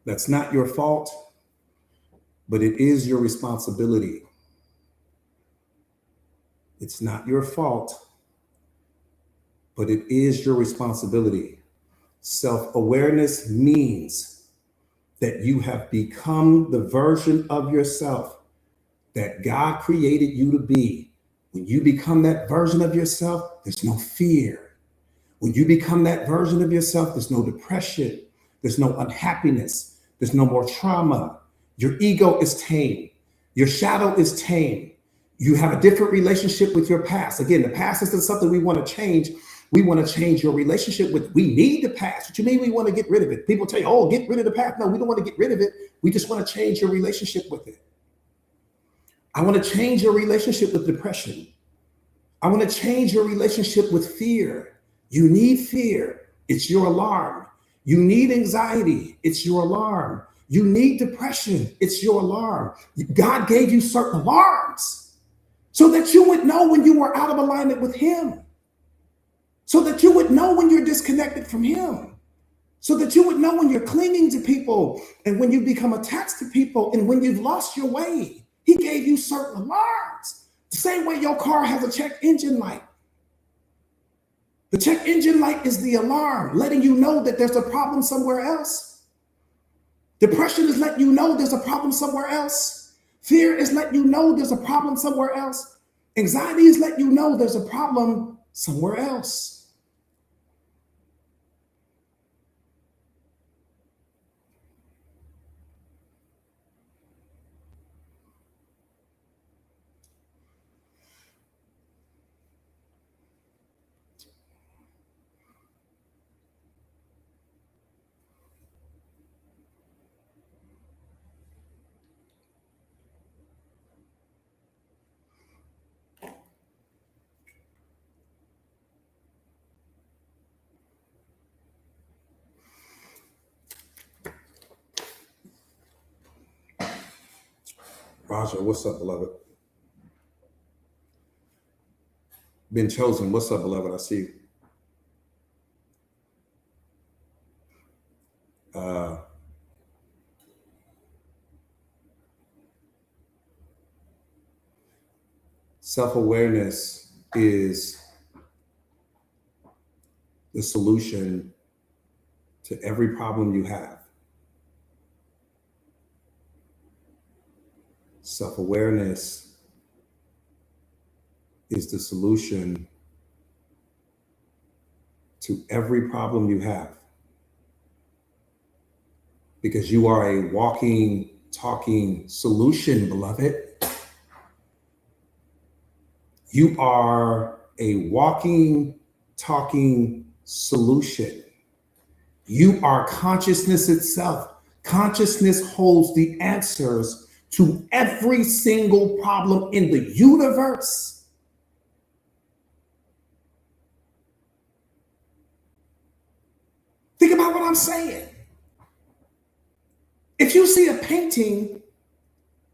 That's not your fault, but it is your responsibility. It's not your fault, but it is your responsibility. Self-awareness means that you have become the version of yourself that God created you to be. When you become that version of yourself, there's no fear. When you become that version of yourself, there's no depression. There's no unhappiness. There's no more trauma. Your ego is tame. Your shadow is tame. You have a different relationship with your past. Again, the past isn't something we want to change. We want to change your relationship with. We need the past. What you mean we want to get rid of it? People tell you, oh, get rid of the past. No, we don't want to get rid of it. We just want to change your relationship with it. I want to change your relationship with depression. I want to change your relationship with fear. You need fear. It's your alarm. You need anxiety. It's your alarm. You need depression. It's your alarm. God gave you certain alarms so that you would know when you were out of alignment with Him, so that you would know when you're disconnected from Him, so that you would know when you're clinging to people and when you become attached to people and when you've lost your way. He gave you certain alarms. The same way your car has a check engine light. The check engine light is the alarm, letting you know that there's a problem somewhere else. Depression is letting you know there's a problem somewhere else. Fear is letting you know there's a problem somewhere else. Anxiety is letting you know there's a problem somewhere else. Raja, what's up, beloved? Been chosen. What's up, beloved? I see you. Self-awareness is the solution to every problem you have. Self-awareness is the solution to every problem you have. Because you are a walking, talking solution, beloved. You are a walking, talking solution. You are consciousness itself. Consciousness holds the answers to every single problem in the universe. Think about what I'm saying. If you see a painting,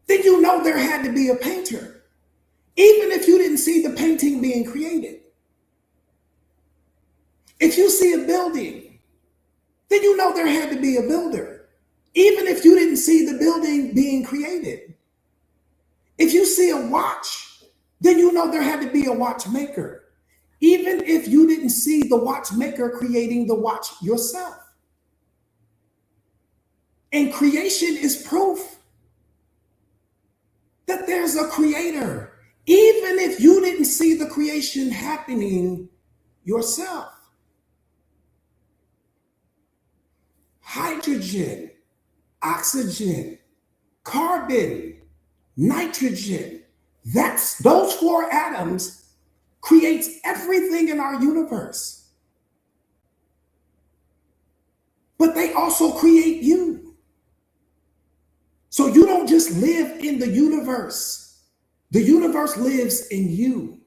then you know there had to be a painter, even if you didn't see the painting being created. If you see a building, then you know there had to be a builder, even if you didn't see the building being created. If you see a watch, then you know there had to be a watchmaker, even if you didn't see the watchmaker creating the watch yourself. And creation is proof that there's a creator, even if you didn't see the creation happening yourself. Hydrogen, oxygen, carbon, nitrogen, those 4 atoms creates everything in our universe. But they also create you. So you don't just live in the universe. The universe lives in you.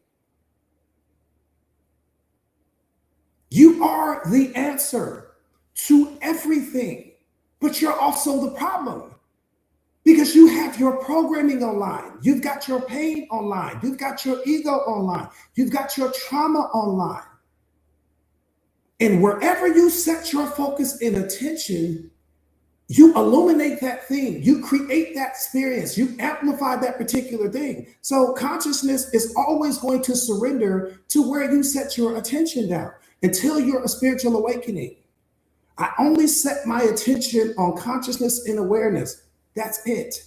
You are the answer to everything, but you're also the problem because you have your programming online. You've got your pain online. You've got your ego online. You've got your trauma online. And wherever you set your focus and attention, you illuminate that thing. You create that experience. You amplify that particular thing. So consciousness is always going to surrender to where you set your attention down until you're a spiritual awakening. I only set my attention on consciousness and awareness. That's it.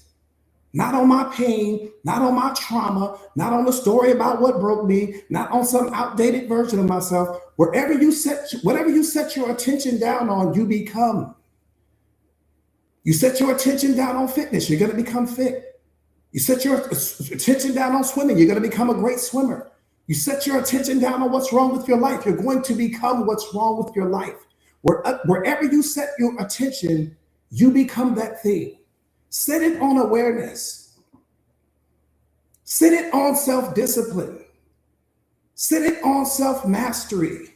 Not on my pain, not on my trauma, not on the story about what broke me, not on some outdated version of myself. Whatever you set your attention down on, you become. You set your attention down on fitness, you're going to become fit. You set your attention down on swimming, you're going to become a great swimmer. You set your attention down on what's wrong with your life, you're going to become what's wrong with your life. Wherever you set your attention, you become that thing. Set it on awareness. Set it on self-discipline. Set it on self-mastery.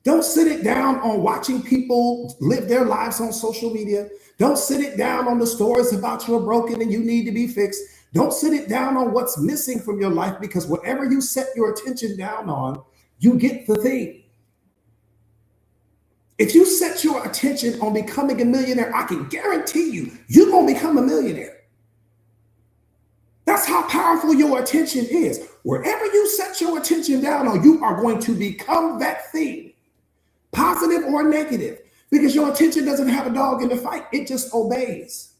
Don't sit it down on watching people live their lives on social media. Don't sit it down on the stories about you're broken and you need to be fixed. Don't sit it down on what's missing from your life, because whatever you set your attention down on, you get the thing. If you set your attention on becoming a millionaire, I can guarantee you, you're going to become a millionaire. That's how powerful your attention is. Wherever you set your attention down on, you are going to become that thing, positive or negative, because your attention doesn't have a dog in the fight. It just obeys.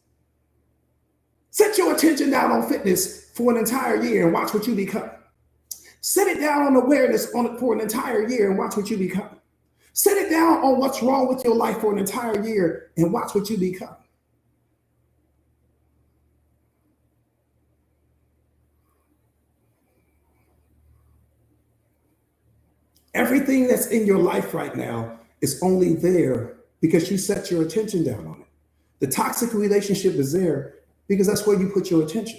Set your attention down on fitness for an entire year and watch what you become. Set it down on awareness for an entire year and watch what you become. Set it down on what's wrong with your life for an entire year and watch what you become. Everything that's in your life right now is only there because you set your attention down on it. The toxic relationship is there because that's where you put your attention.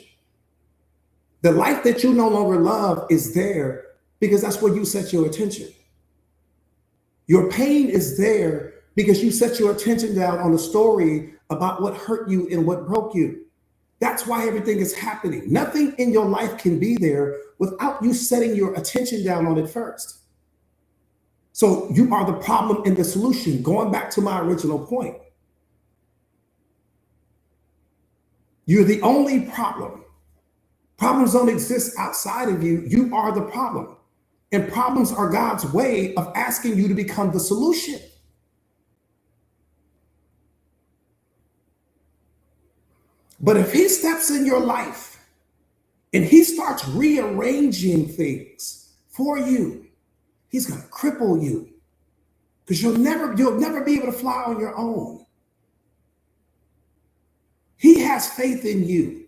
The life that you no longer love is there because that's where you set your attention. Your pain is there because you set your attention down on the story about what hurt you and what broke you. That's why everything is happening. Nothing in your life can be there without you setting your attention down on it first. So you are the problem and the solution, going back to my original point. You're the only problem. Problems don't exist outside of you. You are the problem. And problems are God's way of asking you to become the solution. But if he steps in your life and he starts rearranging things for you, he's going to cripple you because you'll never be able to fly on your own. He has faith in you.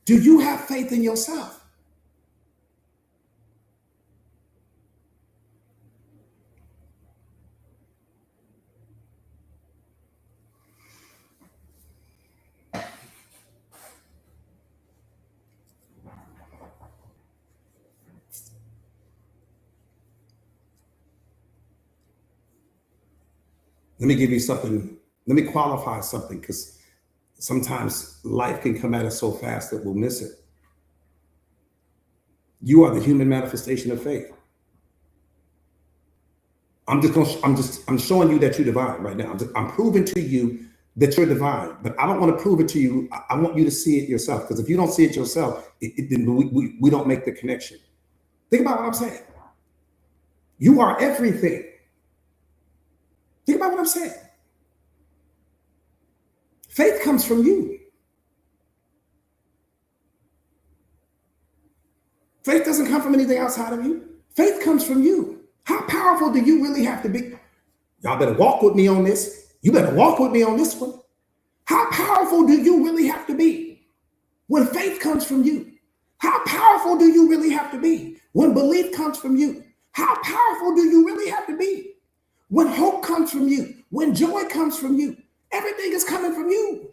Do you have faith in yourself? Let me give you something. Let me qualify something, because sometimes life can come at us so fast that we'll miss it. You are the human manifestation of faith. I'm showing you that you're divine right now. I'm proving to you that you're divine, but I don't want to prove it to you. I want you to see it yourself, because if you don't see it yourself, then we don't make the connection. Think about what I'm saying. You are everything. Think about what I'm saying. Faith comes from you. Faith doesn't come from anything outside of you. Faith comes from you. How powerful do you really have to be? Y'all better walk with me on this. You better walk with me on this one. How powerful do you really have to be when faith comes from you? How powerful do you really have to be when belief comes from you? How powerful do you really have to be when hope comes from you? When joy comes from you? Everything is coming from you.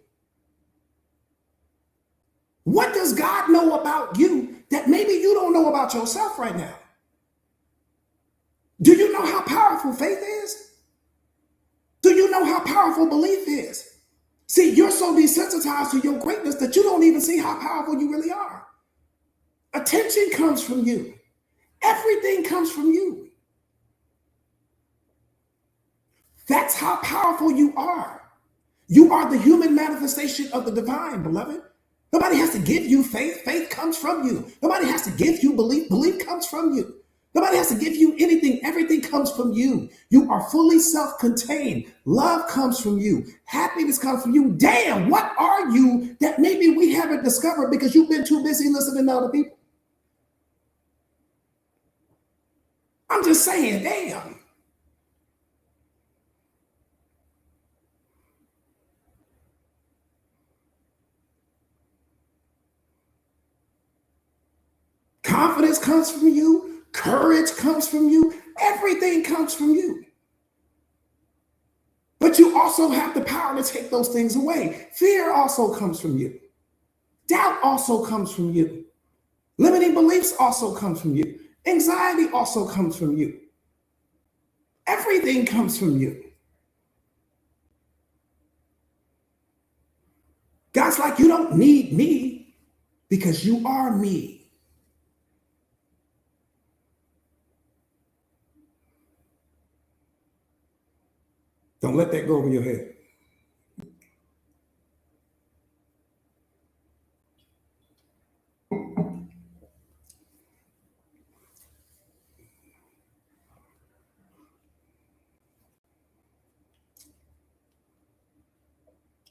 What does God know about you that maybe you don't know about yourself right now? Do you know how powerful faith is? Do you know how powerful belief is? See, you're so desensitized to your greatness that you don't even see how powerful you really are. Attention comes from you. Everything comes from you. That's how powerful you are. You are the human manifestation of the divine, beloved. Nobody has to give you faith. Faith comes from you. Nobody has to give you belief. Belief comes from you. Nobody has to give you anything. Everything comes from you. You are fully self-contained. Love comes from you. Happiness comes from you. Damn, what are you that maybe we haven't discovered because you've been too busy listening to other people? I'm just saying, damn. Confidence comes from you. Courage comes from you. Everything comes from you. But you also have the power to take those things away. Fear also comes from you. Doubt also comes from you. Limiting beliefs also come from you. Anxiety also comes from you. Everything comes from you. God's like, you don't need me because you are me. Don't let that go over your head.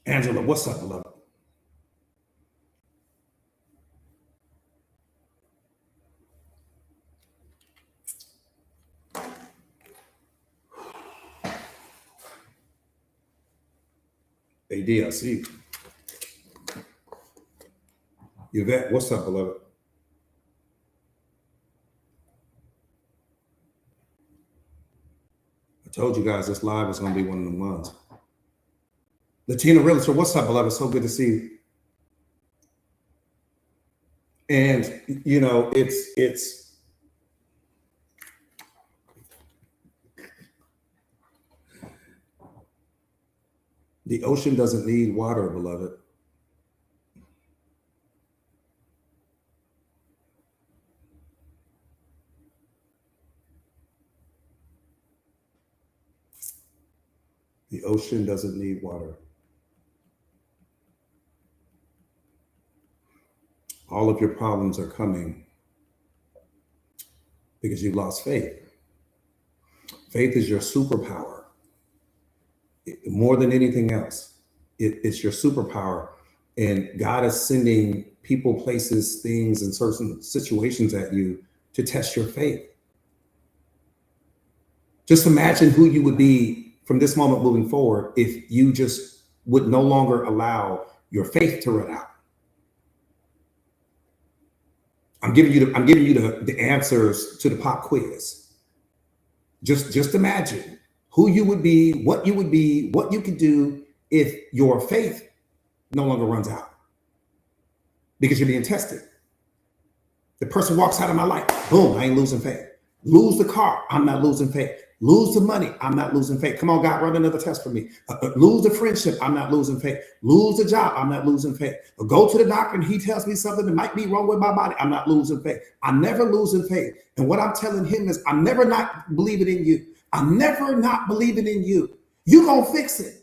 Angela, what's up, beloved? AD, I see. Yvette, what's up, beloved? I told you guys this live is going to be one of them ones. Latina Realtor, what's up, beloved? So good to see you. And, you know, it's the ocean doesn't need water, beloved. The ocean doesn't need water. All of your problems are coming because you lost faith. Faith is your superpower. More than anything else, it's your superpower. And God is sending people, places, things, and certain situations at you to test your faith. Just imagine who you would be from this moment moving forward if you just would no longer allow your faith to run out. I'm giving you the answers to the pop quiz. Just imagine who you would be, what you could do if your faith no longer runs out because you're being tested. The person walks out of my life, boom, I ain't losing faith. Lose the car, I'm not losing faith. Lose the money, I'm not losing faith. Come on, God, run another test for me. Lose the friendship, I'm not losing faith. Lose the job, I'm not losing faith. Go to the doctor and he tells me something that might be wrong with my body, I'm not losing faith. I'm never losing faith. And what I'm telling him is, I'm never not believing in you. I'm never not believing in you. You're going to fix it.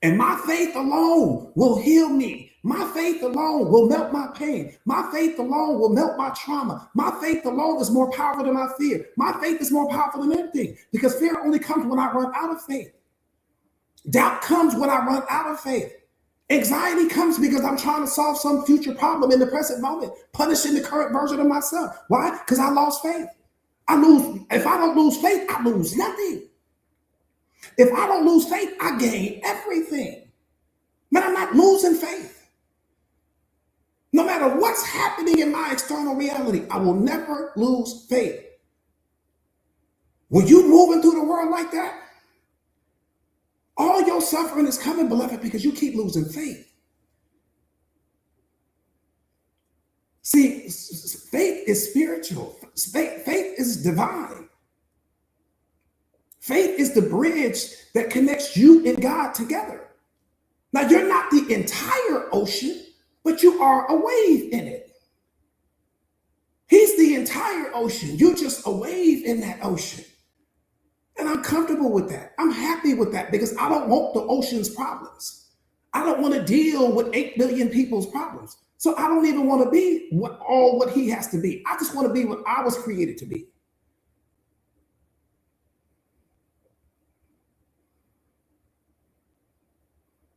And my faith alone will heal me. My faith alone will melt my pain. My faith alone will melt my trauma. My faith alone is more powerful than my fear. My faith is more powerful than anything because fear only comes when I run out of faith. Doubt comes when I run out of faith. Anxiety comes because I'm trying to solve some future problem in the present moment, punishing the current version of myself. Why? Because I lost faith. If I don't lose faith, I lose nothing. If I don't lose faith, I gain everything. Man, I'm not losing faith. No matter what's happening in my external reality, I will never lose faith. When you moving through the world like that, all your suffering is coming, beloved, because you keep losing faith. See, faith is spiritual. Faith is divine. Faith is the bridge that connects you and God together. Now, you're not the entire ocean, but you are a wave in it. He's the entire ocean. You're just a wave in that ocean. And I'm comfortable with that. I'm happy with that because I don't want the ocean's problems. I don't want to deal with 8 billion people's problems. So I don't even want to be what he has to be. I just want to be what I was created to be.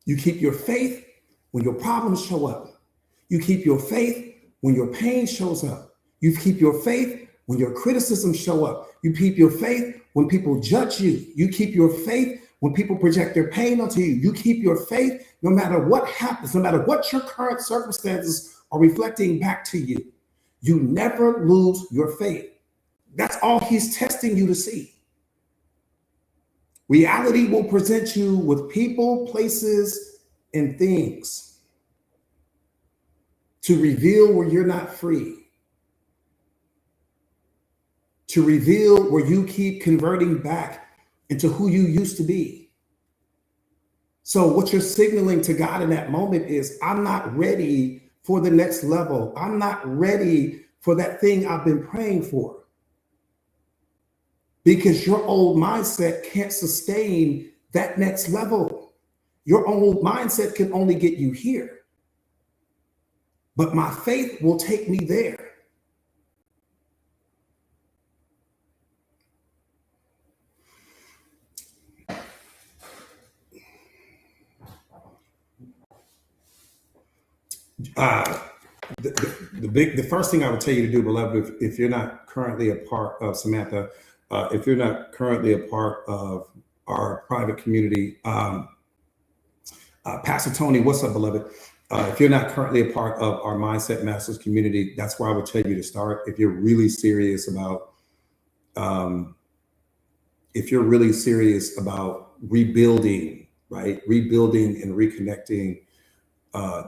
You keep your faith when your problems show up. You keep your faith when your pain shows up. You keep your faith when your criticisms show up. You keep your faith when people judge you. You keep your faith when people project their pain onto you. You keep your faith no matter what happens, no matter what your current circumstances are reflecting back to you. You never lose your faith. That's all he's testing you to see. Reality will present you with people, places, and things to reveal where you're not free, to reveal where you keep converting back into who you used to be. So what you're signaling to God in that moment is, I'm not ready for the next level. I'm not ready for that thing I've been praying for. Because your old mindset can't sustain that next level. Your old mindset can only get you here. But my faith will take me there. The first thing I would tell you to do, beloved, if you're not currently a part of Samantha, if you're not currently a part of our private community, Pastor Tony, what's up, beloved? If you're not currently a part of our Mindset Masters community, that's where I would tell you to start. If you're really serious about, rebuilding, right? Rebuilding and reconnecting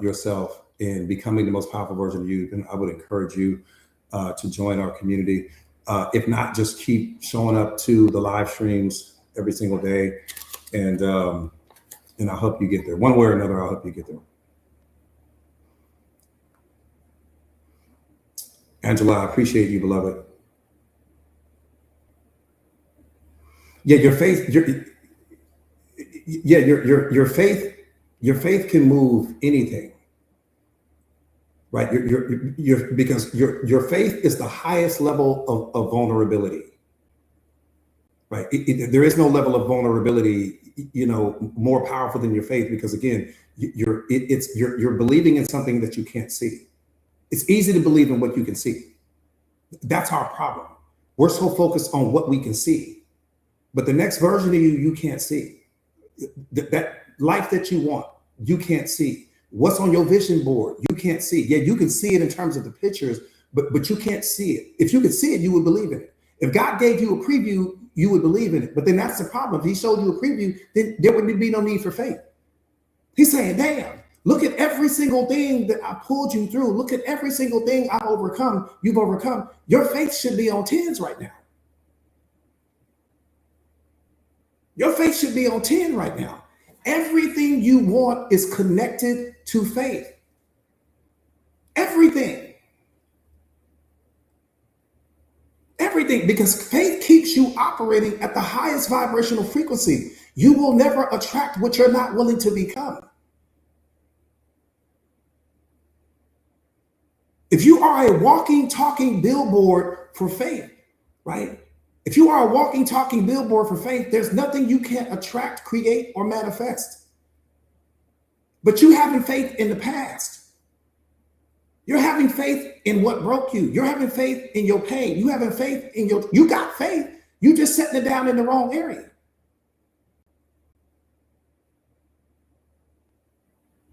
yourself and becoming the most powerful version of you, then I would encourage you to join our community. If not, just keep showing up to the live streams every single day, and I'll help you get there. One way or another, I'll help you get there. Angela, I appreciate you, beloved. Yeah, your faith, your faith can move anything, right? Because your faith is the highest level of vulnerability, right? There is no level of vulnerability, more powerful than your faith, because again, you're believing in something that you can't see. It's easy to believe in what you can see. That's our problem. We're so focused on what we can see, but the next version of you can't see. That life that you want, you can't see. What's on your vision board, you can't see. Yeah, you can see it in terms of the pictures, but you can't see it. If you could see it, you would believe in it. If God gave you a preview, you would believe in it. But then that's the problem. If he showed you a preview, then there would be no need for faith. He's saying, damn, look at every single thing that I pulled you through. Look at every single thing I've overcome, you've overcome. Your faith should be on 10s right now. Your faith should be on 10 right now. Everything you want is connected to faith. Everything. Everything, because faith keeps you operating at the highest vibrational frequency. You will never attract what you're not willing to become. If you are a walking, talking billboard for faith, right? If you are a walking, talking billboard for faith, there's nothing you can't attract, create, or manifest. But you having faith in the past. You're having faith in what broke you. You're having faith in your pain. You having faith in you got faith. You just setting it down in the wrong area.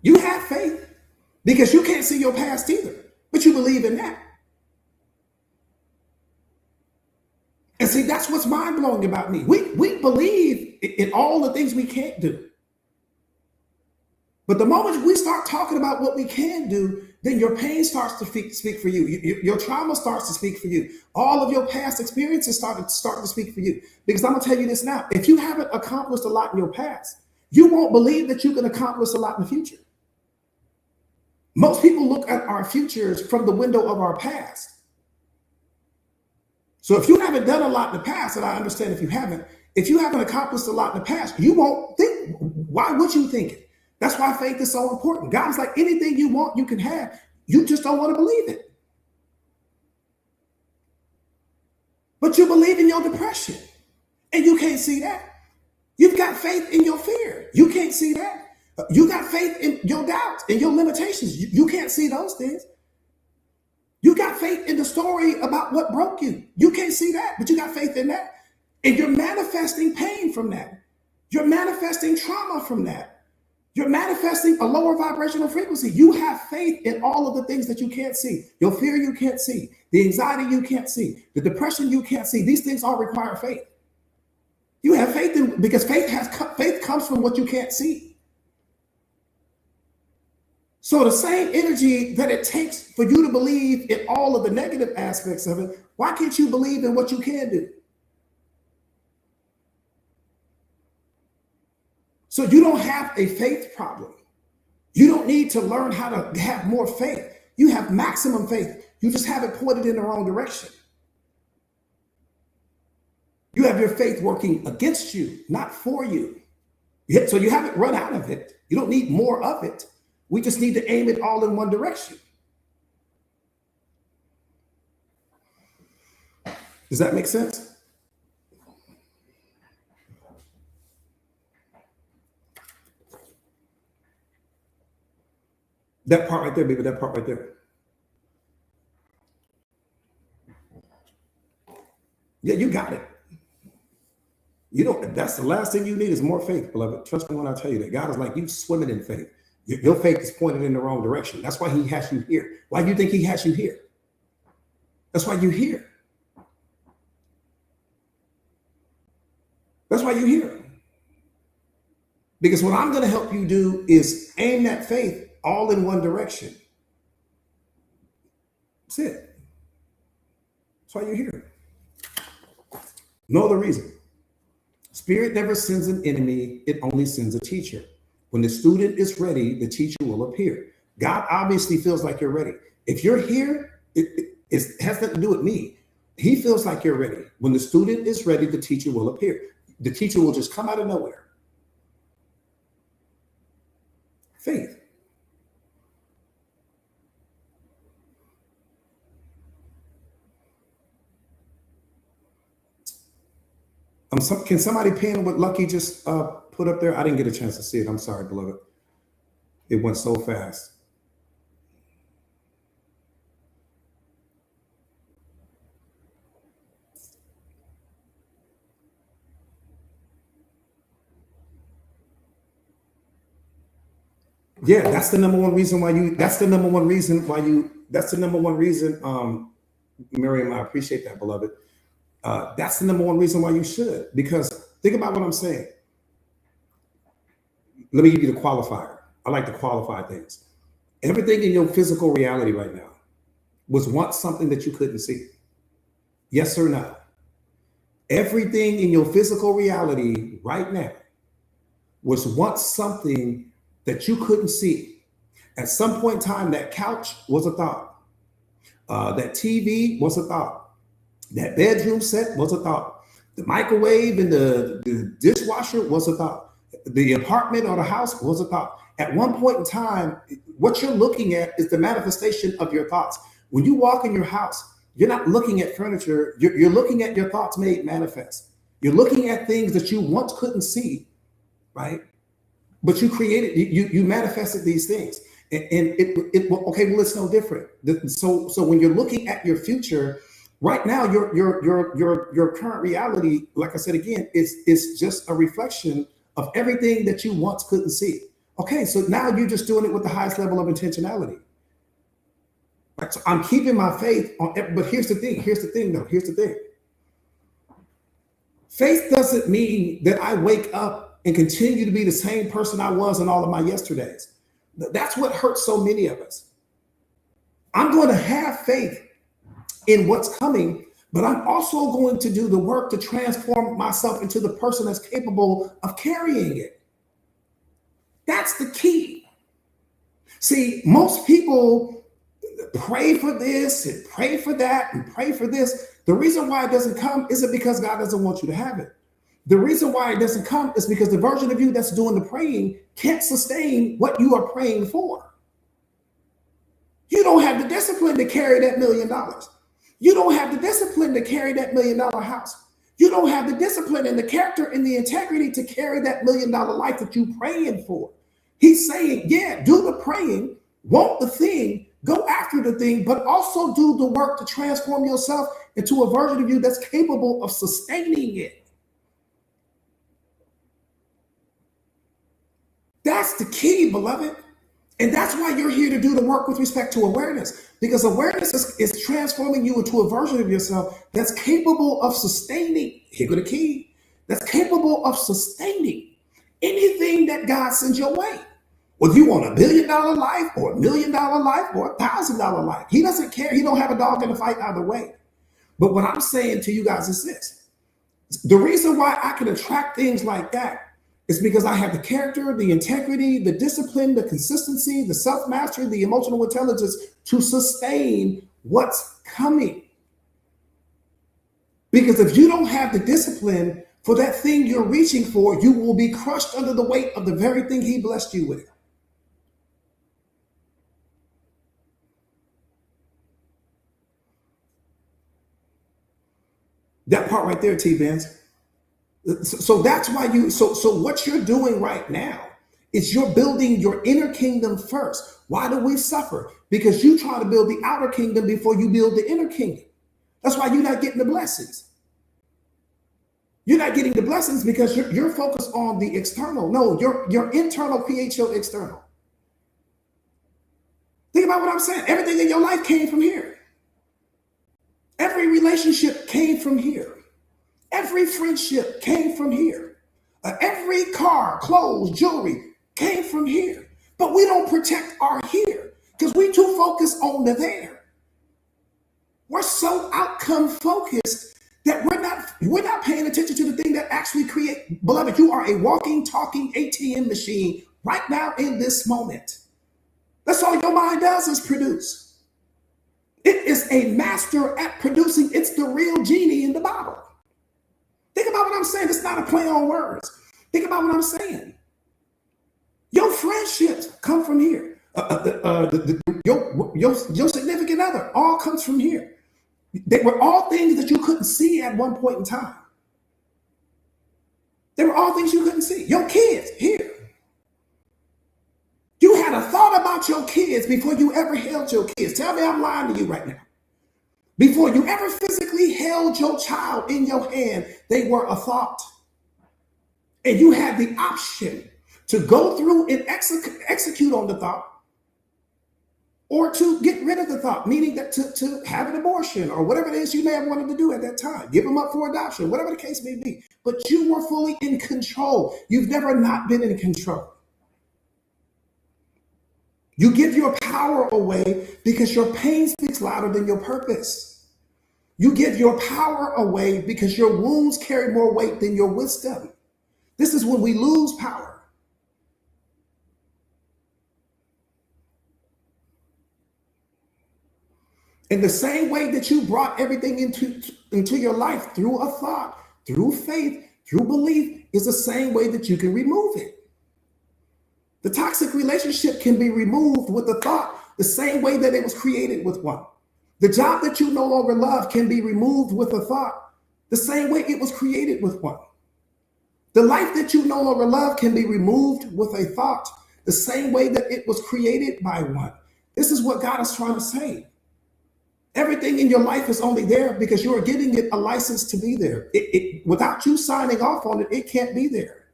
You have faith because you can't see your past either, but you believe in that. And see, that's what's mind blowing about me. We believe in all the things we can't do. But the moment we start talking about what we can do, then your pain starts to speak for you. Your trauma starts to speak for you. All of your past experiences start to speak for you. Because I'm going to tell you this now. If you haven't accomplished a lot in your past, you won't believe that you can accomplish a lot in the future. Most people look at our futures from the window of our past. So if you haven't done a lot in the past, and I understand if you haven't accomplished a lot in the past, you won't think. Why would you think it? That's why faith is so important. God is like, anything you want, you can have. You just don't want to believe it. But you believe in your depression, and you can't see that. You've got faith in your fear. You can't see that. You got faith in your doubts and your limitations. You can't see those things. You got faith in the story about what broke you. You can't see that, but you got faith in that. And you're manifesting pain from that. You're manifesting trauma from that. You're manifesting a lower vibrational frequency. You have faith in all of the things that you can't see. Your fear you can't see. The anxiety you can't see. The depression you can't see. These things all require faith. You have faith in, because faith comes from what you can't see. So the same energy that it takes for you to believe in all of the negative aspects of it, why can't you believe in what you can do? So you don't have a faith problem. You don't need to learn how to have more faith. You have maximum faith. You just have it pointed in the wrong direction. You have your faith working against you, not for you. So you haven't run out of it. You don't need more of it. We just need to aim it all in one direction. Does that make sense? That part right there, baby, that part right there. Yeah, you got it. You don't, that's the last thing you need is more faith, beloved. Trust me when I tell you that. God is like, you swimming in faith. Your faith is pointed in the wrong direction. That's why he has you here. Why do you think he has you here? That's why you're here. That's why you're here. Because what I'm going to help you do is aim that faith all in one direction. That's it. That's why you're here. No other reason. Spirit never sends an enemy. It only sends a teacher. When the student is ready, the teacher will appear. God obviously feels like you're ready. If you're here, it has nothing to do with me. He feels like you're ready. When the student is ready, the teacher will appear. The teacher will just come out of nowhere. Faith. Can somebody pin what Lucky just put up there? I didn't get a chance to see it. I'm sorry, beloved. It went so fast. Yeah, that's the number one reason why you, Miriam, I appreciate that, beloved. That's the number one reason why you should, because think about what I'm saying. Let me give you the qualifier. I like to qualify things. Everything in your physical reality right now was once something that you couldn't see. Yes or no? Everything in your physical reality right now was once something that you couldn't see. At some point in time, that couch was a thought. That TV was a thought. That bedroom set was a thought. The microwave and the dishwasher was a thought. The apartment or the house was a thought. At one point in time, what you're looking at is the manifestation of your thoughts. When you walk in your house, you're not looking at furniture. You're looking at your thoughts made manifest. You're looking at things that you once couldn't see, right? But you created, you manifested these things. And okay, well, it's no different. So when you're looking at your future, right now, your current reality, like I said again, is just a reflection of everything that you once couldn't see. Okay, so now you're just doing it with the highest level of intentionality. Right? So I'm keeping my faith on, but here's the thing. Here's the thing, though. Here's the thing. Faith doesn't mean that I wake up and continue to be the same person I was in all of my yesterdays. That's what hurts so many of us. I'm going to have faith in what's coming, but I'm also going to do the work to transform myself into the person that's capable of carrying it. That's the key. See, most people pray for this and pray for that and pray for this. The reason why it doesn't come isn't because God doesn't want you to have it. The reason why it doesn't come is because the version of you that's doing the praying can't sustain what you are praying for. You don't have the discipline to carry that $1 million. You don't have the discipline to carry that $1 million house. You don't have the discipline and the character and the integrity to carry that $1 million life that you're praying for. He's saying, yeah, do the praying, want the thing, go after the thing, but also do the work to transform yourself into a version of you that's capable of sustaining it. That's the key, beloved. And that's why you're here to do the work with respect to awareness, because awareness is transforming you into a version of yourself that's capable of sustaining, here go the key, that's capable of sustaining anything that God sends your way. Whether you want $1 billion life or $1 million life or $1,000 life, he doesn't care. He don't have a dog in the fight either way. But what I'm saying to you guys is this. The reason why I can attract things like that is because I have the character, the integrity, the discipline, the consistency, the self-mastery, the emotional intelligence to sustain what's coming. Because if you don't have the discipline for that thing you're reaching for, you will be crushed under the weight of the very thing he blessed you with. That part right there, T-Benz. So that's why so what you're doing right now is you're building your inner kingdom first. Why do we suffer? Because you try to build the outer kingdom before you build the inner kingdom. That's why you're not getting the blessings. You're not getting the blessings because you're focused on the external. No, your internal creates your external. Think about what I'm saying. Everything in your life came from here. Every relationship came from here. Every friendship came from here. Every car, clothes, jewelry came from here. But we don't protect our here because we too focused on the there. We're so outcome focused that we're not paying attention to the thing that actually create. Beloved, you are a walking, talking ATM machine right now in this moment. That's all your mind does is produce. It is a master at producing. It's the real genie in the bottle. Think about what I'm saying. It's not a play on words. Think about what I'm saying. Your friendships come from here. Your significant other all comes from here. They were all things that you couldn't see at one point in time. They were all things you couldn't see. Your kids, here. You had a thought about your kids before you ever held your kids. Tell me I'm lying to you right now. Before you ever physically held your child in your hand, they were a thought. And you had the option to go through and execute on the thought or to get rid of the thought, meaning that to have an abortion or whatever it is you may have wanted to do at that time, give them up for adoption, whatever the case may be. But you were fully in control. You've never not been in control. You give your power away because your pain speaks louder than your purpose. You give your power away because your wounds carry more weight than your wisdom. This is when we lose power. In the same way that you brought everything into your life through a thought, through faith, through belief, is the same way that you can remove it. The toxic relationship can be removed with a thought the same way that it was created with one. The job that you no longer love can be removed with a thought, the same way it was created with one. The life that you no longer love can be removed with a thought, the same way that it was created by one. This is what God is trying to say. Everything in your life is only there because you are giving it a license to be there. Without you signing off on it, it can't be there.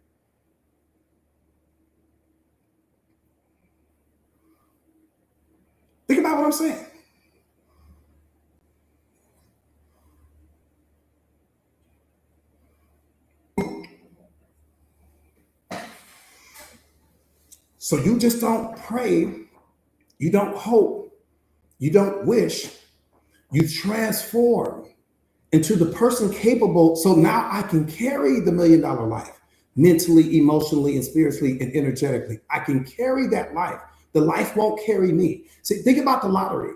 Think about what I'm saying. So you just don't pray, you don't hope, you don't wish, you transform into the person capable. So now I can carry the $1 million life mentally, emotionally, and spiritually and energetically. I can carry that life. The life won't carry me. See, think about the lottery.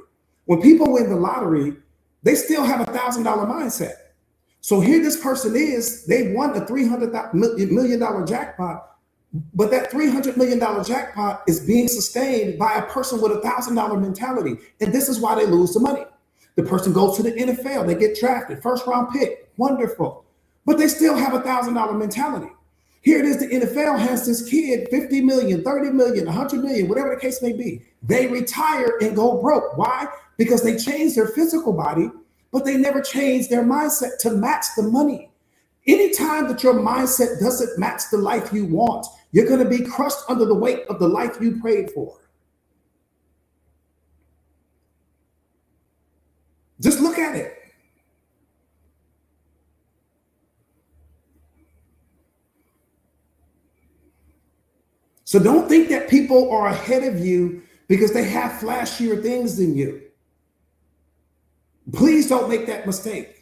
When people win the lottery, they still have $1,000 mindset. So here this person is, they won a $300 million jackpot, but that $300 million jackpot is being sustained by a person with $1,000 mentality. And this is why they lose the money. The person goes to the NFL, they get drafted, first round pick, wonderful. But they still have $1,000 mentality. Here it is, the NFL has this kid 50 million, 30 million, 100 million, whatever the case may be. They retire and go broke. Why? Because they changed their physical body, but they never changed their mindset to match the money. Anytime that your mindset doesn't match the life you want, you're going to be crushed under the weight of the life you prayed for. Just look at it. So don't think that people are ahead of you because they have flashier things than you. Please don't make that mistake.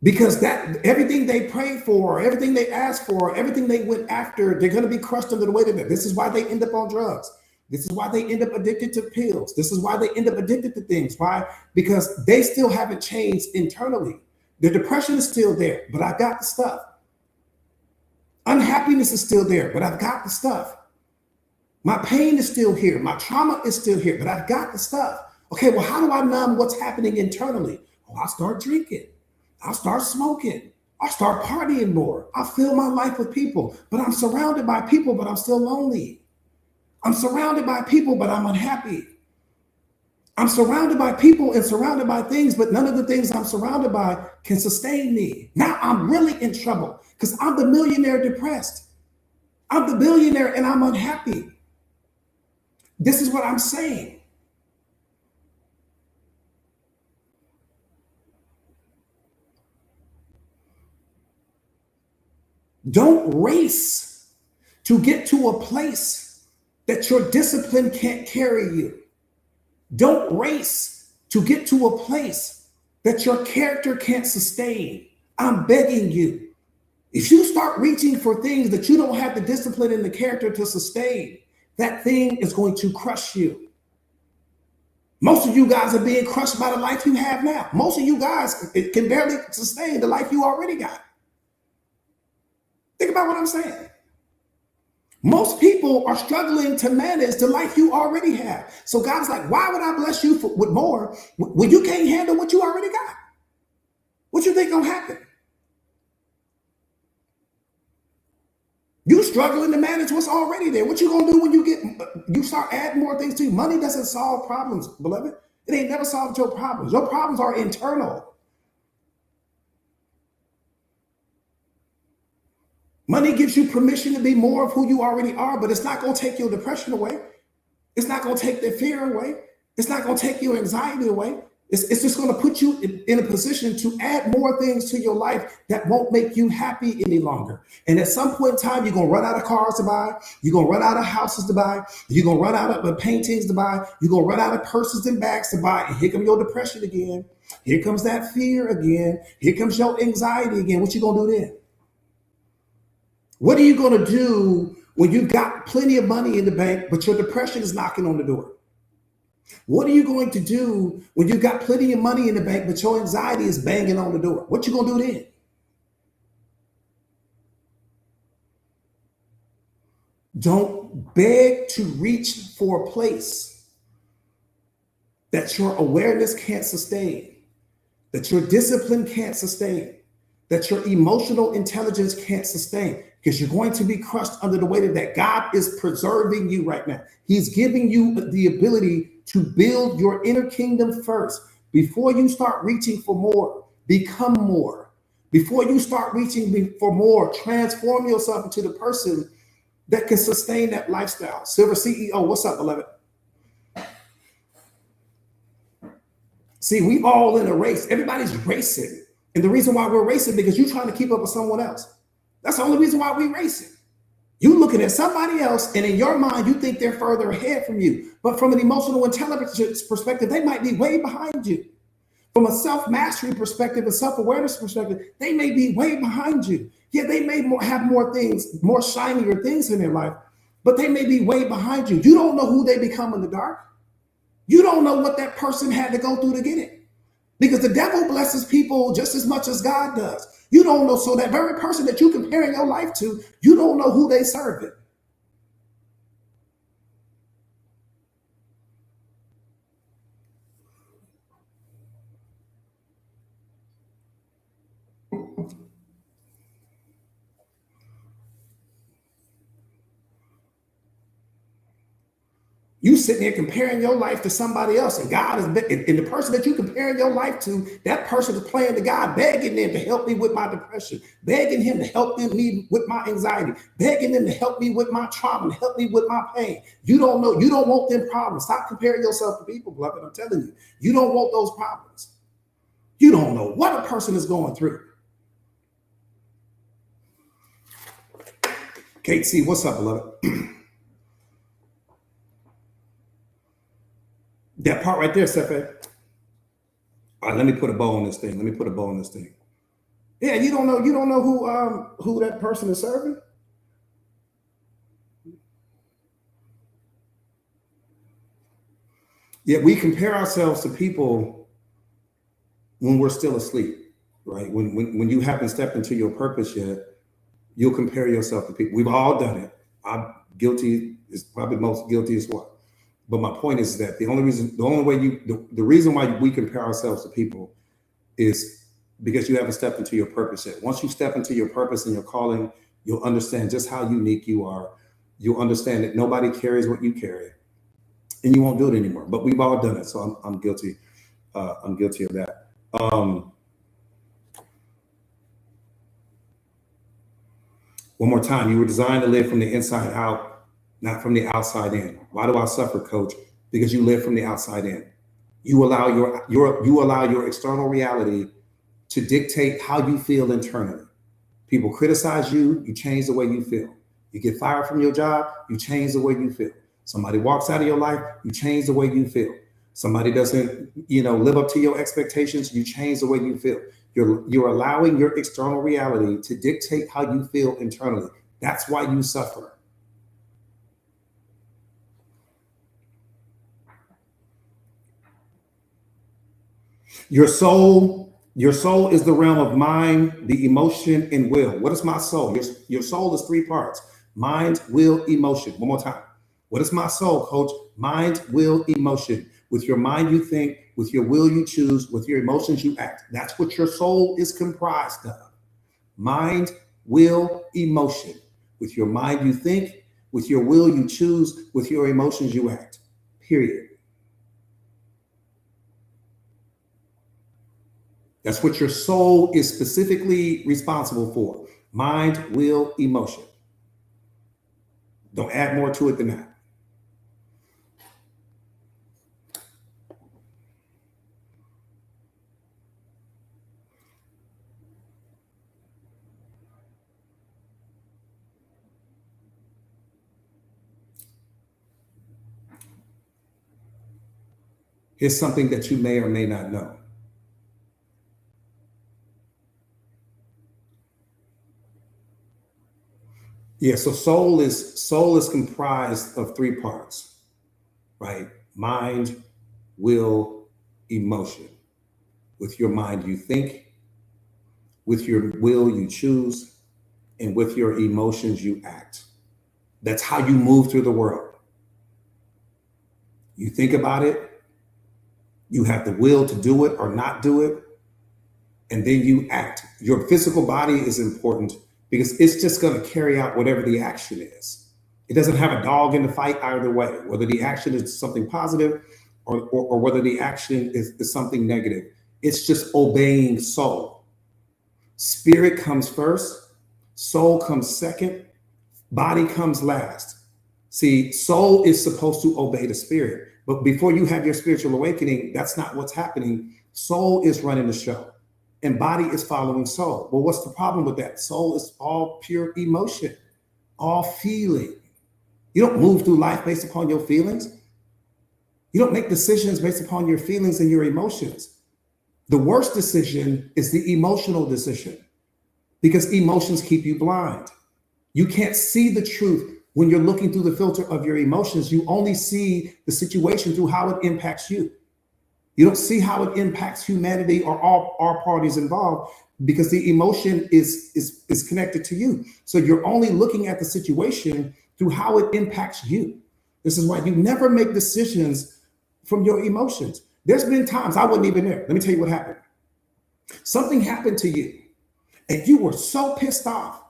Because that everything they prayed for, everything they asked for, everything they went after, they're going to be crushed under the weight of it. This is why they end up on drugs. This is why they end up addicted to pills. This is why they end up addicted to things. Why? Because they still haven't changed internally. The depression is still there, but I've got the stuff. Unhappiness is still there, but I've got the stuff. My pain is still here. My trauma is still here, but I've got the stuff. Okay, well, how do I numb what's happening internally? Oh, I'll start drinking. I'll start smoking. I'll start partying more. I'll fill my life with people, but I'm surrounded by people, but I'm still lonely. I'm surrounded by people, but I'm unhappy. I'm surrounded by people and surrounded by things, but none of the things I'm surrounded by can sustain me. Now I'm really in trouble because I'm the millionaire depressed. I'm the billionaire and I'm unhappy. This is what I'm saying. Don't race to get to a place that your discipline can't carry you. Don't race to get to a place that your character can't sustain. I'm begging you. If you start reaching for things that you don't have the discipline and the character to sustain, that thing is going to crush you. Most of you guys are being crushed by the life you have now. Most of you guys can barely sustain the life you already got. Think about what I'm saying. Most people are struggling to manage the life you already have. So God's like, why would I bless you with more when you can't handle what you already got? What you think gonna happen? You struggling to manage what's already there. What you gonna do when you start adding more things to you? Money doesn't solve problems, beloved. It ain't never solved your problems. Your problems are internal. Money gives you permission to be more of who you already are, but it's not going to take your depression away. It's not going to take the fear away. It's not going to take your anxiety away. It's just going to put you in a position to add more things to your life that won't make you happy any longer. And at some point in time, you're going to run out of cars to buy. You're going to run out of houses to buy. You're going to run out of paintings to buy. You're going to run out of purses and bags to buy. And here comes your depression again. Here comes that fear again. Here comes your anxiety again. What you going to do then? What are you going to do when you've got plenty of money in the bank, but your depression is knocking on the door? What are you going to do when you've got plenty of money in the bank, but your anxiety is banging on the door? What you going to do then? Don't beg to reach for a place that your awareness can't sustain, that your discipline can't sustain, that your emotional intelligence can't sustain, because you're going to be crushed under the weight of that. God is preserving you right now. He's giving you the ability to build your inner kingdom first. Before you start reaching for more, become more. Before you start reaching for more, transform yourself into the person that can sustain that lifestyle. Silver CEO, what's up, beloved? See, we all in a race. Everybody's racing. And the reason why we're racing because you're trying to keep up with someone else. That's the only reason why we're racing. You're looking at somebody else, and in your mind, you think they're further ahead from you. But from an emotional intelligence perspective, they might be way behind you. From a self-mastery perspective, a self-awareness perspective, they may be way behind you. Yeah, they may have more things, more shinier things in their life, but they may be way behind you. You don't know who they become in the dark. You don't know what that person had to go through to get it. Because the devil blesses people just as much as God does. You don't know. So that very person that you're comparing your life to, you don't know who they serve it. You sitting there comparing your life to somebody else, and God is, and the person that you comparing your life to, that person is playing to God, begging them to help me with my depression, begging him to help me with my anxiety, begging them to help me with my trauma, to help me with my pain. You don't know, you don't want them problems. Stop comparing yourself to people, beloved. I'm telling you, you don't want those problems. You don't know what a person is going through. Kate C, what's up, beloved? That part right there, Sefe. All right, let me put a bow on this thing. Yeah, you don't know who that person is serving. Yeah, we compare ourselves to people when we're still asleep, right? When you haven't stepped into your purpose yet, you'll compare yourself to people. We've all done it. I'm guilty, is probably most guilty as well. But my point is that the reason why we compare ourselves to people is because you haven't stepped into your purpose yet. Once you step into your purpose and your calling, you'll understand just how unique you are. You'll understand that nobody carries what you carry, and you won't do it anymore. But we've all done it, so I'm guilty. I'm guilty of that. One more time, you were designed to live from the inside out, not from the outside in. Why do I suffer, coach? Because you live from the outside in. You allow your external reality to dictate how you feel internally. People criticize you, you change the way you feel. You get fired from your job, you change the way you feel. Somebody walks out of your life, you change the way you feel. Somebody doesn't, live up to your expectations, you change the way you feel. You're allowing your external reality to dictate how you feel internally. That's why you suffer. Your soul is the realm of mind, the emotion, and will. What is my soul? Your soul is three parts: mind, will, emotion. One more time. What is my soul, coach? Mind, will, emotion. With your mind, you think. With your will, you choose. With your emotions, you act. That's what your soul is comprised of. Mind, will, emotion. With your mind, you think. With your will, you choose. With your emotions, you act. Period. That's what your soul is specifically responsible for. Mind, will, emotion. Don't add more to it than that. Here's something that you may or may not know. Yeah, so soul is comprised of three parts, right? Mind, will, emotion. With your mind, you think. With your will, you choose. And with your emotions, you act. That's how you move through the world. You think about it, You have the will to do it or not do it, and then you act. Your physical body is important because it's just going to carry out whatever the action is. It doesn't have a dog in the fight either way, whether the action is something positive or whether the action is something negative. It's just obeying soul. Spirit comes first, soul comes second, body comes last. See, soul is supposed to obey the spirit. But before you have your spiritual awakening, that's not what's happening. Soul is running the show and body is following soul. Well, what's the problem with that? Soul is all pure emotion, all feeling. You don't move through life based upon your feelings. You don't make decisions based upon your feelings and your emotions. The worst decision is the emotional decision because emotions keep you blind. You can't see the truth when you're looking through the filter of your emotions. You only see the situation through how it impacts you. You don't see how it impacts humanity or all parties involved because the emotion is connected to you. So you're only looking at the situation through how it impacts you. This is why you never make decisions from your emotions. There's been times I wasn't even there. Let me tell you what happened. Something happened to you and you were so pissed off.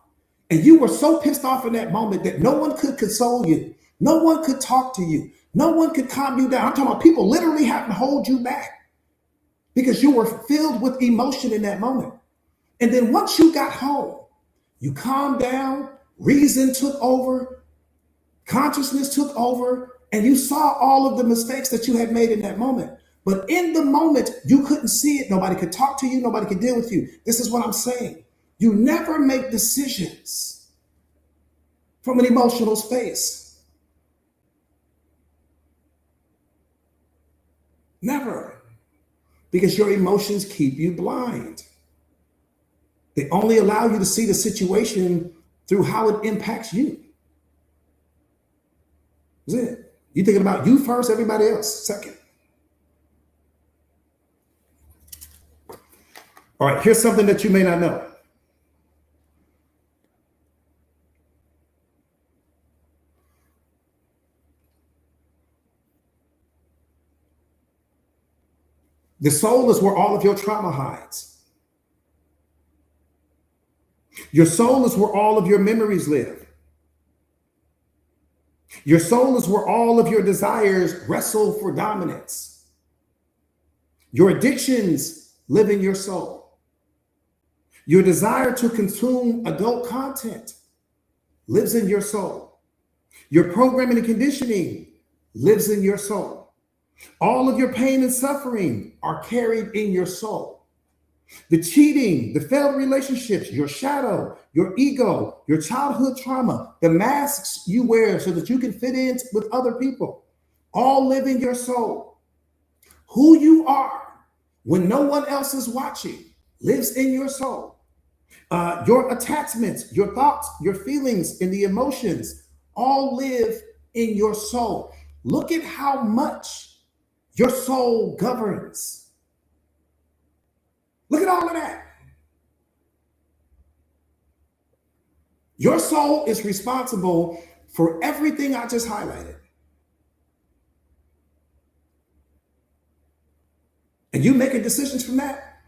And you were so pissed off in that moment that no one could console you. No one could talk to you. No one could calm you down. I'm talking about people literally having to hold you back because you were filled with emotion in that moment. And then once you got home, you calmed down, reason took over, consciousness took over, and you saw all of the mistakes that you had made in that moment. But in the moment, you couldn't see it. Nobody could talk to you. Nobody could deal with you. This is what I'm saying. You never make decisions from an emotional space. Never. Because your emotions keep you blind. They only allow you to see the situation through how it impacts you. That's it. You're thinking about you first, everybody else second. All right, here's something that you may not know. The soul is where all of your trauma hides. Your soul is where all of your memories live. Your soul is where all of your desires wrestle for dominance. Your addictions live in your soul. Your desire to consume adult content lives in your soul. Your programming and conditioning lives in your soul. All of your pain and suffering are carried in your soul. The cheating, the failed relationships, your shadow, your ego, your childhood trauma, the masks you wear so that you can fit in with other people, all live in your soul. Who you are when no one else is watching lives in your soul. Your attachments, your thoughts, your feelings, and the emotions all live in your soul. Look at how much your soul governs. Look at all of that. Your soul is responsible for everything I just highlighted. And you making decisions from that.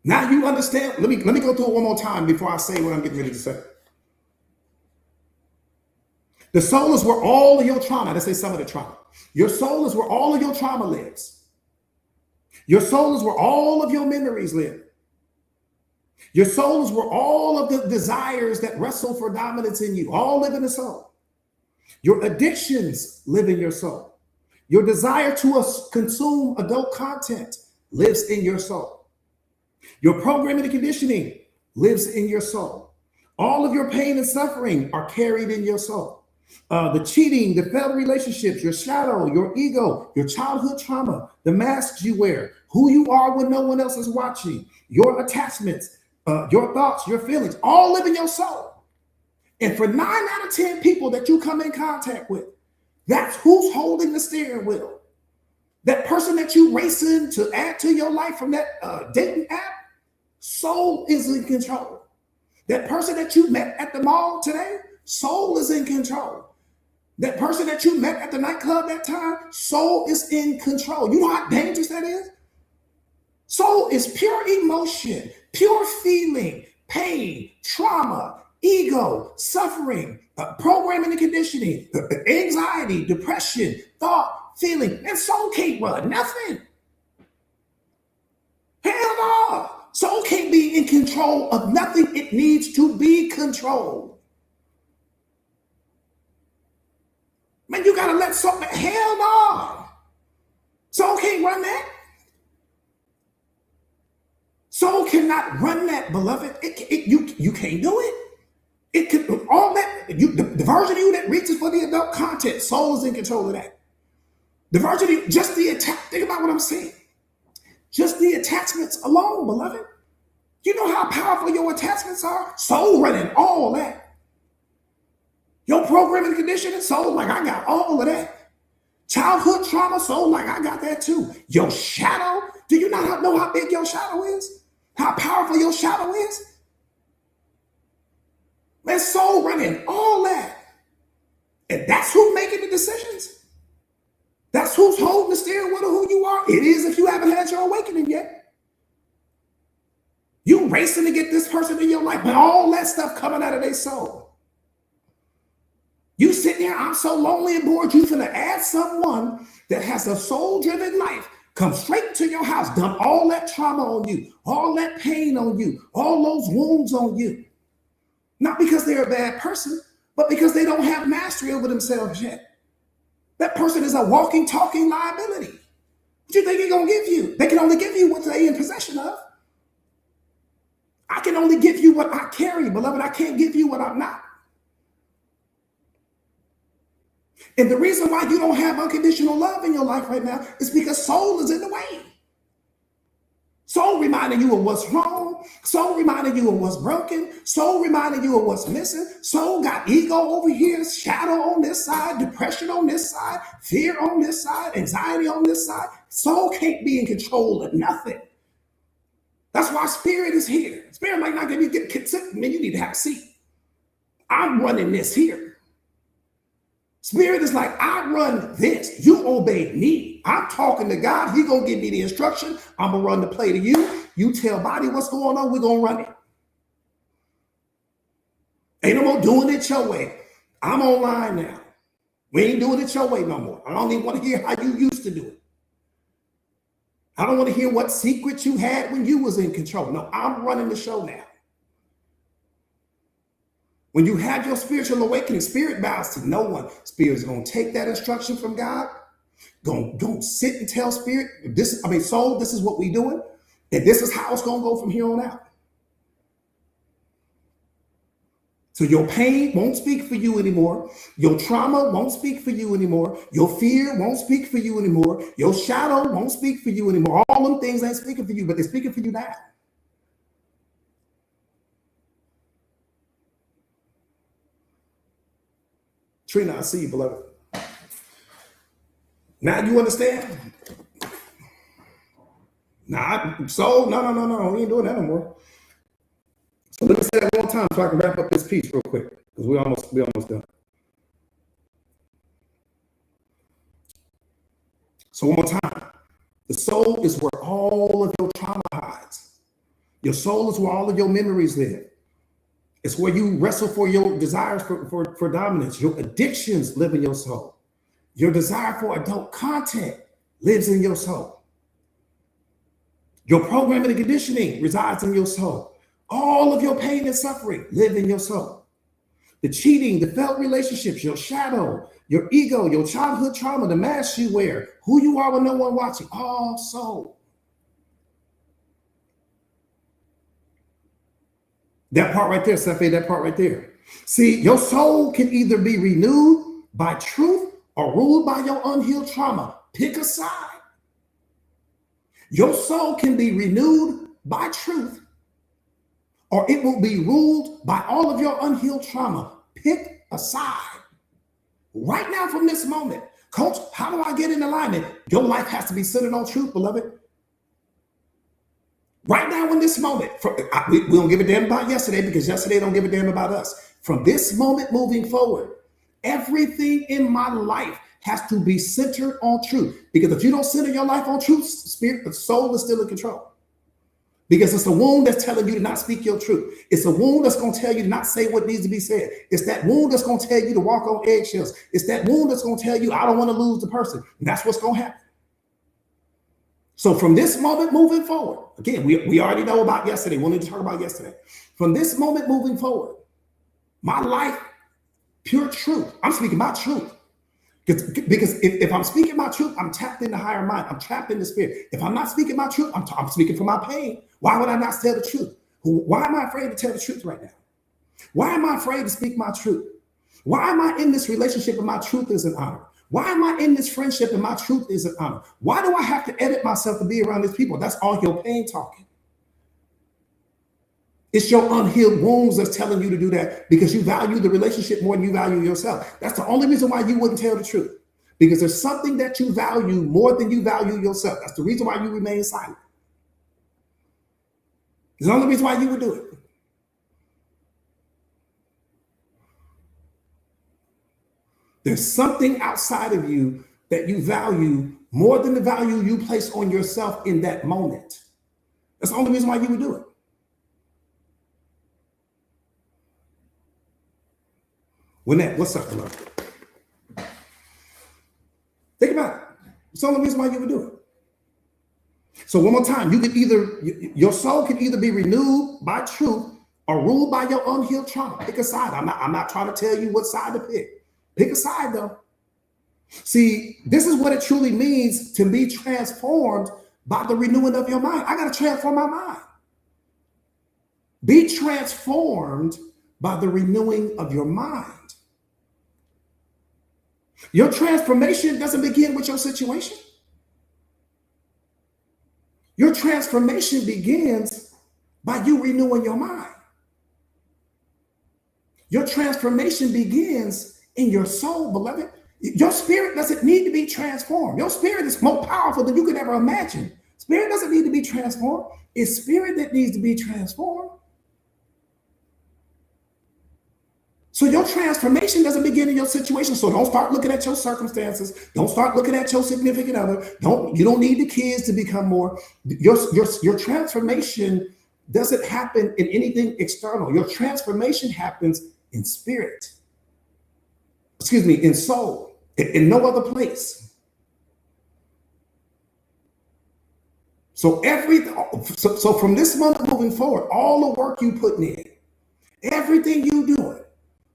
Now you understand. Let me go through it one more time before I say what I'm getting ready to say. The soul is where all of your trauma, let's say some of the trauma. Your soul is where all of your trauma lives. Your soul is where all of your memories live. Your soul is where all of the desires that wrestle for dominance in you all live in the soul. Your addictions live in your soul. Your desire to consume adult content lives in your soul. Your programming and conditioning lives in your soul. All of your pain and suffering are carried in your soul. The cheating, the failed relationships, your shadow, your ego, your childhood trauma, the masks you wear, who you are when no one else is watching, your attachments, your thoughts, your feelings, all live in your soul. And for 9 out of 10 people that you come in contact with, that's who's holding the steering wheel. That person that you racing to add to your life from that dating app, soul is in control. That person that you met at the mall today, soul is in control. That person that you met at the nightclub that time, soul is in control. You know how dangerous that is? Soul is pure emotion, pure feeling, pain, trauma, ego, suffering, programming and conditioning, anxiety, depression, thought, feeling. And soul can't run nothing. Hell no. Soul can't be in control of nothing. It needs to be controlled. Man, you gotta let something. Hell no. Soul can't run that. Soul cannot run that, beloved. You can't do it. It could all that the version of you that reaches for the adult content. Soul is in control of that. The version of you, just the attack. Think about what I'm saying. Just the attachments alone, beloved. You know how powerful your attachments are? Soul running all that. Your programming conditioning, soul like I got all of that. Childhood trauma, soul like I got that too. Your shadow, do you not know how big your shadow is? How powerful your shadow is? That soul running all that. And that's who's making the decisions. That's who's holding the steering wheel of who you are. It is if you haven't had your awakening yet. You racing to get this person in your life, but all that stuff coming out of their soul. You sitting there, I'm so lonely and bored, you finna add someone that has a soul-driven life, come straight to your house, dump all that trauma on you, all that pain on you, all those wounds on you. Not because they're a bad person, but because they don't have mastery over themselves yet. That person is a walking, talking liability. What do you think they're gonna give you? They can only give you what they're in possession of. I can only give you what I carry, beloved. I can't give you what I'm not. And the reason why you don't have unconditional love in your life right now is because soul is in the way. Soul reminding you of what's wrong. Soul reminding you of what's broken. Soul reminding you of what's missing. Soul got ego over here, shadow on this side, depression on this side, fear on this side, anxiety on this side. Soul can't be in control of nothing. That's why spirit is here. Spirit might not give you get sick. Man, you need to have a seat. I'm running this here. Spirit is like, I run this. You obey me. I'm talking to God. He gonna give me the instruction. I'm gonna run the play to you. You tell body what's going on. We're gonna run it. Ain't no more doing it your way. I'm online now. We ain't doing it your way no more. I don't even want to hear how you used to do it. I don't want to hear what secrets you had when you was in control. No, I'm running the show now. When you have your spiritual awakening, spirit bows to no one. Spirit is going to take that instruction from God, going to sit and tell spirit, soul, this is what we doing, and this is how it's going to go from here on out. So your pain won't speak for you anymore. Your trauma won't speak for you anymore. Your fear won't speak for you anymore. Your shadow won't speak for you anymore. All them things ain't speaking for you, but they're speaking for you now. Trina, I see you, beloved. Now you understand? No, we ain't doing that no more. So let me say that one time so I can wrap up this piece real quick, because we almost done. So one more time. The soul is where all of your trauma hides. Your soul is where all of your memories live. It's where you wrestle for your desires for dominance. Your addictions live in your soul. Your desire for adult content lives in your soul. Your programming and conditioning resides in your soul. All of your pain and suffering live in your soul. The cheating, the failed relationships, your shadow, your ego, your childhood trauma, the mask you wear, who you are with no one watching, all soul. That part right there, Sefe, that part right there. See, your soul can either be renewed by truth or ruled by your unhealed trauma. Pick a side. Your soul can be renewed by truth, or it will be ruled by all of your unhealed trauma. Pick a side. Right now from this moment, coach, how do I get in alignment? Your life has to be centered on truth, beloved. Right now in this moment, we don't give a damn about yesterday because yesterday don't give a damn about us. From this moment moving forward, Everything in my life has to be centered on truth. Because if you don't center your life on truth, spirit, the soul is still in control. Because it's a wound that's telling you to not speak your truth. It's a wound that's going to tell you to not say what needs to be said. It's that wound that's going to tell you to walk on eggshells. It's that wound that's going to tell you, I don't want to lose the person. And that's what's going to happen. So from this moment moving forward, again, we already know about yesterday. We wanted to talk about yesterday. From this moment moving forward, my life, pure truth. I'm speaking my truth. Because if I'm speaking my truth, I'm tapped in the higher mind. I'm trapped in the spirit. If I'm not speaking my truth, I'm speaking from my pain. Why would I not tell the truth? Why am I afraid to tell the truth right now? Why am I afraid to speak my truth? Why am I in this relationship and my truth is an honor? Why am I in this friendship and my truth is an honor? Why do I have to edit myself to be around these people? That's all your pain talking. It's your unhealed wounds that's telling you to do that because you value the relationship more than you value yourself. That's the only reason why you wouldn't tell the truth. Because there's something that you value more than you value yourself. That's the reason why you remain silent. It's the only reason why you would do it. There's something outside of you that you value more than the value you place on yourself in that moment. That's the only reason why you would do it. What's up, beloved? Think about it. It's the only reason why you would do it. So one more time, your soul can either be renewed by truth or ruled by your unhealed trauma. Pick a side. I'm not trying to tell you what side to pick. Pick a side though. See, this is what it truly means to be transformed by the renewing of your mind. I got to transform my mind. Be transformed by the renewing of your mind. Your transformation doesn't begin with your situation. Your transformation begins by you renewing your mind. Your transformation begins in your soul, beloved. Your spirit doesn't need to be transformed. Your spirit is more powerful than you could ever imagine. Spirit doesn't need to be transformed. It's spirit that needs to be transformed. So your transformation doesn't begin in your situation. So don't start looking at your circumstances. Don't start looking at your significant other. You don't need the kids to become more. Your transformation doesn't happen in anything external. Your transformation happens in spirit. In soul, in no other place. So from this moment moving forward, all the work you putting in, everything you doing,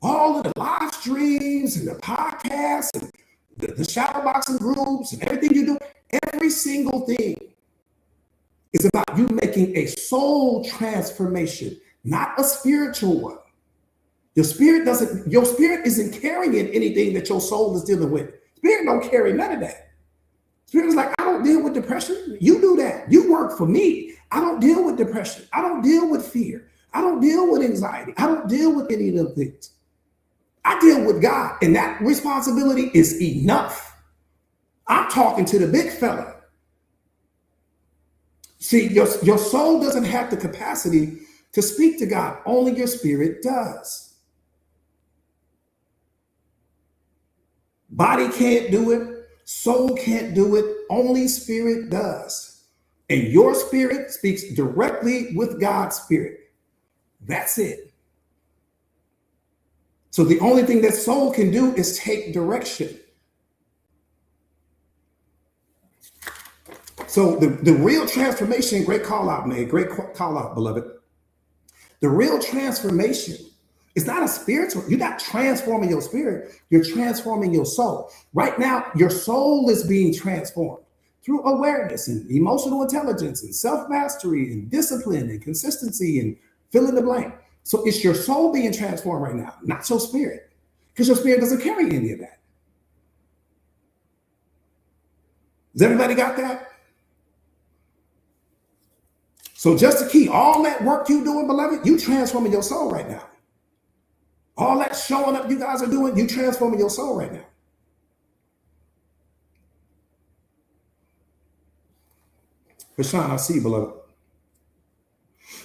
all of the live streams and the podcasts and the shadowboxing groups and everything you do, every single thing is about you making a soul transformation, not a spiritual one. Your spirit isn't carrying anything that your soul is dealing with. Spirit don't carry none of that. Spirit is like, I don't deal with depression. You do that. You work for me. I don't deal with depression. I don't deal with fear. I don't deal with anxiety. I don't deal with any of those things. I deal with God, and that responsibility is enough. I'm talking to the big fella. See, your soul doesn't have the capacity to speak to God. Only your spirit does. Body can't do it. Soul can't do it. Only spirit does. And your spirit speaks directly with God's spirit. That's it. So the only thing that soul can do is take direction. So the real transformation, great call out, man, great call out, beloved. The real transformation is not a spiritual, you're not transforming your spirit, you're transforming your soul. Right now, your soul is being transformed through awareness and emotional intelligence and self-mastery and discipline and consistency and fill in the blank. So it's your soul being transformed right now, not your spirit, because your spirit doesn't carry any of that. Does everybody got that? So just to keep all that work you doing, beloved, you transforming your soul right now. All that showing up you guys are doing, you transforming your soul right now. Hashan, I see you, beloved.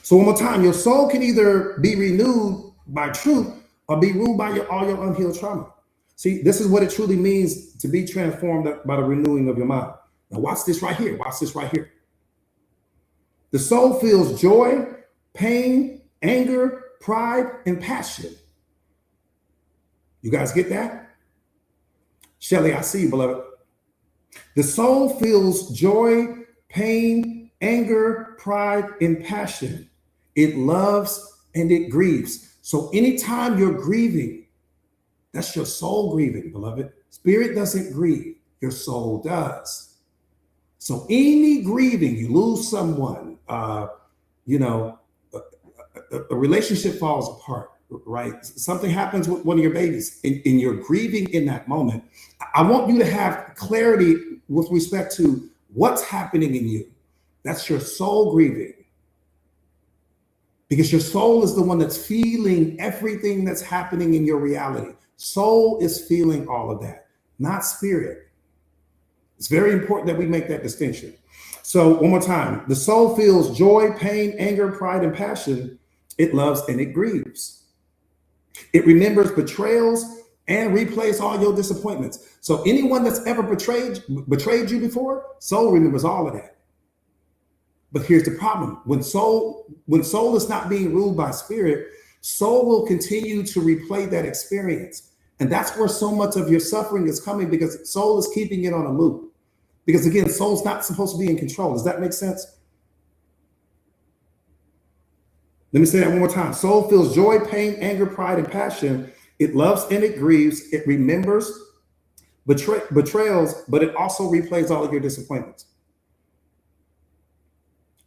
So one more time, your soul can either be renewed by truth or be ruled by all your unhealed trauma. See, this is what it truly means to be transformed by the renewing of your mind. Now, watch this right here. Watch this right here. The soul feels joy, pain, anger, pride, and passion. You guys get that? Shelly, I see you, beloved. The soul feels joy, pain, anger, pride, and passion. It loves and it grieves. So anytime you're grieving, that's your soul grieving, beloved. Spirit doesn't grieve, your soul does. So any grieving, you lose someone, a relationship falls apart, right? Something happens with one of your babies and you're grieving in that moment. I want you to have clarity with respect to what's happening in you. That's your soul grieving. Because your soul is the one that's feeling everything that's happening in your reality. Soul is feeling all of that, not spirit. It's very important that we make that distinction. So one more time, the soul feels joy, pain, anger, pride, and passion. It loves and it grieves. It remembers betrayals and replays all your disappointments. So anyone that's ever betrayed you before, soul remembers all of that. But here's the problem. When soul is not being ruled by spirit, soul will continue to replay that experience. And that's where so much of your suffering is coming, because soul is keeping it on a loop. Because again, soul's not supposed to be in control. Does that make sense? Let me say that one more time. Soul feels joy, pain, anger, pride, and passion. It loves and it grieves. It remembers betrayals, but it also replays all of your disappointments.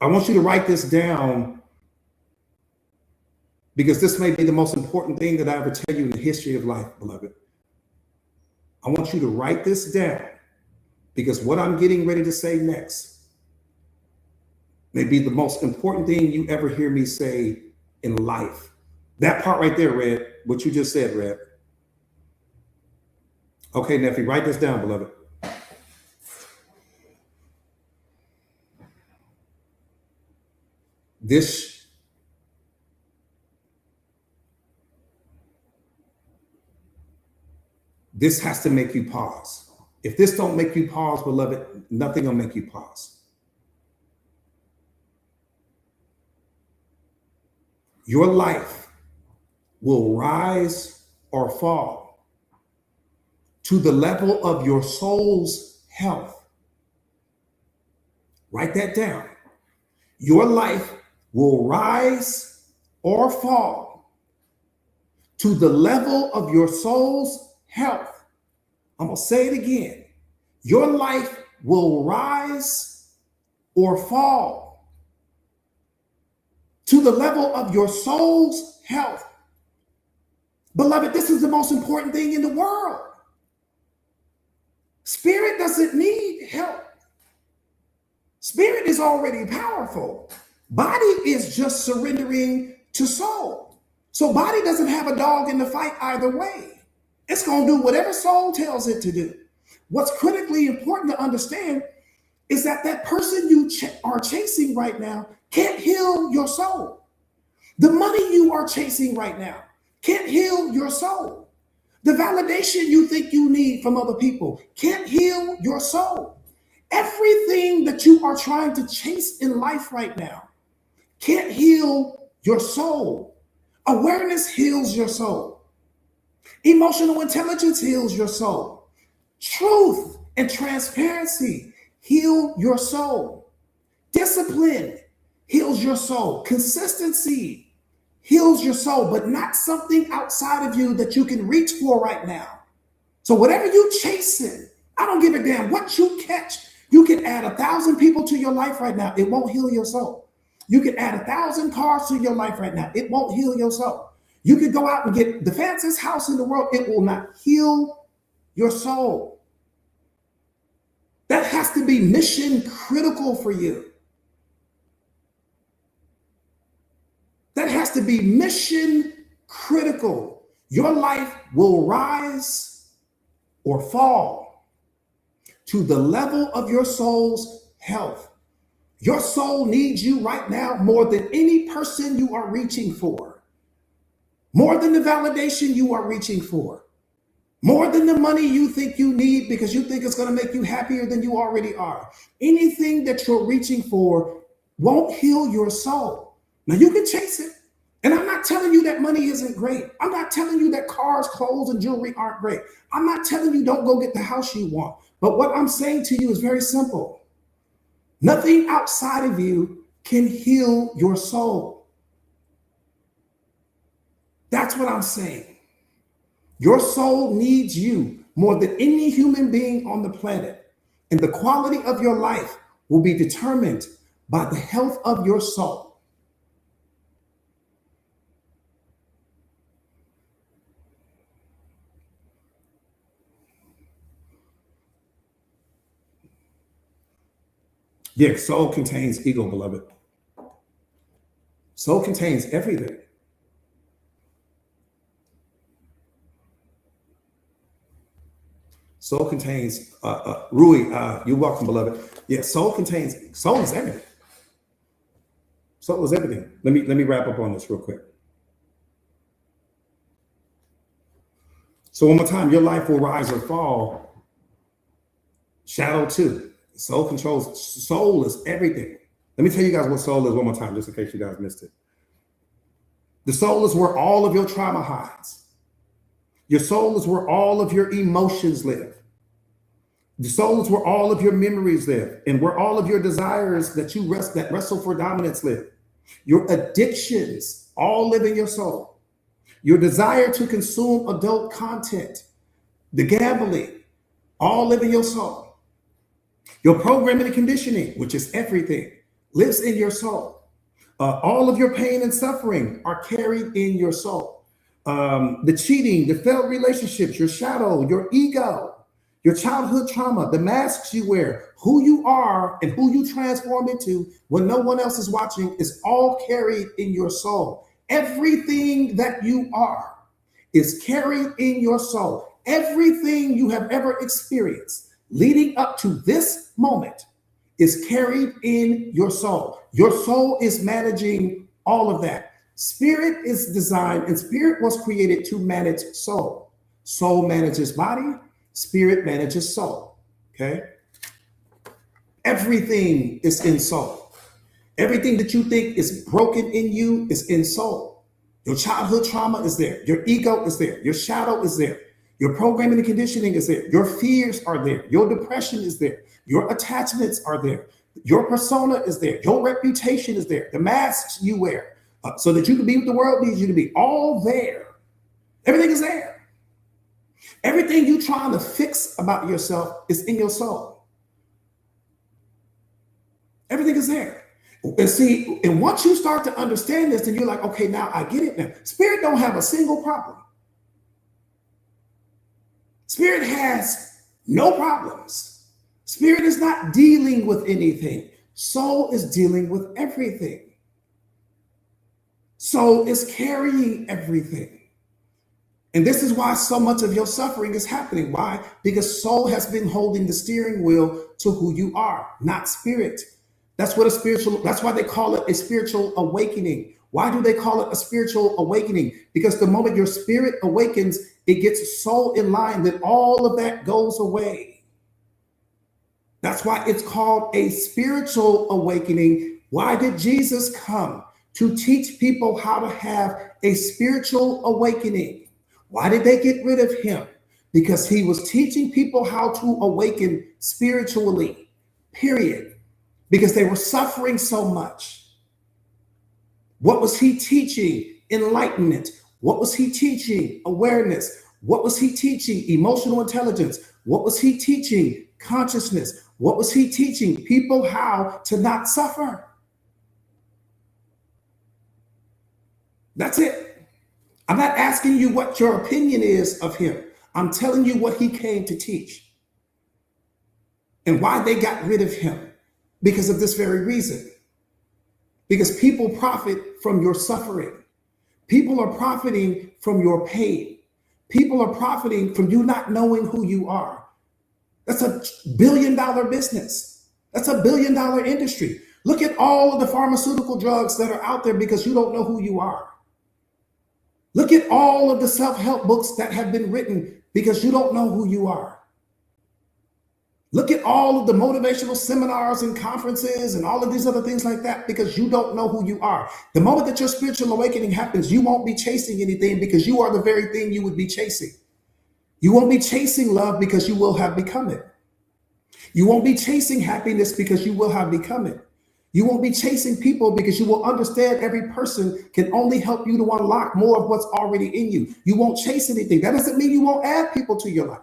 I want you to write this down, because this may be the most important thing that I ever tell you in the history of life, beloved. I want you to write this down, because what I'm getting ready to say next may be the most important thing you ever hear me say in life. That part right there, Red, what you just said, Red. Okay, Nephi, write this down, beloved. This has to make you pause. If this don't make you pause, beloved, nothing will make you pause. Your life will rise or fall to the level of your soul's health. Write that down. Your life will rise or fall to the level of your soul's health. I'm going to say it again. Your life will rise or fall to the level of your soul's health. Beloved, this is the most important thing in the world. Spirit doesn't need help. Spirit is already powerful. Body is just surrendering to soul. So body doesn't have a dog in the fight either way. It's going to do whatever soul tells it to do. What's critically important to understand is that that person you are chasing right now can't heal your soul. The money you are chasing right now can't heal your soul. The validation you think you need from other people can't heal your soul. Everything that you are trying to chase in life right now can't heal your soul. Awareness heals your soul. Emotional intelligence heals your soul. Truth and transparency heal your soul. Discipline heals your soul. Consistency heals your soul, but not something outside of you that you can reach for right now. So whatever you chasing, I don't give a damn what you catch. You can add 1,000 people to your life right now. It won't heal your soul. You can add 1,000 cars to your life right now. It won't heal your soul. You could go out and get the fanciest house in the world. It will not heal your soul. That has to be mission critical for you. That has to be mission critical. Your life will rise or fall to the level of your soul's health. Your soul needs you right now more than any person you are reaching for, more than the validation you are reaching for. More than the money you think you need because you think it's going to make you happier than you already are. Anything that you're reaching for won't heal your soul. Now you can chase it. And I'm not telling you that money isn't great. I'm not telling you that cars, clothes, and jewelry aren't great. I'm not telling you don't go get the house you want. But what I'm saying to you is very simple. Nothing outside of you can heal your soul. That's what I'm saying. Your soul needs you more than any human being on the planet. And the quality of your life will be determined by the health of your soul. Yeah, soul contains ego, beloved. Soul contains everything. Soul contains, Rui, you're welcome, beloved. Yeah, soul is everything. Soul is everything. Let me wrap up on this real quick. So one more time, your life will rise or fall. Shadow too. Soul is everything. Let me tell you guys what soul is one more time, just in case you guys missed it. The soul is where all of your trauma hides. Your soul is where all of your emotions live. The soul is where all of your memories live and where all of your desires that wrestle for dominance live. Your addictions all live in your soul. Your desire to consume adult content, the gambling, all live in your soul. Your programming and conditioning, which is everything, lives in your soul. All of your pain and suffering are carried in your soul. The cheating, the failed relationships, your shadow, your ego, your childhood trauma, the masks you wear, who you are and who you transform into when no one else is watching is all carried in your soul. Everything that you are is carried in your soul. Everything you have ever experienced leading up to this moment is carried in your soul. Your soul is managing all of that. Spirit is designed and spirit was created to manage soul. Soul manages body, spirit manages soul. Okay? Everything is in soul. Everything that you think is broken in you is in soul. Your childhood trauma is there. Your ego is there. Your shadow is there. Your programming and conditioning is there. Your fears are there. Your depression is there. Your attachments are there. Your persona is there. Your reputation is there. The masks you wear so that you can be what the world needs you to be. All there. Everything is there. Everything you're trying to fix about yourself is in your soul. Everything is there. And see, and once you start to understand this, then you're like, okay, now I get it now. Spirit don't have a single problem. Spirit has no problems. Spirit is not dealing with anything. Soul is dealing with everything. Soul is carrying everything. And this is why so much of your suffering is happening. Why? Because soul has been holding the steering wheel to who you are, not spirit. That's why they call it a spiritual awakening. Why do they call it a spiritual awakening? Because the moment your spirit awakens, it gets so in line that all of that goes away. That's why it's called a spiritual awakening. Why did Jesus come? To teach people how to have a spiritual awakening. Why did they get rid of him? Because he was teaching people how to awaken spiritually, period. Because they were suffering so much. What was he teaching? Enlightenment. What was he teaching? Awareness. What was he teaching? Emotional intelligence. What was he teaching? Consciousness. What was he teaching? People how to not suffer. That's it. I'm not asking you what your opinion is of him. I'm telling you what he came to teach and why they got rid of him. Because of this very reason. Because people profit from your suffering. People are profiting from your pain. People are profiting from you not knowing who you are. That's a billion-dollar business. That's a billion-dollar industry. Look at all of the pharmaceutical drugs that are out there because you don't know who you are. Look at all of the self-help books that have been written because you don't know who you are. Look at all of the motivational seminars and conferences and all of these other things like that because you don't know who you are. The moment that your spiritual awakening happens, you won't be chasing anything because you are the very thing you would be chasing. You won't be chasing love because you will have become it. You won't be chasing happiness because you will have become it. You won't be chasing people because you will understand every person can only help you to unlock more of what's already in you. You won't chase anything. That doesn't mean you won't add people to your life.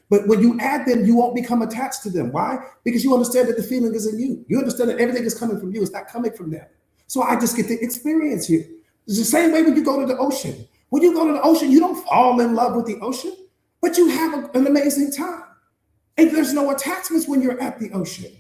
But when you add them, you won't become attached to them. Why? Because you understand that the feeling is in you. You understand that everything is coming from you. It's not coming from them. So I just get to experience you. It's the same way when you go to the ocean. When you go to the ocean, you don't fall in love with the ocean, but you have an amazing time. And there's no attachments when you're at the ocean.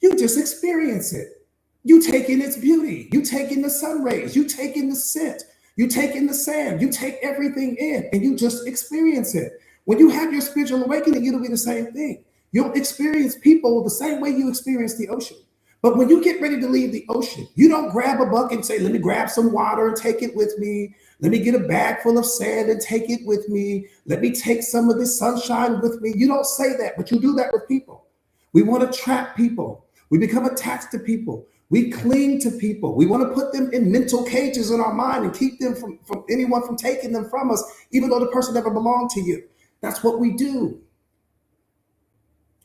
You just experience it. You take in its beauty. You take in the sun rays. You take in the scent. You take in the sand. You take everything in and you just experience it. When you have your spiritual awakening, it'll be the same thing. You'll experience people the same way you experience the ocean. But when you get ready to leave the ocean, you don't grab a bucket and say, let me grab some water and take it with me. Let me get a bag full of sand and take it with me. Let me take some of this sunshine with me. You don't say that, but you do that with people. We want to trap people. We become attached to people. We cling to people. We want to put them in mental cages in our mind and keep them from anyone from taking them from us, even though the person never belonged to you. That's what we do.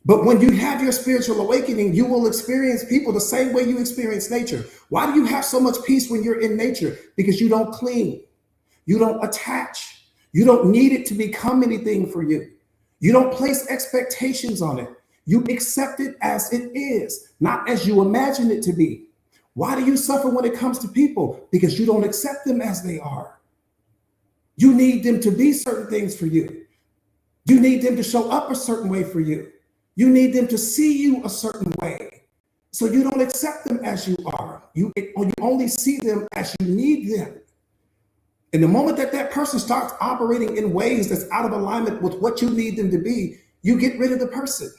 But when you have your spiritual awakening, you will experience people the same way you experience nature. Why do you have so much peace when you're in nature? Because you don't cling. You don't attach. You don't need it to become anything for you. You don't place expectations on it. You accept it as it is, not as you imagine it to be. Why do you suffer when it comes to people? Because you don't accept them as they are. You need them to be certain things for you. You need them to show up a certain way for you. You need them to see you a certain way. So you don't accept them as you are. You only see them as you need them. And the moment that that person starts operating in ways that's out of alignment with what you need them to be, you get rid of the person.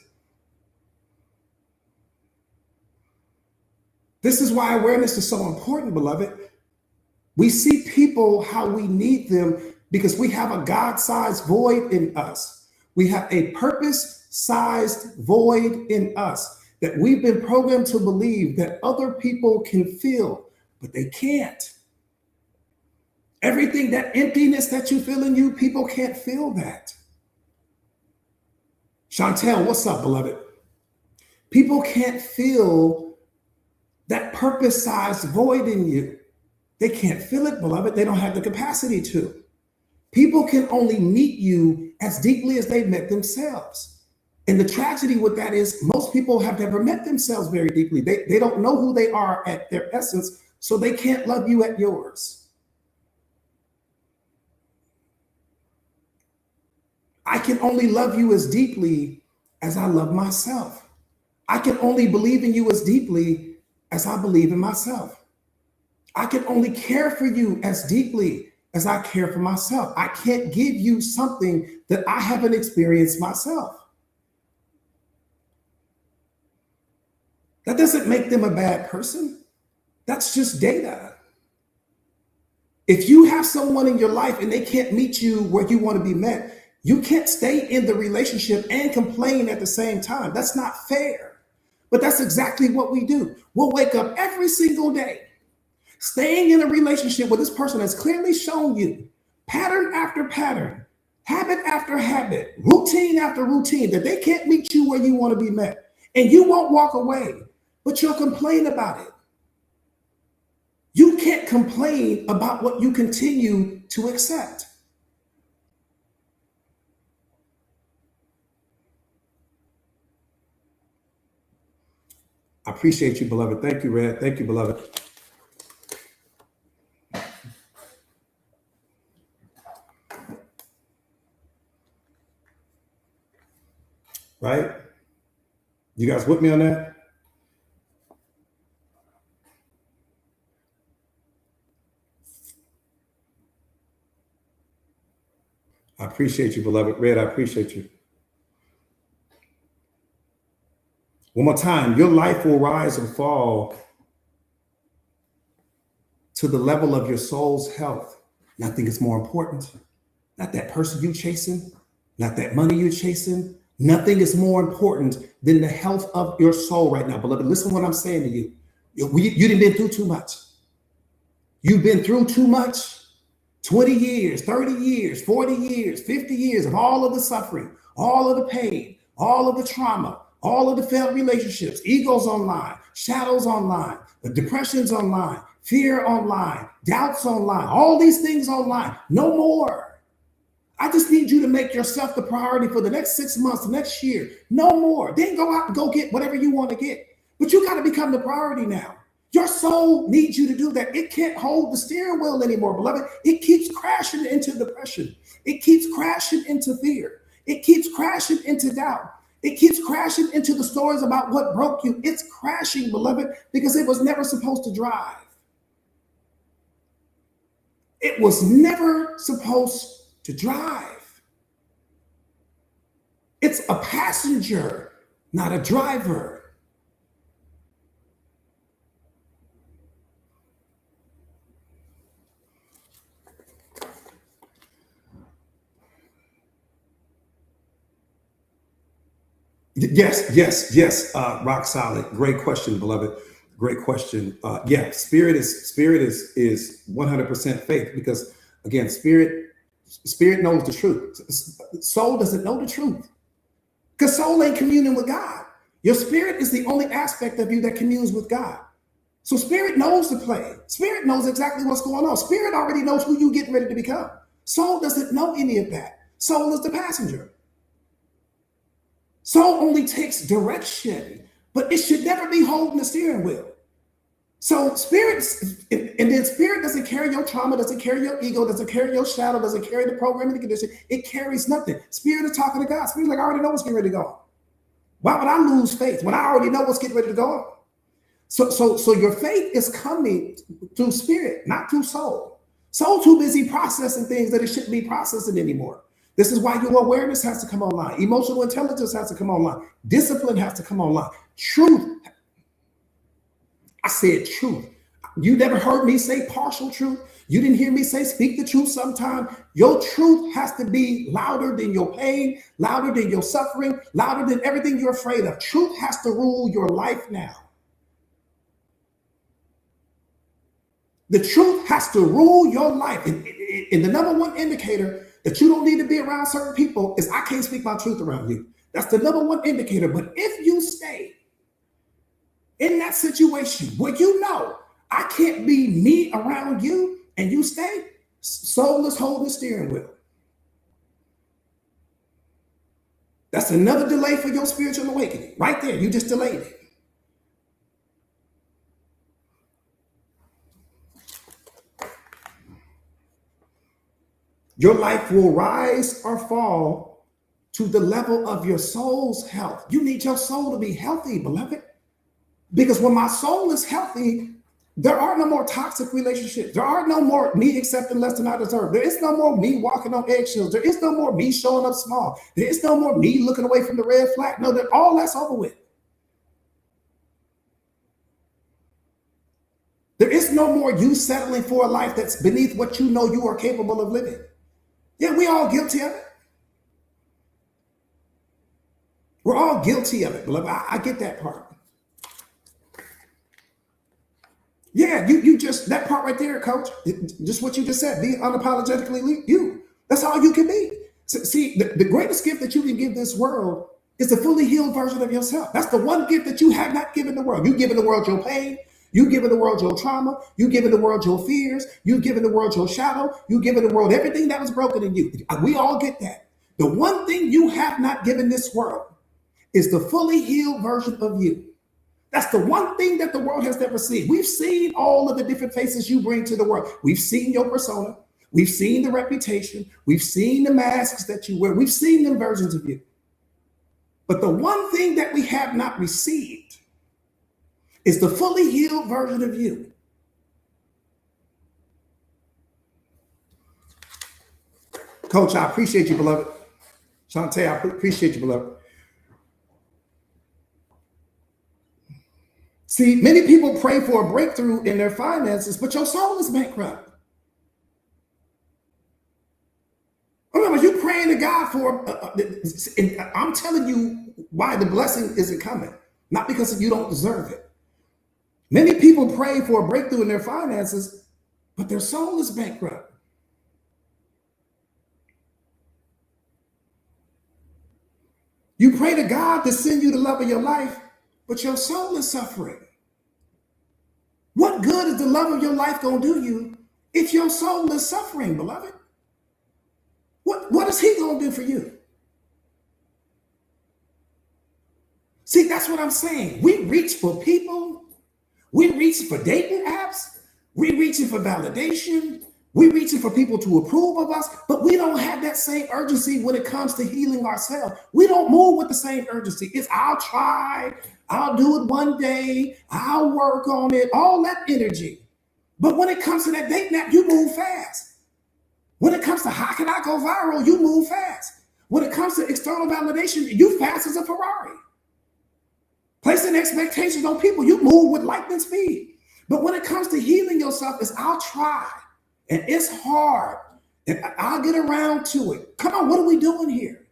This is why awareness is so important, beloved. We see people how we need them because we have a God-sized void in us. We have a purpose-sized void in us that we've been programmed to believe that other people can fill, but they can't. Everything, that emptiness that you feel in you, people can't fill that. Chantel, what's up, beloved? People can't fill that purpose-sized void in you. They can't fill it, beloved. They don't have the capacity to. People can only meet you as deeply as they've met themselves. And the tragedy with that is most people have never met themselves very deeply. They don't know who they are at their essence, so they can't love you at yours. I can only love you as deeply as I love myself. I can only believe in you as deeply as I believe in myself. I can only care for you as deeply as I care for myself. I can't give you something that I haven't experienced myself. That doesn't make them a bad person. That's just data. If you have someone in your life and they can't meet you where you want to be met, you can't stay in the relationship and complain at the same time. That's not fair. But that's exactly what we do. We'll wake up every single day staying in a relationship where this person has clearly shown you pattern after pattern, habit after habit, routine after routine, that they can't meet you where you want to be met. And you won't walk away, but you'll complain about it. You can't complain about what you continue to accept. I appreciate you, beloved. Thank you, Red. Thank you, beloved. Right? You guys with me on that? I appreciate you, beloved. Red, I appreciate you. One more time, your life will rise or fall to the level of your soul's health. Nothing is more important. Not that person you chasing, not that money you're chasing. Nothing is more important than the health of your soul right now, beloved. Listen to what I'm saying to you. You done been through too much. You've been through too much. 20 years, 30 years, 40 years, 50 years of all of the suffering, all of the pain, all of the trauma, all of the failed relationships, egos online, shadows online, depressions online, fear online, doubts online, all these things online. No more. I just need you to make yourself the priority for the next 6 months, the next year. No more. Then go out and go get whatever you want to get. But you got to become the priority now. Your soul needs you to do that. It can't hold the steering wheel anymore, beloved. It keeps crashing into depression. It keeps crashing into fear. It keeps crashing into doubt. It keeps crashing into the stories about what broke you. It's crashing, beloved, because it was never supposed to drive. It was never supposed to drive. It's a passenger, not a driver. Yes. Rock solid. Great question, beloved. Great question. Yeah, spirit is 100% faith because again, spirit knows the truth. Soul doesn't know the truth because soul ain't communing with God. Your spirit is the only aspect of you that communes with God. So spirit knows the play. Spirit knows exactly what's going on. Spirit already knows who you getting ready to become. Soul doesn't know any of that. Soul is the passenger. Soul only takes direction, but it should never be holding the steering wheel. So spirit, and then spirit doesn't carry your trauma, doesn't carry your ego, doesn't carry your shadow, doesn't carry the programming condition. It carries nothing. Spirit is talking to God. Spirit's like, I already know what's getting ready to go on. Why would I lose faith when I already know what's getting ready to go on? So your faith is coming through spirit, not through soul. Soul too busy processing things that it shouldn't be processing anymore. This is why your awareness has to come online. Emotional intelligence has to come online. Discipline has to come online. Truth. I said truth. You never heard me say partial truth. You didn't hear me say speak the truth sometime. Your truth has to be louder than your pain, louder than your suffering, louder than everything you're afraid of. Truth has to rule your life now. The truth has to rule your life. And the number one indicator that you don't need to be around certain people is I can't speak my truth around you. That's the number one indicator. But if you stay in that situation where you know I can't be me around you and you stay, soul is holding the steering wheel. That's another delay for your spiritual awakening. Right there, you just delayed it. Your life will rise or fall to the level of your soul's health. You need your soul to be healthy, beloved. Because when my soul is healthy, there are no more toxic relationships. There are no more me accepting less than I deserve. There is no more me walking on eggshells. There is no more me showing up small. There is no more me looking away from the red flag. No, all that's over with. There is no more you settling for a life that's beneath what you know you are capable of living. Yeah, we all guilty of it. We're all guilty of it, beloved. I get that part. Yeah, you just, that part right there, coach, just what you just said, be unapologetically you. That's all you can be. So, see, the greatest gift that you can give this world is the fully healed version of yourself. That's the one gift that you have not given the world. You've given the world your pain. You've given the world your trauma. You've given the world your fears. You've given the world your shadow. You've given the world everything that was broken in you. We all get that. The one thing you have not given this world is the fully healed version of you. That's the one thing that the world has never seen. We've seen all of the different faces you bring to the world. We've seen your persona. We've seen the reputation. We've seen the masks that you wear. We've seen them versions of you. But the one thing that we have not received is the fully healed version of you. Coach, I appreciate you, beloved. Shantae, I appreciate you, beloved. See, many people pray for a breakthrough in their finances, but your soul is bankrupt. Remember, you praying to God for, and I'm telling you why the blessing isn't coming. Not because you don't deserve it. Many people pray for a breakthrough in their finances, but their soul is bankrupt. You pray to God to send you the love of your life, but your soul is suffering. What good is the love of your life going to do you if your soul is suffering, beloved? What is he going to do for you? See, that's what I'm saying. We reach for people. We reach for dating apps. We reaching for validation. We reaching for people to approve of us, but we don't have that same urgency when it comes to healing ourselves. We don't move with the same urgency. It's I'll try, I'll do it one day, I'll work on it, all that energy. But when it comes to that dating app, you move fast. When it comes to how can I go viral, you move fast. When it comes to external validation, you fast as a Ferrari. Placing expectations on people, you move with lightning speed. But when it comes to healing yourself, it's I'll try. And it's hard. And I'll get around to it. Come on, what are we doing here?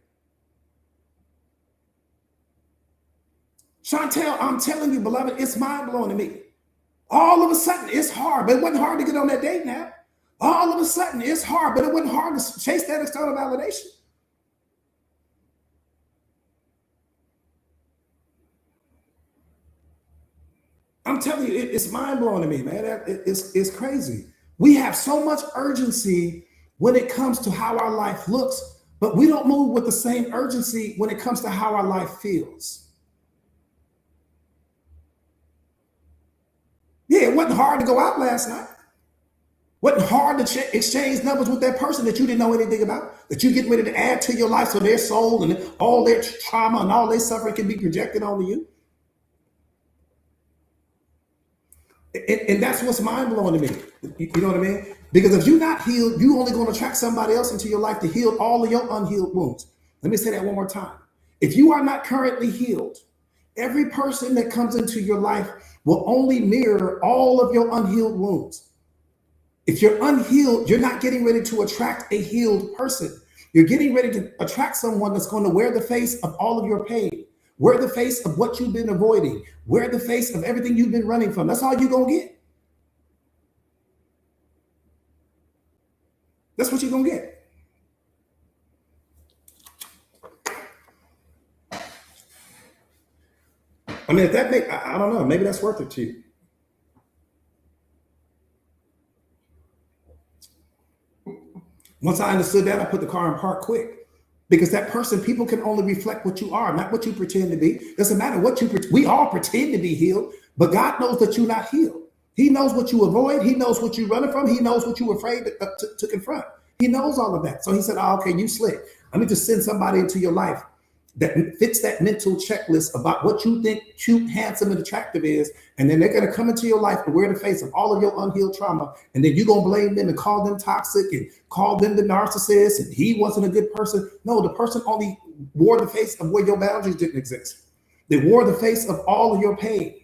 Chantel, I'm telling you, beloved, it's mind-blowing to me. All of a sudden, it's hard, but it wasn't hard to get on that date now. All of a sudden, it's hard, but it wasn't hard to chase that external validation. I'm telling you, it's mind-blowing to me, man. It's crazy. We have so much urgency when it comes to how our life looks, but we don't move with the same urgency when it comes to how our life feels. Yeah, it wasn't hard to go out last night. Wasn't hard to exchange numbers with that person that you didn't know anything about, that you're getting ready to add to your life so their soul and all their trauma and all their suffering can be projected onto you. And that's what's mind-blowing to me. You know what I mean? Because if you're not healed, you're only going to attract somebody else into your life to heal all of your unhealed wounds. Let me say that one more time. If you are not currently healed, every person that comes into your life will only mirror all of your unhealed wounds. If you're unhealed, you're not getting ready to attract a healed person. You're getting ready to attract someone that's going to wear the face of all of your pain, wear the face of what you've been avoiding, wear the face of everything you've been running from. That's all you're going to get. That's what you're going to get. I mean, if that make, I don't know, maybe that's worth it to you. Once I understood that, I put the car in park quick. Because that person, people can only reflect what you are, not what you pretend to be. Doesn't matter what we all pretend to be healed, but God knows that you're not healed. He knows what you avoid. He knows what you're running from. He knows what you're afraid to confront. He knows all of that. So he said, oh, okay, you slick. Let me just send somebody into your life that fits that mental checklist about what you think cute, handsome, and attractive is. And then they're going to come into your life and wear the face of all of your unhealed trauma. And then you're going to blame them and call them toxic and call them the narcissist. And he wasn't a good person. No, the person only wore the face of where your boundaries didn't exist. They wore the face of all of your pain.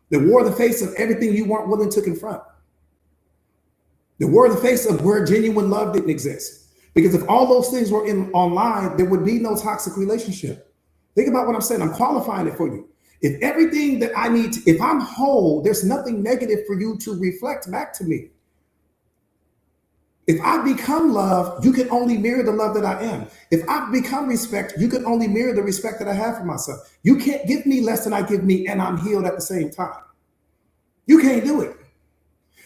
They wore the face of everything you weren't willing to confront. They wore the face of where genuine love didn't exist. Because if all those things were online, there would be no toxic relationship. Think about what I'm saying. I'm qualifying it for you. If everything that I need, if I'm whole, there's nothing negative for you to reflect back to me. If I become love, you can only mirror the love that I am. If I become respect, you can only mirror the respect that I have for myself. You can't give me less than I give me, and I'm healed at the same time. You can't do it.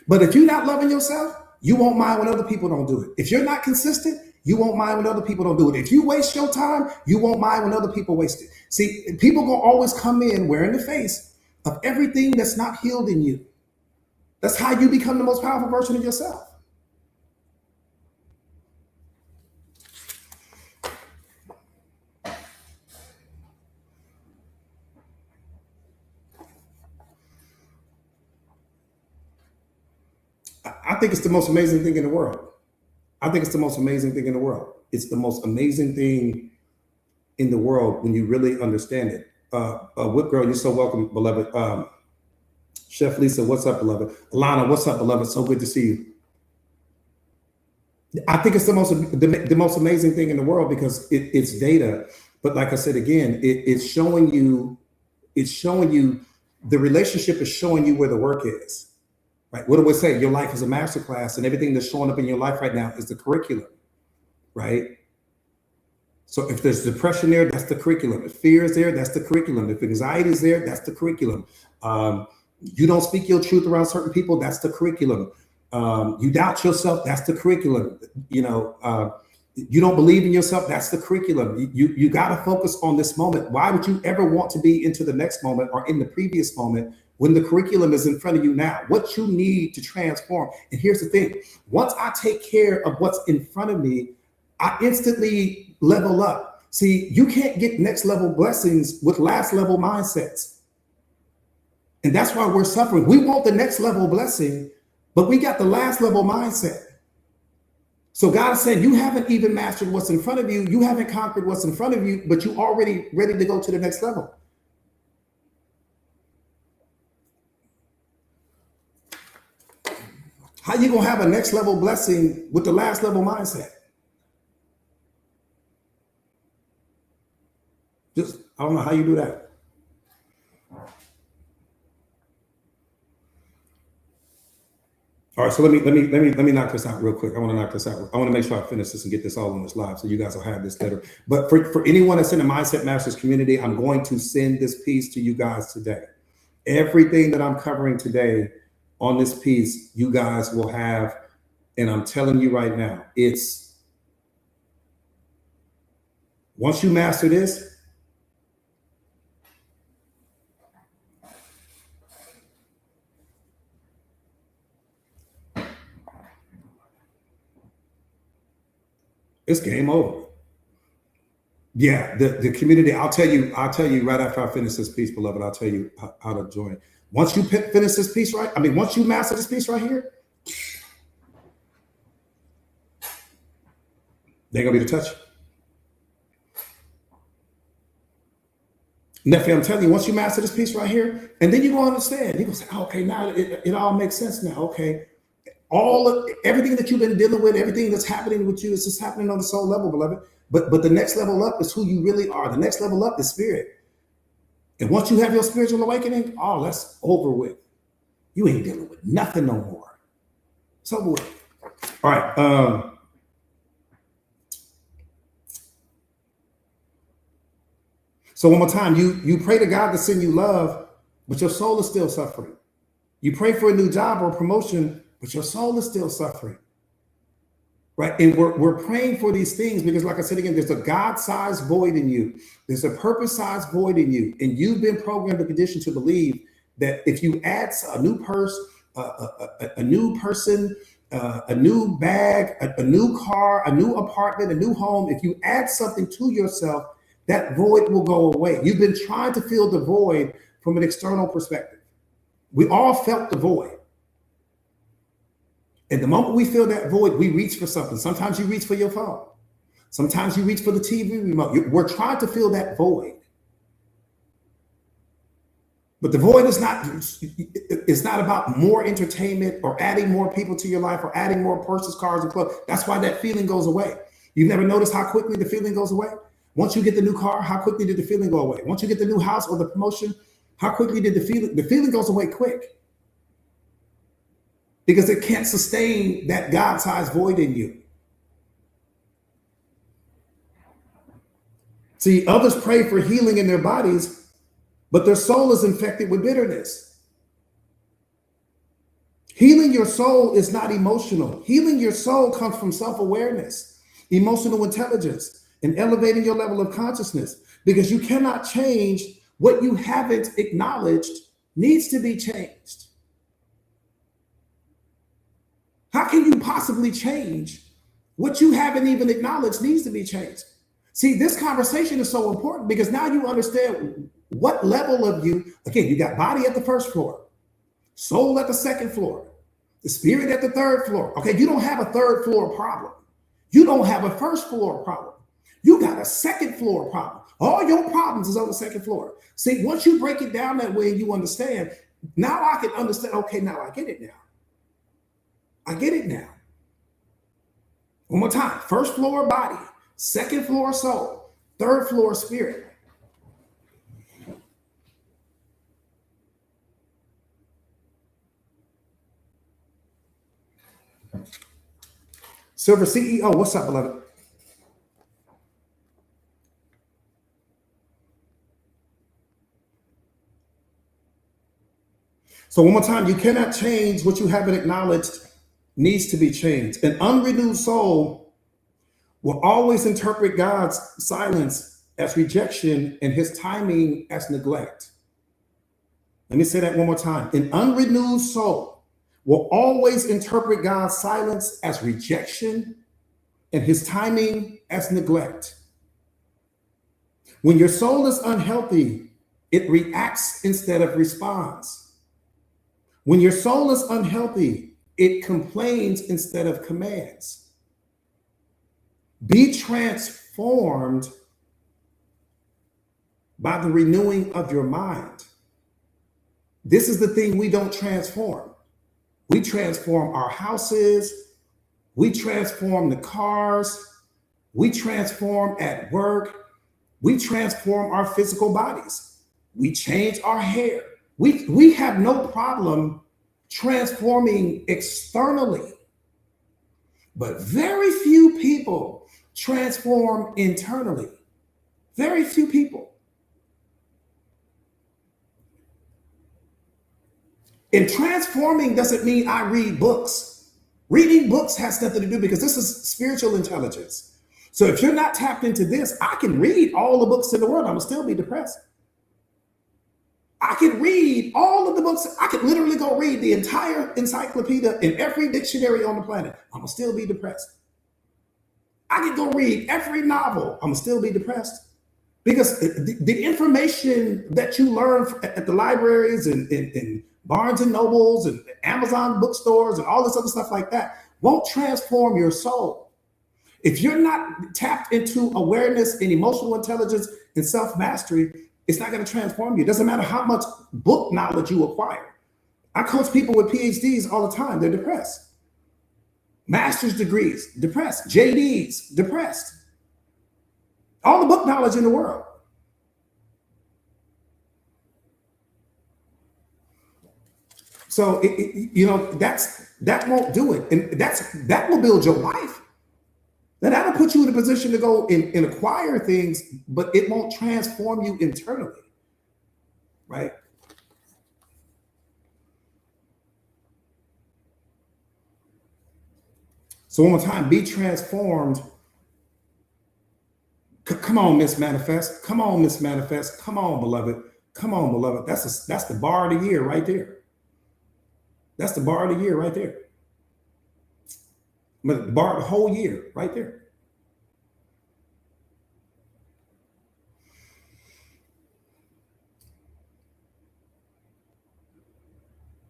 But if you're not loving yourself, you won't mind when other people don't do it. If you're not consistent, you won't mind when other people don't do it. If you waste your time, you won't mind when other people waste it. See, people gonna always come in wearing the face of everything that's not healed in you. That's how you become the most powerful version of yourself. I think it's the most amazing thing in the world. I think it's the most amazing thing in the world. It's the most amazing thing in the world when you really understand it. Whip Girl, you're so welcome, beloved. Chef Lisa, what's up, beloved? Alana, what's up, beloved? So good to see you. I think it's the most amazing thing in the world because it's data. But like I said again, it's showing you, the relationship is showing you where the work is. Right? What do we say? Your life is a masterclass, and everything that's showing up in your life right now is the curriculum. Right? So if there's depression there, that's the curriculum. If fear is there, that's the curriculum. If anxiety is there, that's the curriculum. You don't speak your truth around certain people, that's the curriculum. You doubt yourself, that's the curriculum. You don't believe in yourself, that's the curriculum. You got to focus on this moment. Why would you ever want to be into the next moment or in the previous moment when the curriculum is in front of you now? What you need to transform. And here's the thing: once I take care of what's in front of me, I instantly level up. See, you can't get next level blessings with last level mindsets. And that's why we're suffering. We want the next level blessing, but we got the last level mindset. So God is saying, you haven't even mastered what's in front of you. You haven't conquered what's in front of you, but you already ready to go to the next level. How you gonna have a next level blessing with the last level mindset? Just, I don't know how you do that. All right, so let me knock this out real quick. I want to knock this out. I want to make sure I finish this and get this all on this live, so you guys will have this later. But for anyone that's in the Mindset Masters community, I'm going to send this piece to you guys today. Everything that I'm covering today on this piece, you guys will have, and I'm telling you right now, it's once you master this. It's game over. Yeah, the community. I'll tell you right after I finish this piece, beloved. I'll tell you how to join. Once you finish this piece, right? I mean, once you master this piece right here, they're gonna be to touch you. Nephew, I'm telling you, once you master this piece right here, and then you're gonna understand. You're gonna say, oh, okay, now it all makes sense now. Okay. Everything that you've been dealing with, everything that's happening with you, is just happening on the soul level, beloved. But the next level up is who you really are. The next level up is spirit. And once you have your spiritual awakening, oh, that's over with. You ain't dealing with nothing no more. It's over with. All right. So one more time, you pray to God to send you love, but your soul is still suffering. You pray for a new job or promotion, but your soul is still suffering. Right? And we're praying for these things because, like I said again, there's a God-sized void in you. There's a purpose-sized void in you. And you've been programmed and conditioned to believe that if you add a new purse, a new person, a new bag, a new car, a new apartment, a new home, if you add something to yourself, that void will go away. You've been trying to fill the void from an external perspective. We all felt the void. And the moment we feel that void, we reach for something. Sometimes you reach for your phone. Sometimes you reach for the TV remote. We're trying to fill that void. But the void is not about more entertainment or adding more people to your life or adding more purses, cars, and clothes. That's why that feeling goes away. You've never noticed how quickly the feeling goes away? Once you get the new car, how quickly did the feeling go away? Once you get the new house or the promotion, how quickly did the feeling goes away quick? Because it can't sustain that God-sized void in you. See, others pray for healing in their bodies, but their soul is infected with bitterness. Healing your soul is not emotional. Healing your soul comes from self-awareness, emotional intelligence, and elevating your level of consciousness, because you cannot change what you haven't acknowledged needs to be changed. How can you possibly change what you haven't even acknowledged needs to be changed? See, this conversation is so important because now you understand what level of you, again, you got body at the first floor, soul at the second floor, the spirit at the third floor. Okay, you don't have a third floor problem. You don't have a first floor problem. You got a second floor problem. All your problems is on the second floor. See, once you break it down that way and you understand, now I can understand, okay, now I get it now. I get it now. One more time. First floor body, second floor soul, third floor spirit. Silver CEO, what's up, beloved? So one more time, you cannot change what you haven't acknowledged needs to be changed. An unrenewed soul will always interpret God's silence as rejection and his timing as neglect. Let me say that one more time. An unrenewed soul will always interpret God's silence as rejection and his timing as neglect. When your soul is unhealthy, it reacts instead of responds. When your soul is unhealthy, it complains instead of commands. Be transformed by the renewing of your mind. This is the thing we don't transform. We transform our houses, we transform the cars, we transform at work, we transform our physical bodies, we change our hair. We have no problem transforming externally, but very few people transform internally. Very few people. And transforming doesn't mean I read books. Reading books has nothing to do because this is spiritual intelligence. So if you're not tapped into this, I can read all the books in the world. I'm gonna still be depressed. I could read all of the books. I could literally go read the entire encyclopedia in every dictionary on the planet. I'm gonna still be depressed. I could go read every novel. I'm gonna still be depressed because the information that you learn at the libraries and Barnes and Nobles and Amazon bookstores and all this other stuff like that won't transform your soul. If you're not tapped into awareness and emotional intelligence and self-mastery, it's not going to transform you. It doesn't matter how much book knowledge you acquire. I coach people with PhDs all the time. They're depressed. Master's degrees, depressed. JDs, depressed. All the book knowledge in the world. So that won't do it, and that will build your life. That'll put you in a position to go and acquire things, but it won't transform you internally, right? So one more time, be transformed. Come on, Miss Manifest. Come on, Miss Manifest. Come on, beloved. Come on, beloved. That's the bar of the year right there. That's the bar of the year right there. But the bar of the whole year right there.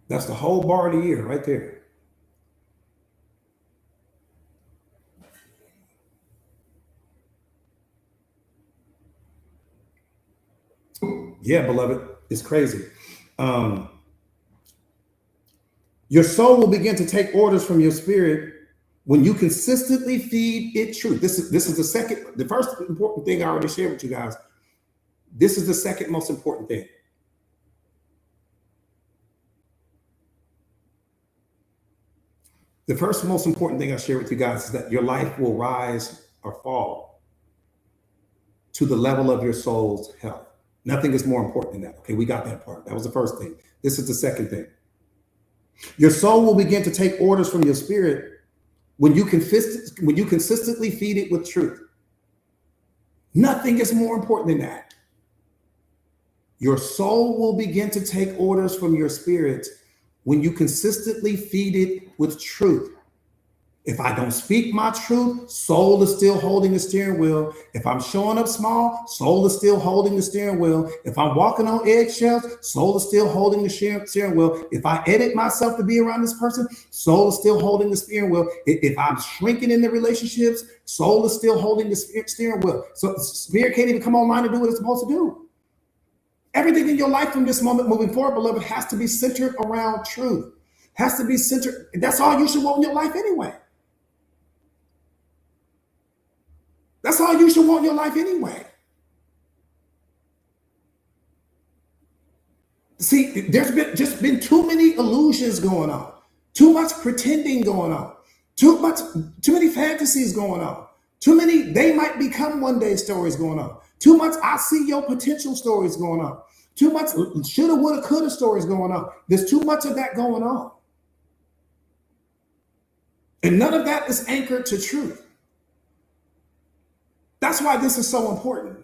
That's the whole bar of the year right there. Yeah, beloved, it's crazy. Your soul will begin to take orders from your spirit when you consistently feed it truth. This is the first important thing I already shared with you guys. This is the second most important thing. The first most important thing I share with you guys is that your life will rise or fall to the level of your soul's health. Nothing is more important than that. Okay, we got that part. That was the first thing. This is the second thing. Your soul will begin to take orders from your spirit when you consistently feed it with truth. Nothing is more important than that. Your soul will begin to take orders from your spirit when you consistently feed it with truth. If I don't speak my truth, soul is still holding the steering wheel. If I'm showing up small, soul is still holding the steering wheel. If I'm walking on eggshells, soul is still holding the steering wheel. If I edit myself to be around this person, soul is still holding the steering wheel. If I'm shrinking in the relationships, soul is still holding the steering wheel. So spirit can't even come online and do what it's supposed to do. Everything in your life from this moment moving forward, beloved, has to be centered around truth. Has to be centered. That's all you should want in your life anyway. That's all you should want in your life anyway. See, there's been too many illusions going on, too much pretending going on, too many fantasies going on, too many they might become one day stories going on, too much I see your potential stories going on, too much shoulda, woulda, coulda stories going on. There's too much of that going on. And none of that is anchored to truth. That's why this is so important.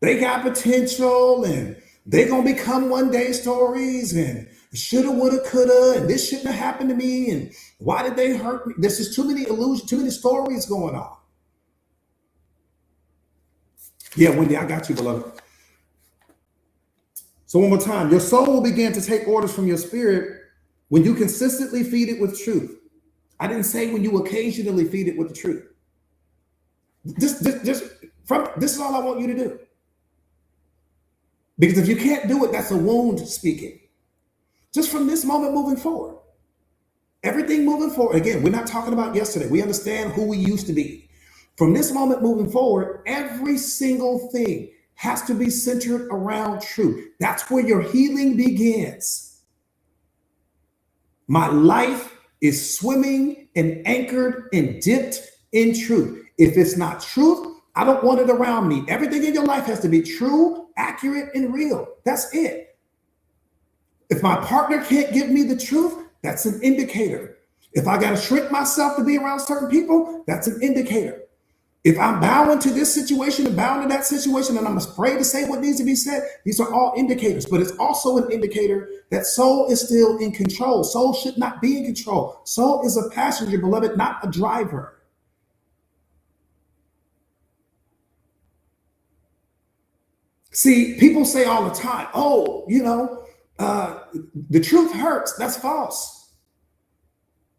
They got potential and they're going to become one day stories and shoulda, woulda, coulda, and this shouldn't have happened to me. And why did they hurt me? This is too many illusions, too many stories going on. Yeah, Wendy, I got you, beloved. So one more time, your soul will begin to take orders from your spirit when you consistently feed it with truth. I didn't say when you occasionally feed it with the truth. This is all I want you to do. Because if you can't do it, that's a wound speaking. Just from this moment moving forward. Everything moving forward. Again, we're not talking about yesterday. We understand who we used to be. From this moment moving forward, every single thing has to be centered around truth. That's where your healing begins. My life is swimming and anchored and dipped in truth. If it's not truth, I don't want it around me. Everything in your life has to be true, accurate, and real. That's it. If my partner can't give me the truth, that's an indicator. If I got to shrink myself to be around certain people, that's an indicator. If I'm bound to this situation and bound to that situation and I'm afraid to say what needs to be said, these are all indicators. But it's also an indicator that soul is still in control. Soul should not be in control. Soul is a passenger, beloved, not a driver. See, people say all the time, oh, the truth hurts. That's false.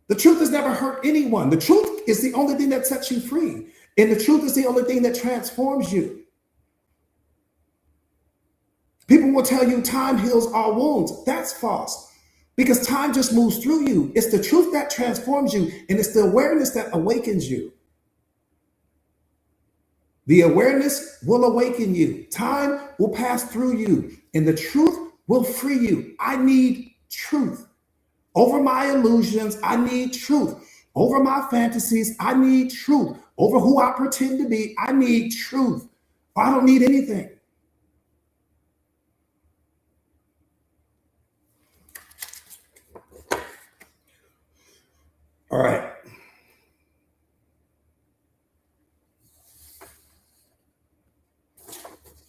The truth has never hurt anyone. The truth is the only thing that sets you free. And the truth is the only thing that transforms you. People will tell you time heals all wounds. That's false. Because time just moves through you. It's the truth that transforms you. And it's the awareness that awakens you. The awareness will awaken you. Time will pass through you. And the truth will free you. I need truth. Over my illusions, I need truth. Over my fantasies, I need truth. Over who I pretend to be, I need truth. I don't need anything. All right.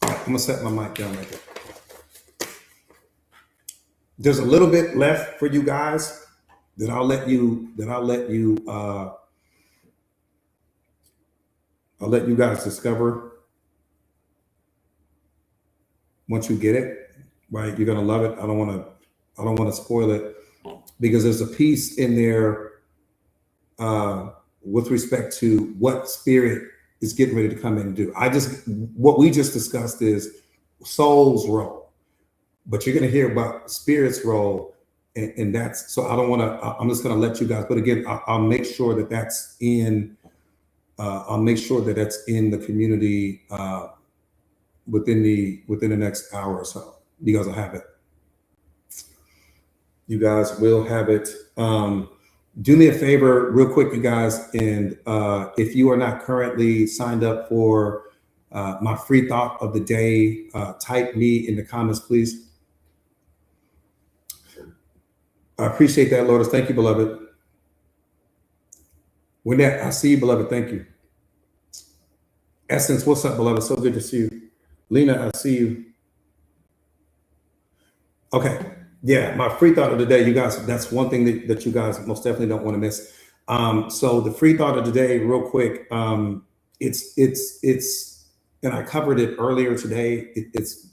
I'm gonna set my mic down right there. There's a little bit left for you guys that I'll let you guys discover once you get it. Right, you're gonna love it. I don't want to spoil it because there's a piece in there with respect to what spirit is getting ready to come in and do. What we just discussed is soul's role, but you're going to hear about spirit's role, and that's so. I don't want to. I'm just going to let you guys. But again, I'll make sure that that's in. I'll make sure that that's in the community within the next hour or so. You guys will have it. You guys will have it. Do me a favor real quick, you guys, and if you are not currently signed up for my free thought of the day, type me in the comments, please. I appreciate that, Lourdes. Thank you, beloved. Wynette, I see you, beloved. Thank you. Essence, what's up, beloved? So good to see you. Lena, I see you. Okay. Yeah, my free thought of the day, you guys, that's one thing that you guys most definitely don't want to miss. So the free thought of the day, real quick, it's, and I covered it earlier today. It's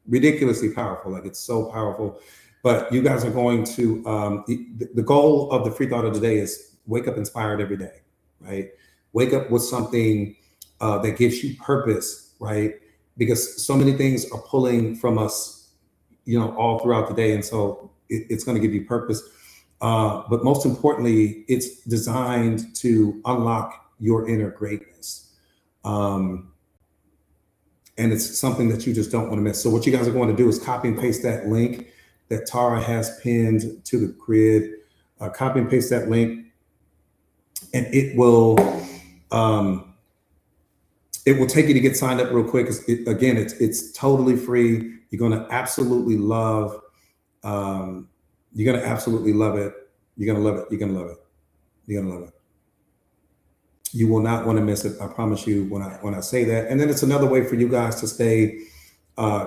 ridiculously powerful. Like, it's so powerful. But you guys are going to, the goal of the free thought of the day is wake up inspired every day, right? Wake up with something that gives you purpose, right? Because so many things are pulling from us, all throughout the day. And so it's going to give you purpose. But most importantly, it's designed to unlock your inner greatness. And it's something that you just don't want to miss. So what you guys are going to do is copy and paste that link that Tara has pinned to the grid. Copy and paste that link, and it will take you to get signed up real quick. It's totally free. You're going to absolutely love. You're going to absolutely love it. You're going to love it. You're going to love it. You're going to love it. You will not want to miss it. I promise you when I say that. And then it's another way for you guys to stay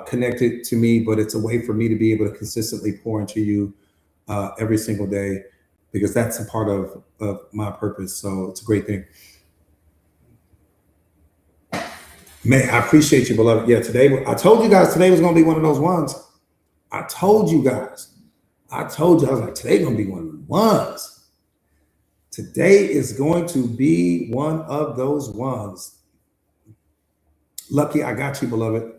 connected to me, but it's a way for me to be able to consistently pour into you every single day, because that's a part of my purpose. So it's a great thing. Man, I appreciate you, beloved. Yeah, today, I told you guys today was going to be one of those ones. I told you guys. I was like, today's going to be one of the ones. Today is going to be one of those ones. Lucky, I got you, beloved.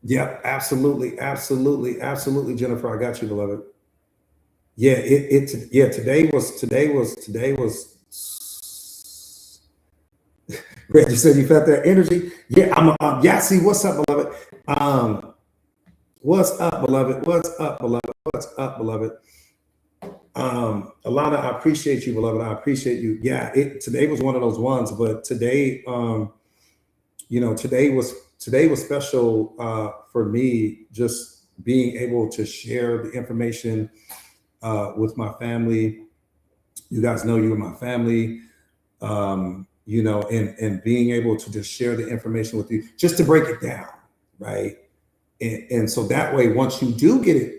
Yeah, absolutely, absolutely, absolutely, Jennifer, I got you, beloved. Yeah, today was. Greg, you said you felt that energy. Yeah, Yassi, what's up, beloved? What's up, beloved? What's up, beloved? What's up, beloved? Alana, I appreciate you, beloved. I appreciate you. Yeah, today was one of those ones, but today, today was special for me, just being able to share the information with my family. You guys know you are my family, and being able to just share the information with you, just to break it down, right? And so that way, once you do get it,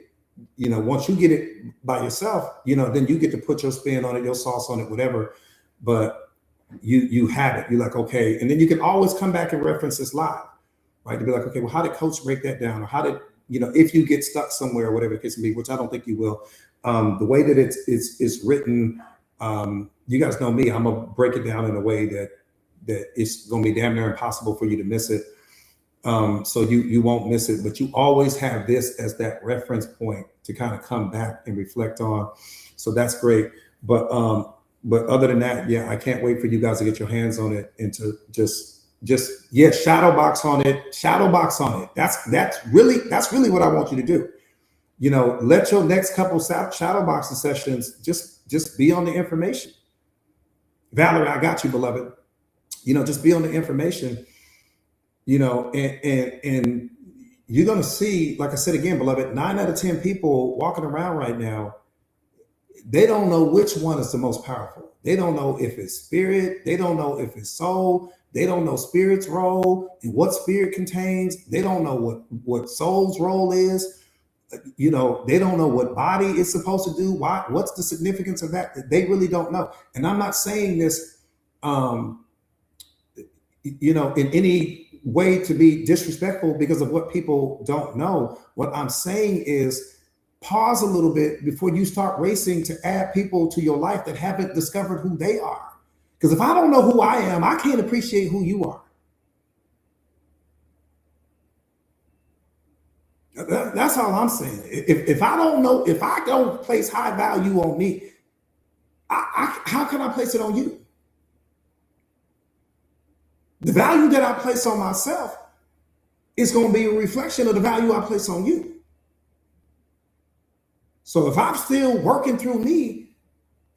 once you get it by yourself, then you get to put your spin on it, your sauce on it, whatever. But you have it. You're like, okay. And then you can always come back and reference this live, right? To be like, okay, well, how did Coach break that down? Or how did, if you get stuck somewhere or whatever the case may be, which I don't think you will, the way that it's written, you guys know me, I'm going to break it down in a way that it's going to be damn near impossible for you to miss it. So you won't miss it, but you always have this as that reference point to kind of come back and reflect on. So that's great. But other than that, yeah, I can't wait for you guys to get your hands on it and to just shadow box on it. Shadow box on it. That's really what I want you to do. Let your next couple shadow boxing sessions just be on the information. Valerie, I got you, beloved. Just be on the information. And you're going to see, like I said again, beloved, 9 out of 10 people walking around right now, they don't know which one is the most powerful. They don't know if it's spirit. They don't know if it's soul. They don't know spirit's role and what spirit contains. They don't know what soul's role is. They don't know what body is supposed to do. What's the significance of that? They really don't know. And I'm not saying this, in any way to be disrespectful because of what people don't know. What I'm saying is pause a little bit before you start racing to add people to your life that haven't discovered who they are. Because if I don't know who I am, I can't appreciate who you are. That's all I'm saying. If I don't know, if I don't place high value on me, how can I place it on you? The value that I place on myself is going to be a reflection of the value I place on you. So if I'm still working through me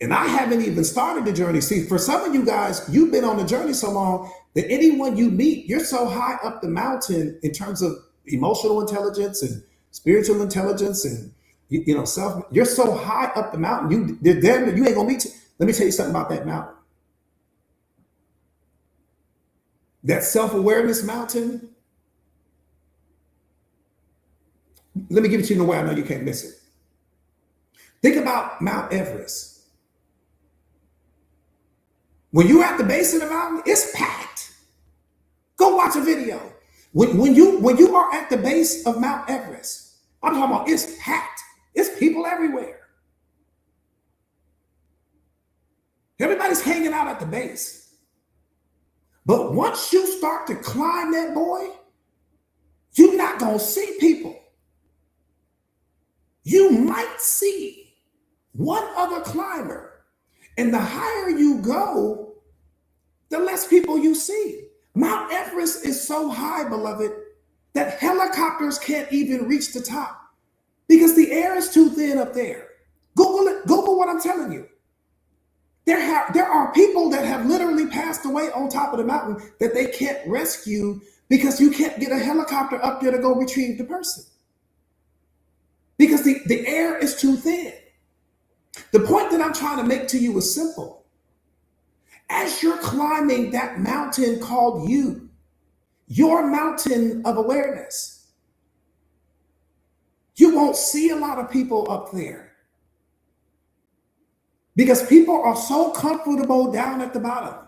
and I haven't even started the journey, see, for some of you guys, you've been on the journey so long that anyone you meet, you're so high up the mountain in terms of emotional intelligence and spiritual intelligence and self. You're so high up the mountain, you ain't gonna meet. Let me tell you something about that mountain. That self-awareness mountain, let me give it to you in a way I know you can't miss it. Think about Mount Everest. When you're at the base of the mountain, it's packed. Go watch a video. When you are at the base of Mount Everest, I'm talking about it's packed. It's people everywhere. Everybody's hanging out at the base. But once you start to climb that boy, you're not going to see people. You might see one other climber. And the higher you go, the less people you see. Mount Everest is so high, beloved, that helicopters can't even reach the top because the air is too thin up there. Google it. Google what I'm telling you. There are people that have literally passed away on top of the mountain that they can't rescue because you can't get a helicopter up there to go retrieve the person because the air is too thin. The point that I'm trying to make to you is simple. As you're climbing that mountain called you, your mountain of awareness, you won't see a lot of people up there because people are so comfortable down at the bottom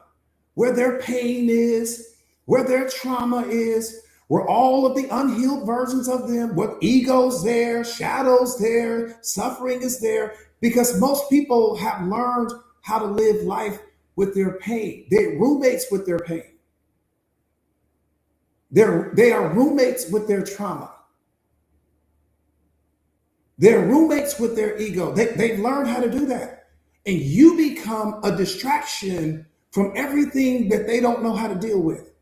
where their pain is, where their trauma is, where all of the unhealed versions of them, what ego's there, shadows there, suffering is there, because most people have learned how to live life with their pain. They're roommates with their pain. They are roommates with their trauma. They're roommates with their ego. They've learned how to do that. And you become a distraction from everything that they don't know how to deal with.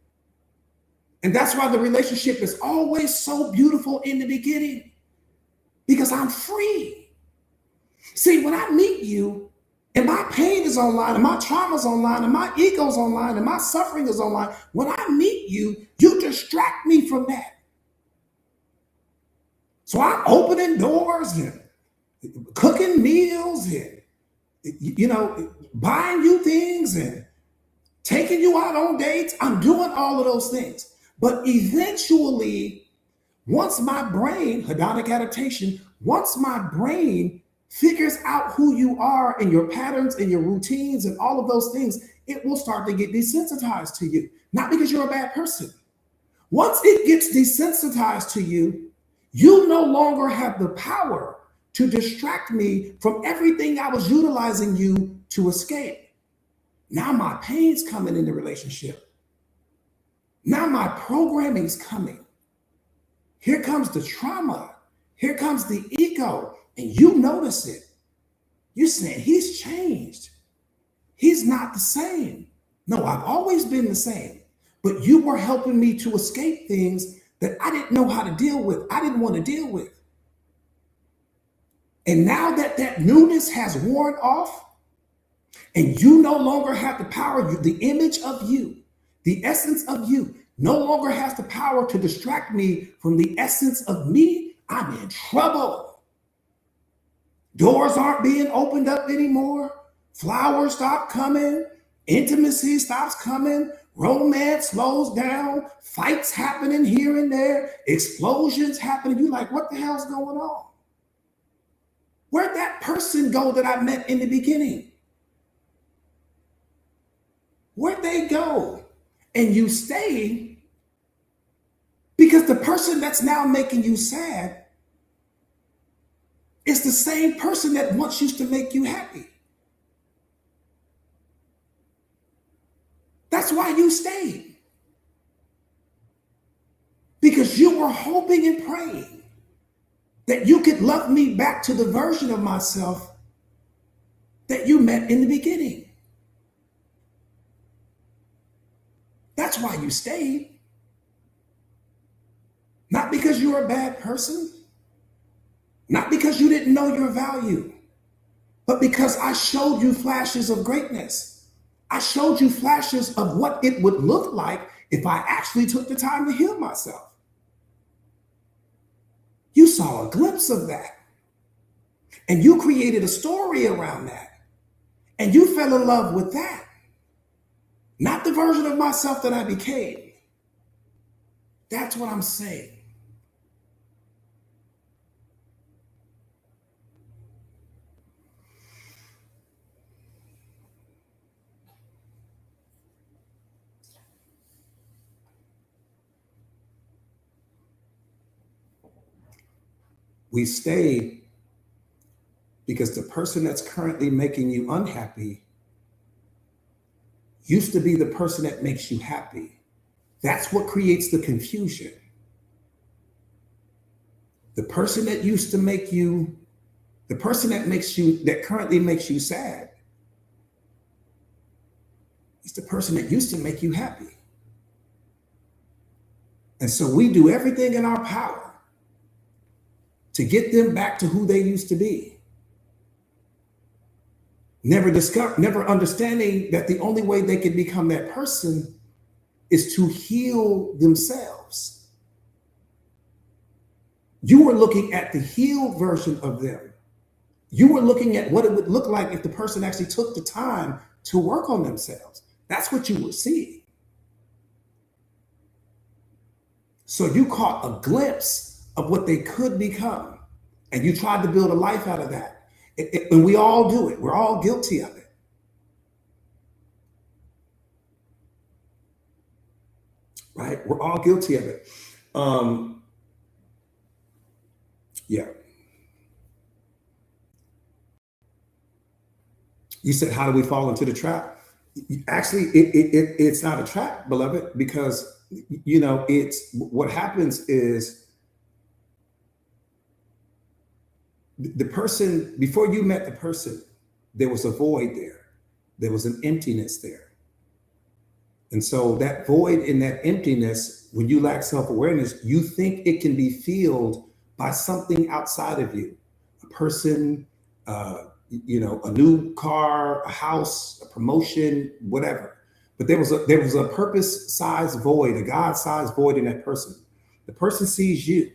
And that's why the relationship is always so beautiful in the beginning, because I'm free. See, when I meet you and my pain is online and my trauma's online and my ego's online and my suffering is online, when I meet you, you distract me from that. So I'm opening doors and cooking meals and, buying you things and taking you out on dates. I'm doing all of those things. But eventually, once my brain, hedonic adaptation, once my brain figures out who you are and your patterns and your routines and all of those things, it will start to get desensitized to you. Not because you're a bad person. Once it gets desensitized to you, you no longer have the power to distract me from everything I was utilizing you to escape. Now my pain's coming in the relationship. Now my programming's coming. Here comes the trauma. Here comes the ego. And you notice it. You're saying, he's changed. He's not the same. No, I've always been the same. But you were helping me to escape things that I didn't know how to deal with. I didn't want to deal with. And now that that newness has worn off, and you no longer have the power, the image of you, the essence of you, no longer has the power to distract me from the essence of me, I'm in trouble. Doors aren't being opened up anymore. Flowers stop coming. Intimacy stops coming. Romance slows down. Fights happening here and there. Explosions happening. You're like, what the hell's going on? Where'd that person go that I met in the beginning? Where'd they go? And you stay because the person that's now making you sad is the same person that once used to make you happy. That's why you stayed. Because you were hoping and praying that you could love me back to the version of myself that you met in the beginning. That's why you stayed. Not because you're a bad person, not because you didn't know your value, but because I showed you flashes of greatness. I showed you flashes of what it would look like if I actually took the time to heal myself. You saw a glimpse of that. And you created a story around that. And you fell in love with that. Not the version of myself that I became. That's what I'm saying. We stay because the person that's currently making you unhappy used to be the person that makes you happy. That's what creates the confusion. The person that used to make you, the person that makes you, that currently makes you sad, It's the person that used to make you happy. And so we do everything in our power to get them back to who they used to be. Never understanding that the only way they can become that person is to heal themselves. You were looking at the healed version of them. You were looking at what it would look like if the person actually took the time to work on themselves. That's what you were seeing. So you caught a glimpse of what they could become, and you tried to build a life out of that. And we all do it. We're all guilty of it. Right? We're all guilty of it. Yeah. You said, how do we fall into the trap? Actually, it's not a trap, beloved, because it's what happens is the person, before you met the person, there was a void there. There was an emptiness there. And so that void and that emptiness, when you lack self-awareness, you think it can be filled by something outside of you, a person, a new car, a house, a promotion, whatever. But there was a purpose-sized void, a God-sized void in that person. The person sees you.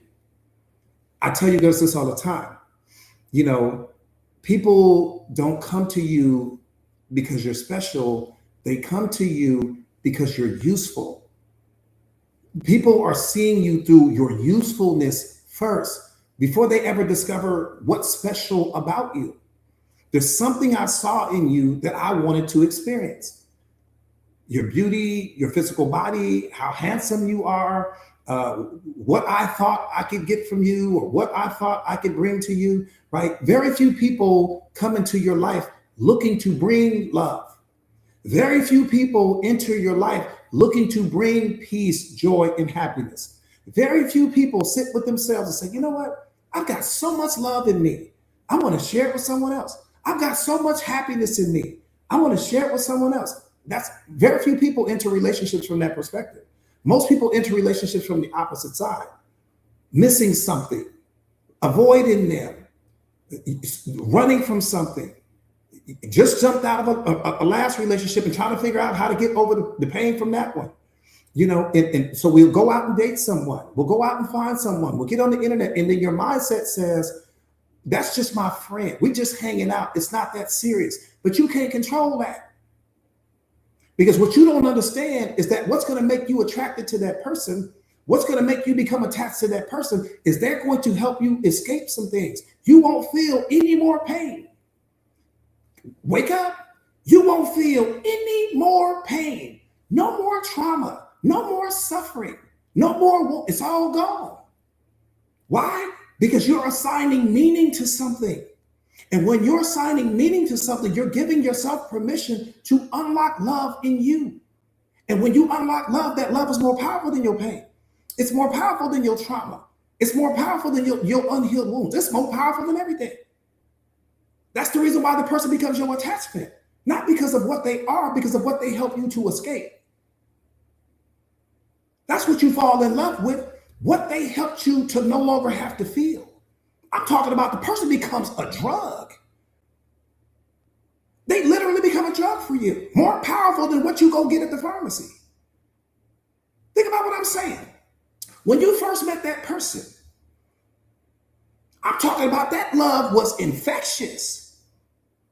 I tell you guys this all the time. People don't come to you because you're special. They come to you because you're useful. People are seeing you through your usefulness first before they ever discover what's special about you. There's something I saw in you that I wanted to experience. Your beauty, your physical body, how handsome you are, what I thought I could get from you or what I thought I could bring to you, right? Very few people come into your life looking to bring love. Very few people enter your life looking to bring peace, joy, and happiness. Very few people sit with themselves and say, you know what? I've got so much love in me. I want to share it with someone else. I've got so much happiness in me. I want to share it with someone else. That's very few people enter relationships from that perspective. Most people enter relationships from the opposite side, missing something, avoiding them, running from something. Just jumped out of a last relationship and trying to figure out how to get over the pain from that one. And so we'll go out and date someone. We'll go out and find someone. We'll get on the internet. And then your mindset says, that's just my friend. We're just hanging out. It's not that serious. But you can't control that. Because what you don't understand is that what's going to make you attracted to that person, what's going to make you become attached to that person, is they're going to help you escape some things. You won't feel any more pain. Wake up. You won't feel any more pain. No more trauma. No more suffering. No more. It's all gone. Why? Because you're assigning meaning to something. And when you're assigning meaning to something, you're giving yourself permission to unlock love in you. And when you unlock love, that love is more powerful than your pain. It's more powerful than your trauma. It's more powerful than your unhealed wounds. It's more powerful than everything. That's the reason why the person becomes your attachment. Not because of what they are, because of what they help you to escape. That's what you fall in love with, what they helped you to no longer have to feel. I'm talking about the person becomes a drug. They literally become a drug for you, more powerful than what you go get at the pharmacy. Think about what I'm saying. When you first met that person, I'm talking about that love was infectious.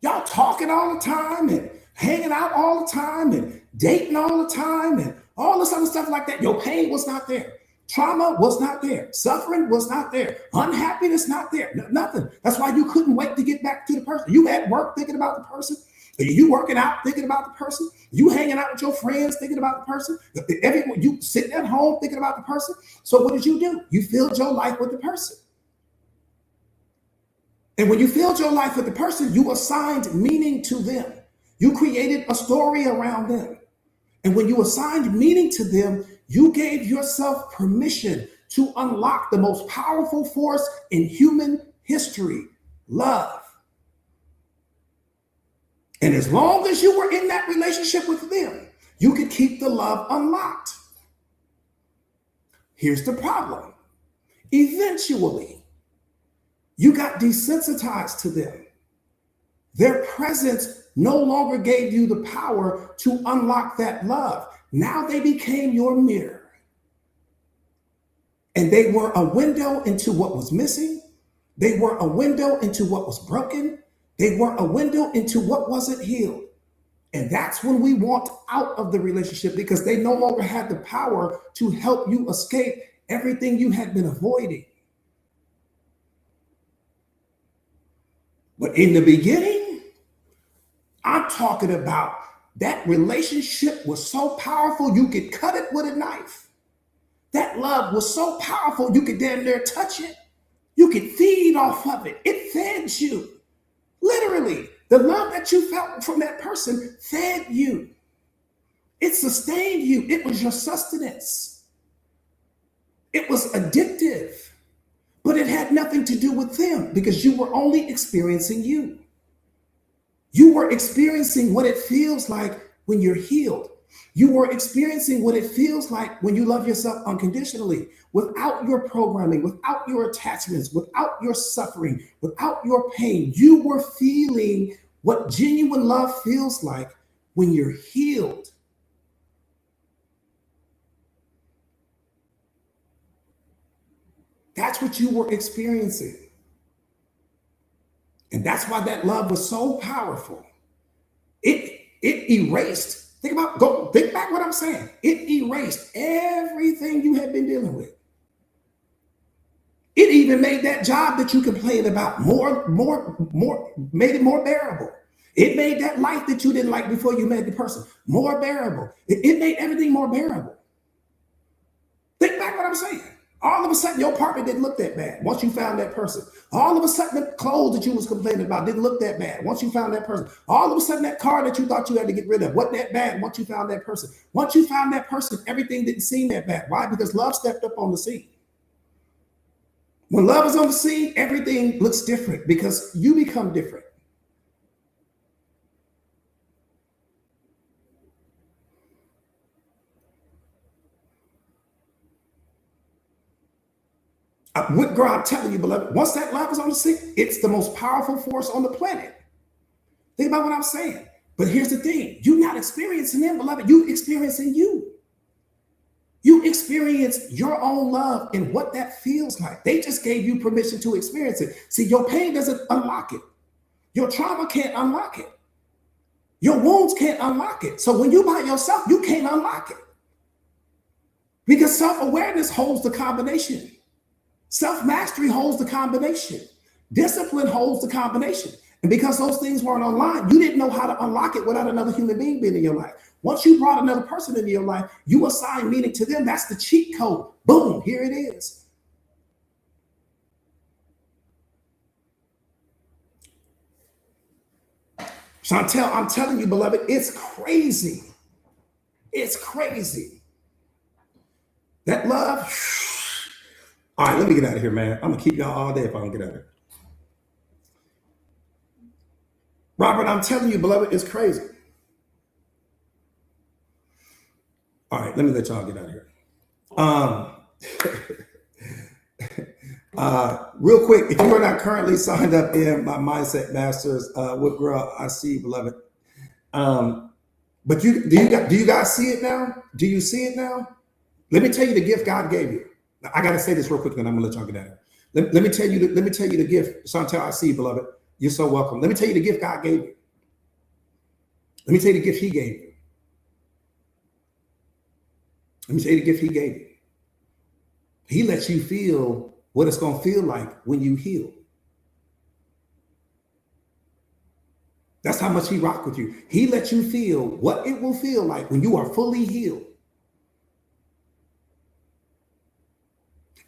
Y'all talking all the time and hanging out all the time and dating all the time and all this other stuff like that. Your pain was not there. Trauma was not there. Suffering was not there. Unhappiness not there. Nothing. That's why you couldn't wait to get back to the person. You at work thinking about the person. You working out thinking about the person. You hanging out with your friends thinking about the person. Everyone, you sitting at home thinking about the person. So what did you do? You filled your life with the person. And when you filled your life with the person, you assigned meaning to them. You created a story around them. And when you assigned meaning to them, you gave yourself permission to unlock the most powerful force in human history, love. And as long as you were in that relationship with them, you could keep the love unlocked. Here's the problem. Eventually, you got desensitized to them. Their presence no longer gave you the power to unlock that love. Now they became your mirror. And they were a window into what was missing. They were a window into what was broken. They were a window into what wasn't healed. And that's when we want out of the relationship, because they no longer had the power to help you escape everything you had been avoiding. But in the beginning, I'm talking about that relationship was so powerful you could cut it with a knife. That love was so powerful you could damn near touch it. You could feed off of it. It fed you. Literally, the love that you felt from that person fed you. It sustained you. It was your sustenance. It was addictive, but it had nothing to do with them, because you were only experiencing you. You were experiencing what it feels like when you're healed. You were experiencing what it feels like when you love yourself unconditionally, without your programming, without your attachments, without your suffering, without your pain. You were feeling what genuine love feels like when you're healed. That's what you were experiencing. And that's why that love was so powerful. It erased. Think back what I'm saying. It erased everything you had been dealing with. It even made that job that you complained about made it more bearable. It made that life that you didn't like before you met the person more bearable. It made everything more bearable. Think back what I'm saying. All of a sudden, your apartment didn't look that bad once you found that person. All of a sudden, the clothes that you was complaining about didn't look that bad once you found that person. All of a sudden, that car that you thought you had to get rid of wasn't that bad once you found that person. Once you found that person, everything didn't seem that bad. Why? Because love stepped up on the scene. When love is on the scene, everything looks different because you become different. Girl, I'm telling you, beloved, once that love is on the scene, it's the most powerful force on the planet. Think about what I'm saying. But here's the thing. You're not experiencing them, beloved. You're experiencing you. You experience your own love and what that feels like. They just gave you permission to experience it. See, your pain doesn't unlock it. Your trauma can't unlock it. Your wounds can't unlock it. So when you're by yourself, you can't unlock it. Because self-awareness holds the combination. Self-mastery holds the combination. Discipline holds the combination. And because those things weren't online, you didn't know how to unlock it without another human being being in your life. Once you brought another person into your life, you assign meaning to them. That's the cheat code. Boom, here it is. Chantel, I'm telling you, beloved, it's crazy. It's crazy. That love. All right, let me get out of here, man. I'm going to keep y'all all day if I don't get out of here. Robert, I'm telling you, beloved, it's crazy. All right, let me let y'all get out of here. Real quick, if you are not currently signed up in my Mindset Masters, what girl I see, beloved. But do you guys see it now? Do you see it now? Let me tell you the gift God gave you. I got to say this real quick, and I'm gonna let y'all get out of here. Let me tell you the gift, Chantel. I see you, beloved. You're so welcome. Let me tell you the gift God gave you. Let me tell you the gift He gave you. Let me tell you the gift He gave you. He lets you feel what it's gonna feel like when you heal. That's how much He rocked with you. He lets you feel what it will feel like when you are fully healed.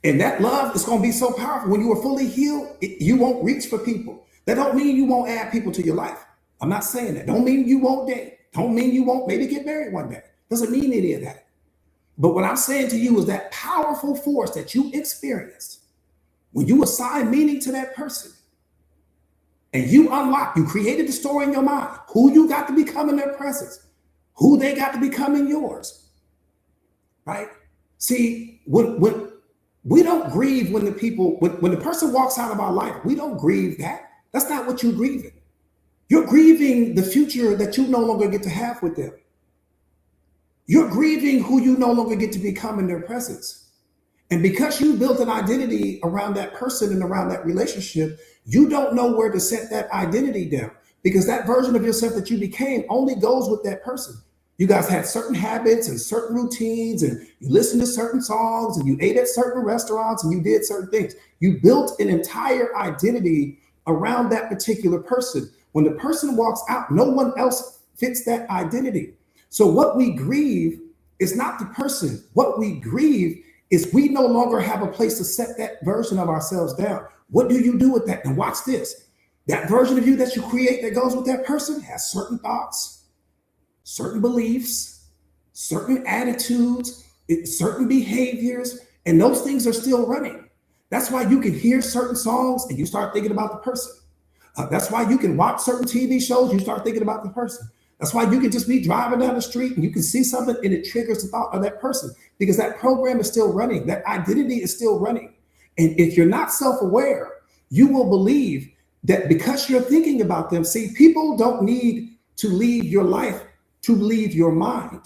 And that love is going to be so powerful. When you are fully healed, you won't reach for people. That don't mean you won't add people to your life. I'm not saying that. Don't mean you won't date. Don't mean you won't maybe get married one day. Doesn't mean any of that. But what I'm saying to you is that powerful force that you experienced when you assign meaning to that person and you created the story in your mind, who you got to become in their presence. who they got to becoming yours, right? See, when we don't grieve when the person walks out of our life, we don't grieve that. That's not what you're grieving. You're grieving the future that you no longer get to have with them. You're grieving who you no longer get to become in their presence. And because you built an identity around that person and around that relationship, you don't know where to set that identity down, because that version of yourself that you became only goes with that person. You guys had certain habits and certain routines, and you listened to certain songs, and you ate at certain restaurants, and you did certain things. You built an entire identity around that particular person. When the person walks out, no one else fits that identity. So what we grieve is not the person. What we grieve is we no longer have a place to set that version of ourselves down. What do you do with that? And watch this. That version of you that you create that goes with that person has certain thoughts, certain beliefs, certain attitudes, certain behaviors, and those things are still running. That's why you can hear certain songs and you start thinking about the person. That's why you can watch certain TV shows, you start thinking about the person. That's why you can just be driving down the street and you can see something and it triggers the thought of that person, because that program is still running. That identity is still running. And if you're not self-aware, you will believe that because you're thinking about them. See, people don't need to leave your life to leave your mind.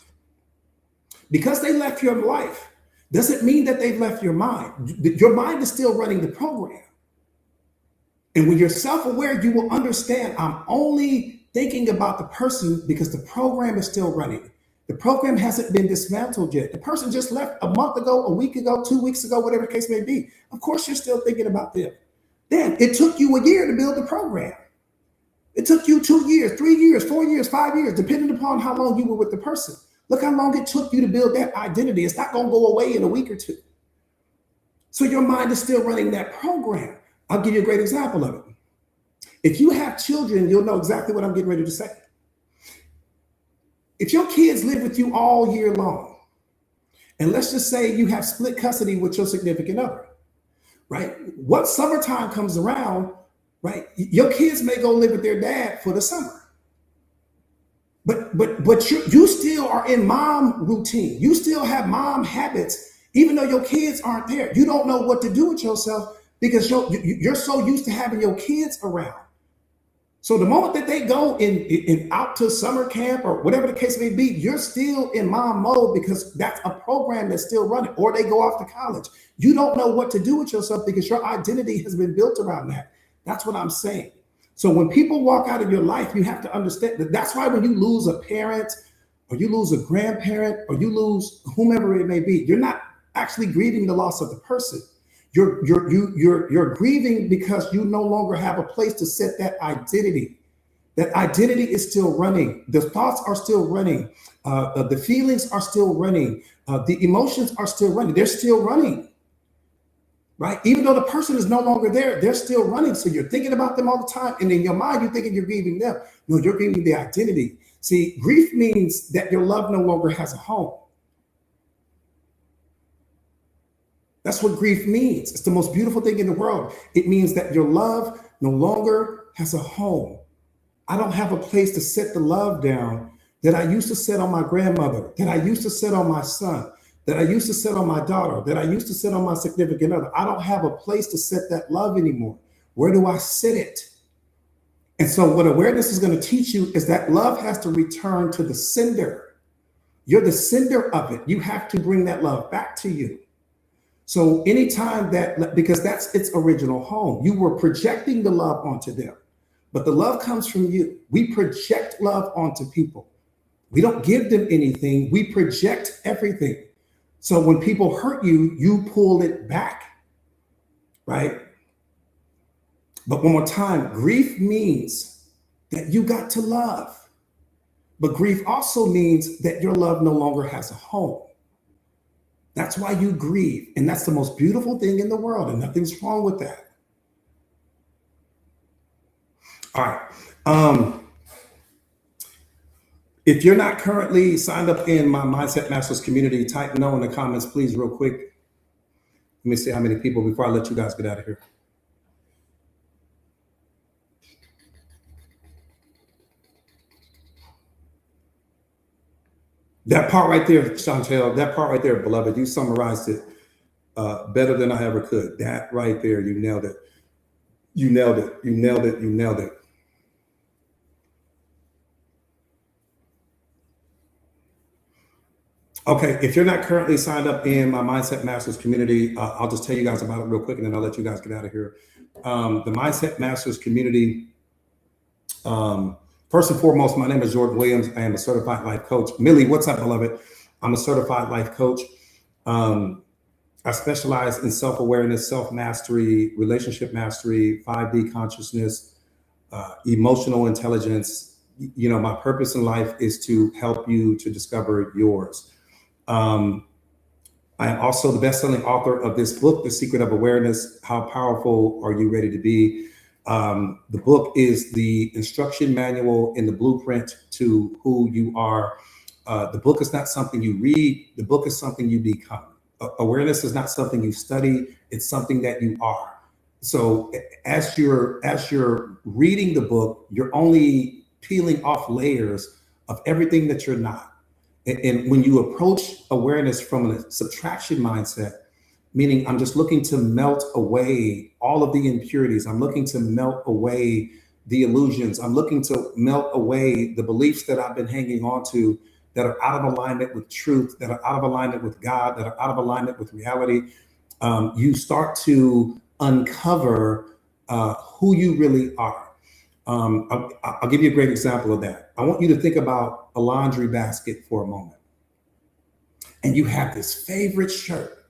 Because they left your life doesn't mean that they've left your mind. Your mind is still running the program. And when you're self-aware, you will understand I'm only thinking about the person because the program is still running. The program hasn't been dismantled yet. The person just left a month ago, a week ago, 2 weeks ago, whatever the case may be. Of course, you're still thinking about them. Then it took you a year to build the program. It took you 2 years, 3 years, 4 years, 5 years, depending upon how long you were with the person. Look how long it took you to build that identity. It's not going to go away in a week or two. So your mind is still running that program. I'll give you a great example of it. If you have children, you'll know exactly what I'm getting ready to say. If your kids live with you all year long, and let's just say you have split custody with your significant other, right? Once summertime comes around, right, your kids may go live with their dad for the summer. But you still are in mom routine. You still have mom habits, even though your kids aren't there. You don't know what to do with yourself because you're so used to having your kids around. So the moment that they go in out to summer camp or whatever the case may be, you're still in mom mode because that's a program that's still running, or they go off to college. You don't know what to do with yourself because your identity has been built around that. That's what I'm saying. So when people walk out of your life, you have to understand that. That's why when you lose a parent or you lose a grandparent or you lose whomever it may be, you're not actually grieving the loss of the person. You're grieving because you no longer have a place to set that identity. That identity is still running. The thoughts are still running. The feelings are still running. The emotions are still running. They're still running, right? Even though the person is no longer there, they're still running. So you're thinking about them all the time. And in your mind, you're thinking you're grieving them. No, you're grieving the identity. See, grief means that your love no longer has a home. That's what grief means. It's the most beautiful thing in the world. It means that your love no longer has a home. I don't have a place to set the love down that I used to set on my grandmother, that I used to set on my son, that I used to set on my daughter, that I used to set on my significant other. I don't have a place to set that love anymore. Where do I set it? And so what awareness is going to teach you is that love has to return to the sender. You're the sender of it. You have to bring that love back to you. So anytime that, because that's its original home, you were projecting the love onto them, but the love comes from you. We project love onto people. We don't give them anything. We project everything. So when people hurt you, you pull it back, right? But one more time, grief means that you got to love, but grief also means that your love no longer has a home. That's why you grieve. And that's the most beautiful thing in the world. And nothing's wrong with that. All right. If you're not currently signed up in my Mindset Masters community, type no in the comments, please, real quick. Let me see how many people before I let you guys get out of here. That part right there, Chantel, that part right there, beloved, you summarized it better than I ever could. That right there, you nailed it. You nailed it. You nailed it. You nailed it. Okay, if you're not currently signed up in my Mindset Masters community, I'll just tell you guys about it real quick and then I'll let you guys get out of here. The Mindset Masters community, first and foremost, my name is Jordan Williams. I am a certified life coach. Millie, what's up, beloved? I'm a certified life coach. I specialize in self-awareness, self-mastery, relationship mastery, 5D consciousness, emotional intelligence. You know, my purpose in life is to help you to discover yours. I am also the best-selling author of this book, The Secret of Awareness. How powerful are you ready to be? The book is the instruction manual and the blueprint to who you are. The book is not something you read. The book is something you become. Awareness is not something you study. It's something that you are. So as you're reading the book, you're only peeling off layers of everything that you're not. And when you approach awareness from a subtraction mindset, meaning I'm just looking to melt away all of the impurities, I'm looking to melt away the illusions, I'm looking to melt away the beliefs that I've been hanging on to that are out of alignment with truth, that are out of alignment with God, that are out of alignment with reality, you start to uncover who you really are. I'll give you a great example of that. I want you to think about a laundry basket for a moment. And you have this favorite shirt.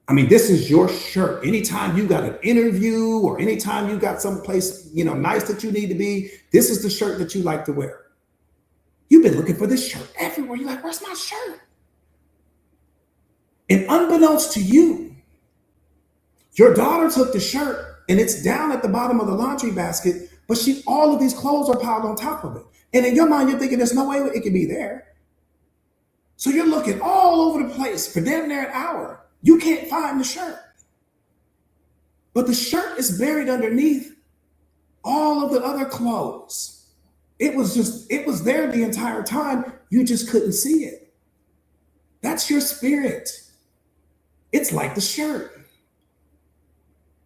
I mean, this is your shirt. Anytime you got an interview or anytime you got someplace, you know, nice that you need to be, this is the shirt that you like to wear. You've been looking for this shirt everywhere. You're like, where's my shirt? And unbeknownst to you, your daughter took the shirt and it's down at the bottom of the laundry basket, but all of these clothes are piled on top of it. And in your mind, you're thinking there's no way it can be there. So you're looking all over the place for damn near an hour. You can't find the shirt. But the shirt is buried underneath all of the other clothes. It was there the entire time. You just couldn't see it. That's your spirit. It's like the shirt.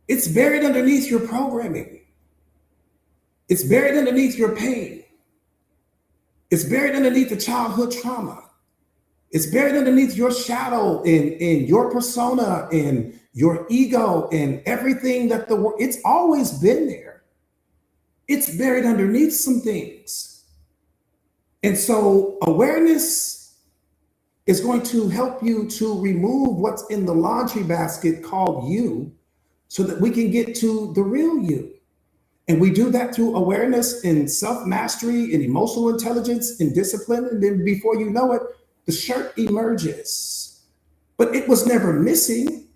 It's buried underneath your programming. It's buried underneath your pain. It's buried underneath the childhood trauma. It's buried underneath your shadow in your persona, in your ego, in everything that the world, it's always been there. It's buried underneath some things. And so awareness is going to help you to remove what's in the laundry basket called you so that we can get to the real you. And we do that through awareness and self-mastery and emotional intelligence and discipline. And then before you know it, the shirt emerges. But it was never missing.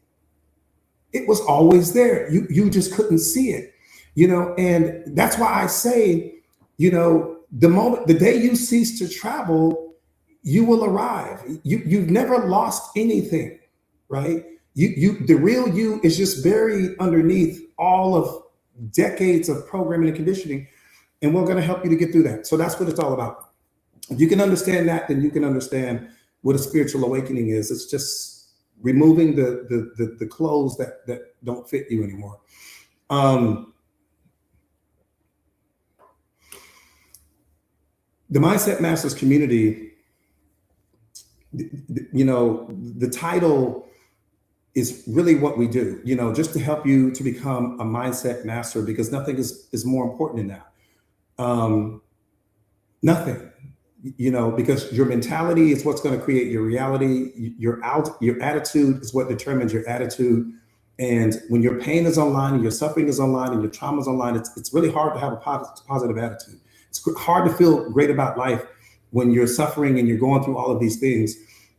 It was always there. You just couldn't see it. You know, and that's why I say, you know, the day you cease to travel, you will arrive. You've never lost anything, right? The real you is just buried underneath all of decades of programming and conditioning, and we're going to help you to get through that. So that's what it's all about. If you can understand that, then you can understand what a spiritual awakening is. It's just removing the clothes that don't fit you anymore. The Mindset Masters community, you know, the title is really what we do, you know, just to help you to become a mindset master, because nothing is more important than that. Nothing, you know, because your mentality is what's going to create your reality. Your attitude is what determines your attitude. And when your pain is online and your suffering is online and your trauma is online, it's really hard to have a positive attitude. It's hard to feel great about life when you're suffering and you're going through all of these things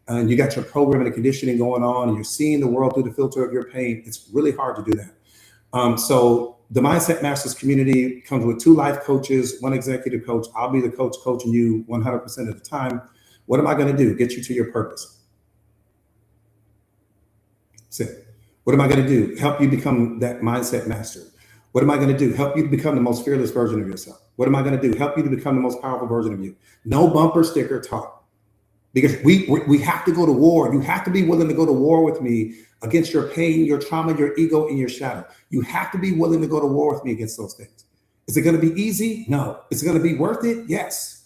and you got your programming and conditioning going on and you're seeing the world through the filter of your pain. It's really hard to do that. So the Mindset Masters community comes with 2 life coaches, 1 executive coach. I'll be the coach coaching you 100% of the time. What am I going to do? Get you to your purpose. That's it. What am I going to do? Help you become that mindset master. What am I going to do? Help you to become the most fearless version of yourself. What am I going to do? Help you to become the most powerful version of you. No bumper sticker talk. Because we have to go to war. You have to be willing to go to war with me against your pain, your trauma, your ego, and your shadow. You have to be willing to go to war with me against those things. Is it going to be easy? No. Is it going to be worth it? Yes.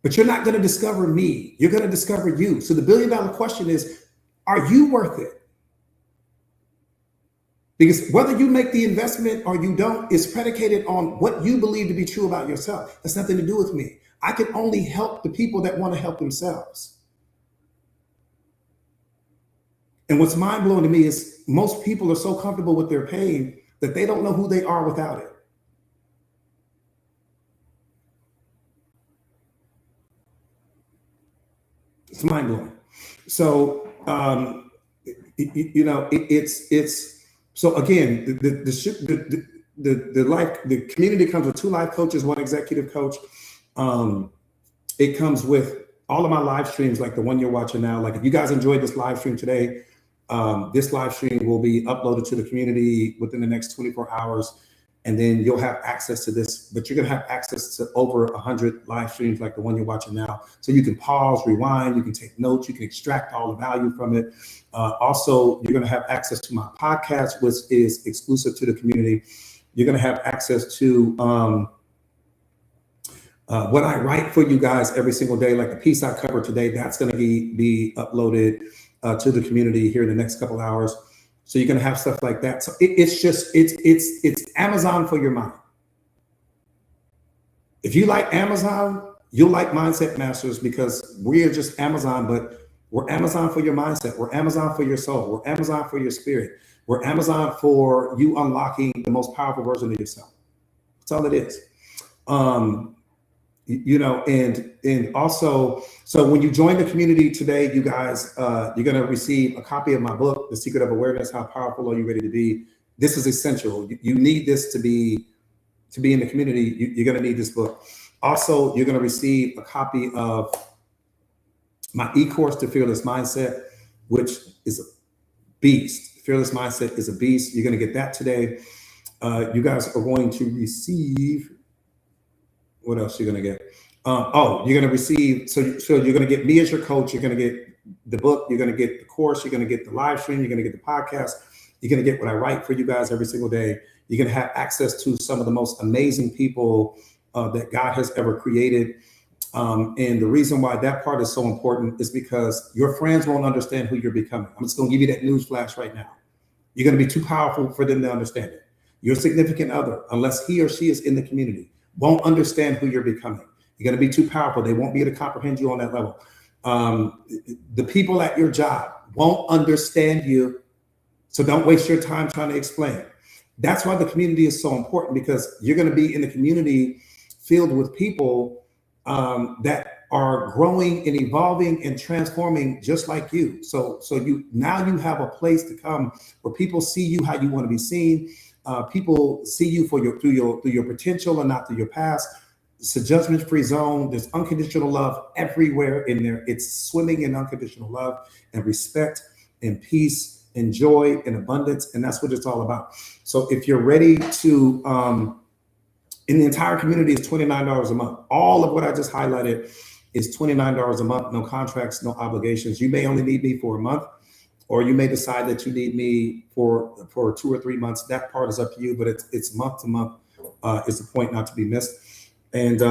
But you're not going to discover me. You're going to discover you. So the $1 billion question is, are you worth it? Because whether you make the investment or you don't is predicated on what you believe to be true about yourself. That's nothing to do with me. I can only help the people that want to help themselves. And what's mind blowing to me is most people are so comfortable with their pain that they don't know who they are without it. It's mind blowing. So, it's so again, the community comes with 2 life coaches, 1 executive coach. It comes with all of my live streams, like the one you're watching now. Like if you guys enjoyed this live stream today, this live stream will be uploaded to the community within the next 24 hours. And then you'll have access to this, but you're going to have access to over 100 live streams like the one you're watching now. So you can pause, rewind, you can take notes, you can extract all the value from it. Also, you're going to have access to my podcast, which is exclusive to the community. You're going to have access to what I write for you guys every single day, like the piece I covered today, that's going to be uploaded to the community here in the next couple hours. So you're going to have stuff like that. So it's Amazon for your mind. If you like Amazon, you'll like Mindset Masters, because we are just Amazon, but we're Amazon for your mindset. We're Amazon for your soul. We're Amazon for your spirit. We're Amazon for you unlocking the most powerful version of yourself. That's all it is. And also, so when you join the community today, you guys, you're going to receive a copy of my book, The Secret of Awareness: How Powerful Are You Ready to Be? This is essential. You need this to be in the community. You're going to need this book. Also, you're going to receive a copy of my e-course, The Fearless Mindset, which is a beast. Fearless Mindset is a beast. You're going to get that today. You guys are going to receive, what else you're going to get? You're going to receive, so you're going to get me as your coach. You're going to get the book. You're going to get the course. You're going to get the live stream. You're going to get the podcast. You're going to get what I write for you guys every single day. You're going to have access to some of the most amazing people that God has ever created. And the reason why that part is so important is because your friends won't understand who you're becoming. I'm just going to give you that news flash right now. You're going to be too powerful for them to understand it. Your significant other, unless he or she is in the community, won't understand who you're becoming. You're going to be too powerful. They won't be able to comprehend you on that level. The people at your job won't understand you. So don't waste your time trying to explain. That's why the community is so important, because you're going to be in a community filled with people that are growing and evolving and transforming just like you. So you have a place to come where people see you how you want to be seen. People see you through your potential and not through your past. It's a judgment-free zone. There's unconditional love everywhere in there. It's swimming in unconditional love and respect and peace and joy and abundance. And that's what it's all about. So if you're ready to, in the entire community is $29 a month. All of what I just highlighted is $29 a month. No contracts, no obligations. You may only need me for a month, or you may decide that you need me for 2 or 3 months. That part is up to you, but it's month to month is the point not to be missed. And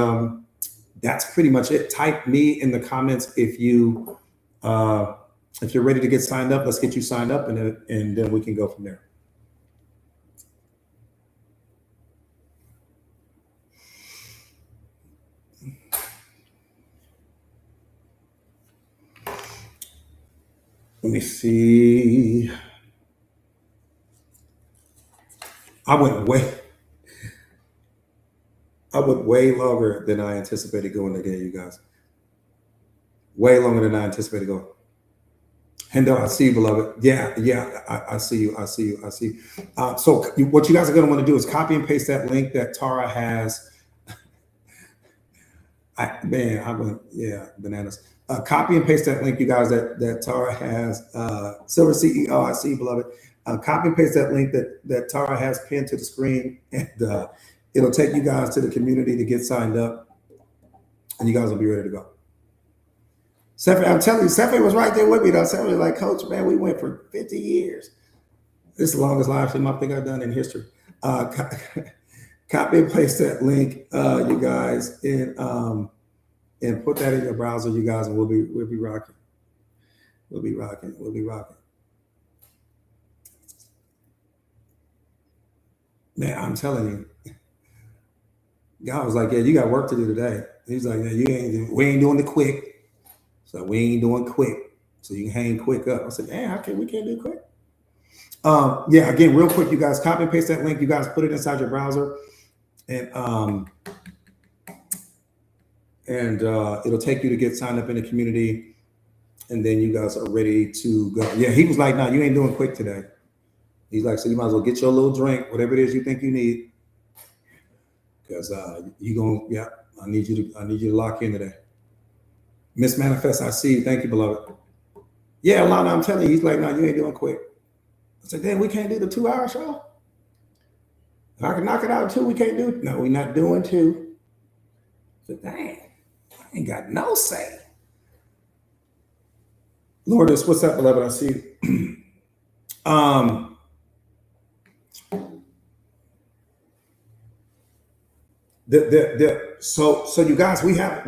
that's pretty much it. Type me in the comments if you're ready to get signed up. Let's get you signed up, and then we can go from there. Let me see. I went way longer than I anticipated going today, you guys. Way longer than I anticipated going. Hendo, I see you, beloved. Yeah, I see you. So what you guys are going to want to do is copy and paste that link that Tara has. Bananas. Copy and paste that link, you guys, that Tara has. Silver CEO, I see you, beloved. Copy and paste that link that Tara has pinned to the screen, and it'll take you guys to the community to get signed up, and you guys will be ready to go. Stephanie, I'm telling you, Stephanie was right there with me though. Stephanie was like, Coach, man, we went for 50 years. This is the longest live stream I think I've done in history. Copy and paste that link, you guys, and put that in your browser, you guys, and we'll be rocking. We'll be rocking. We'll be rocking. Man, I'm telling you, God was like, yeah, you got work to do today. He's like, yeah, we ain't doing the quick. So we ain't doing quick. So you can hang quick up. I said, man, we can't do quick. Yeah, again, real quick, you guys, copy and paste that link. You guys put it inside your browser, and it'll take you to get signed up in the community, and then you guys are ready to go. Yeah, he was like, no, you ain't doing quick today. He's like, so you might as well get your little drink, whatever it is you think you need, because I need you to lock in today. Miss Manifest, I see you. Thank you, beloved. Yeah, Lana, I'm telling you, he's like, no, you ain't doing quick. I said, then we can't do the 2-hour show. If I can knock it out in 2, we can't do it. No, we're not doing 2. I said, dang, I ain't got no say. Lourdes, what's up, beloved? I see you. So you guys, we have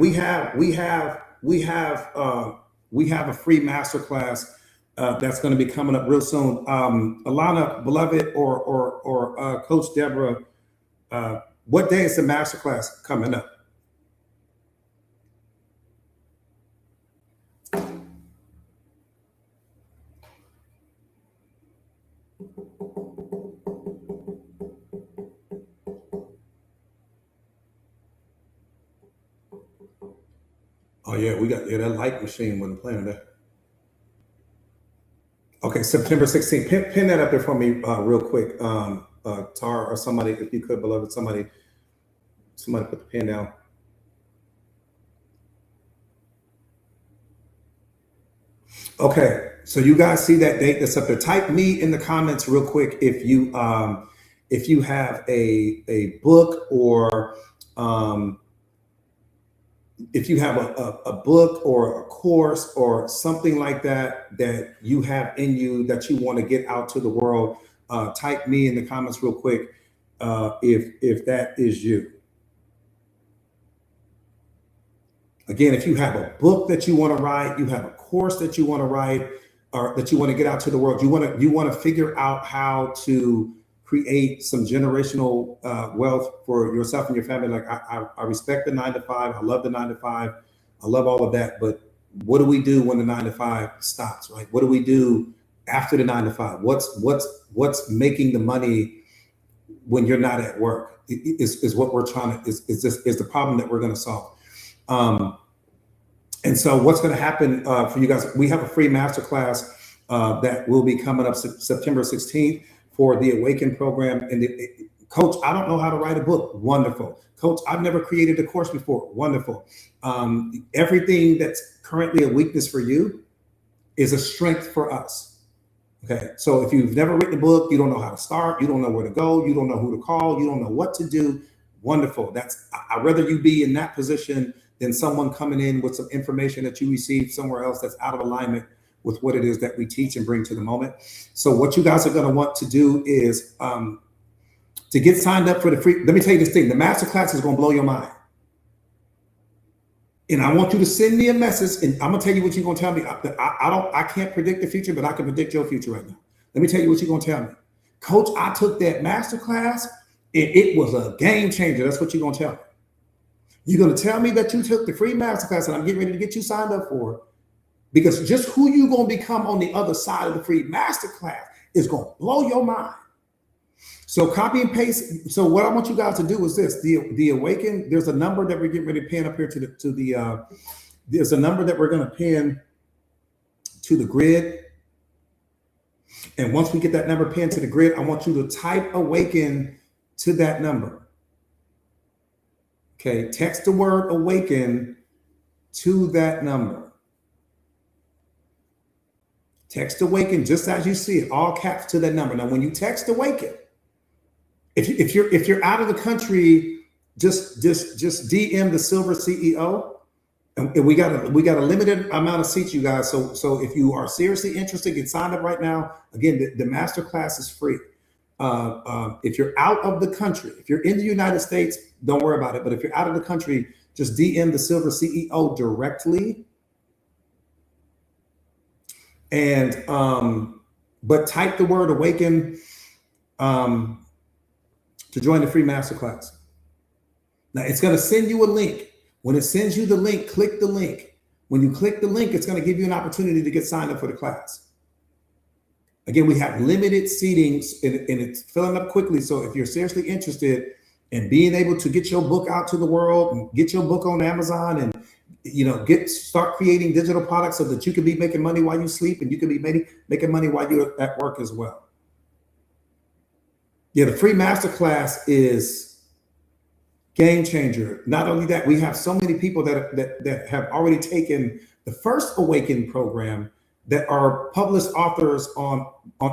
a free masterclass that's going to be coming up real soon. Alana, beloved, or Coach Deborah, what day is the masterclass coming up? Oh yeah, we got that light machine wasn't playing that. Okay, September 16th. Pin that up there for me real quick. Tar or somebody, if you could, beloved, somebody put the pin down. Okay, so you guys see that date that's up there. Type me in the comments real quick if you have a book, or if you have a book or a course or something like that you have in you that you want to get out to the world. Type me in the comments real quick if that is you. Again, if you have a book that you want to write, you have a course that you want to write, or that you want to get out to the world, you want to figure out how to create some generational wealth for yourself and your family. Like I respect the 9 to 5. I love the 9 to 5. I love all of that. But what do we do when the 9 to 5 stops? Right? What do we do after the 9 to 5? What's making the money when you're not at work? Is what we're trying to is the problem that we're going to solve. And so what's going to happen for you guys? We have a free masterclass that will be coming up September 16th for the Awaken program. And Coach, I don't know how to write a book. Wonderful. Coach, I've never created a course before. Wonderful. Everything that's currently a weakness for you is a strength for us. Okay. So if you've never written a book, you don't know how to start, you don't know where to go, you don't know who to call, you don't know what to do. Wonderful. I'd rather you be in that position than someone coming in with some information that you received somewhere else that's out of alignment with what it is that we teach and bring to the moment. So what you guys are going to want to do is to get signed up for the free. Let me tell you this thing. The masterclass is going to blow your mind. And I want you to send me a message, and I'm going to tell you what you're going to tell me. I can't predict the future, but I can predict your future right now. Let me tell you what you're going to tell me. Coach, I took that masterclass, and it was a game changer. That's what you're going to tell me. You're going to tell me that you took the free masterclass, and I'm getting ready to get you signed up for it. Because just who you're going to become on the other side of the free masterclass is going to blow your mind. So copy and paste. So what I want you guys to do is this: the Awaken. There's a number that we're getting ready to pin up here there's a number that we're going to pin to the grid. And once we get that number pinned to the grid, I want you to type Awaken to that number. Okay, text the word Awaken to that number. Text Awaken just as you see it, all caps to that number. Now, when you text Awaken, if you're out of the country, just DM the Silver CEO, and we got a limited amount of seats, you guys. So if you are seriously interested, get signed up right now. Again, the master class is free. If you're out of the country, if you're in the United States, don't worry about it. But if you're out of the country, just DM the Silver CEO directly. And but type the word Awaken to join the free masterclass. Now it's going to send you a link. When it sends you the link, click the link. When you click the link, it's going to give you an opportunity to get signed up for the class. Again, we have limited seatings and it's filling up quickly. So if you're seriously interested in being able to get your book out to the world and get your book on Amazon and start creating digital products so that you can be making money while you sleep and you can be making money while you're at work as well. Yeah, the free masterclass is game changer. Not only that, we have so many people that have already taken the first Awaken program that are published authors on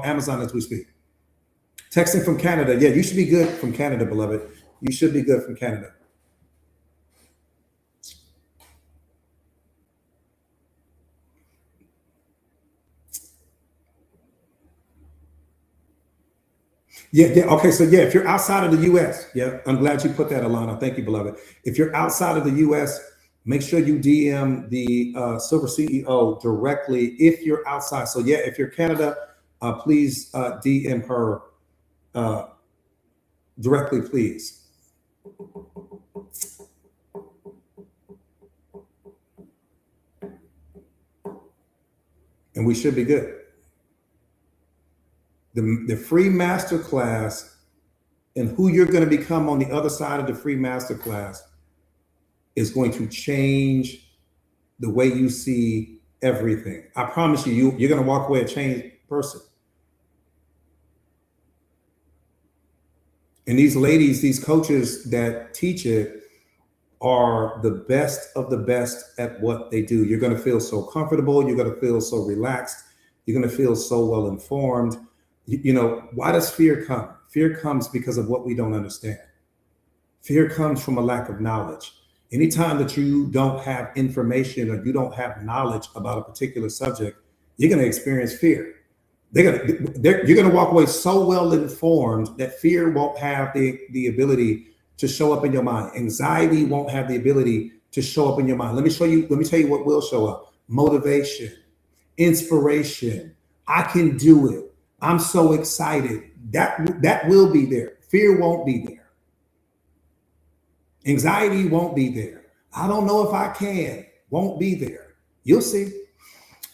Amazon as we speak. Texting from Canada. Yeah, you should be good from Canada, beloved. You should be good from Canada. Yeah. Okay. So yeah, if you're outside of the U.S., yeah, I'm glad you put that, Alana. Thank you, beloved. If you're outside of the U.S., make sure you DM the Silver CEO directly if you're outside. So yeah, if you're Canada, please DM her directly, please. And we should be good. The free masterclass and who you're going to become on the other side of the free masterclass is going to change the way you see everything. I promise you, you're going to walk away a changed person. And these ladies, these coaches that teach it are the best of the best at what they do. You're going to feel so comfortable. You're going to feel so relaxed. You're going to feel so well informed. Why does fear come? Fear comes because of what we don't understand. Fear comes from a lack of knowledge. Anytime that you don't have information or you don't have knowledge about a particular subject, you're going to experience fear. You're going to walk away so well informed that fear won't have the ability to show up in your mind. Anxiety won't have the ability to show up in your mind. Let me tell you what will show up. Motivation, inspiration. I can do it. I'm so excited. That will be there. Fear won't be there. Anxiety won't be there. I don't know if I can. Won't be there. You'll see.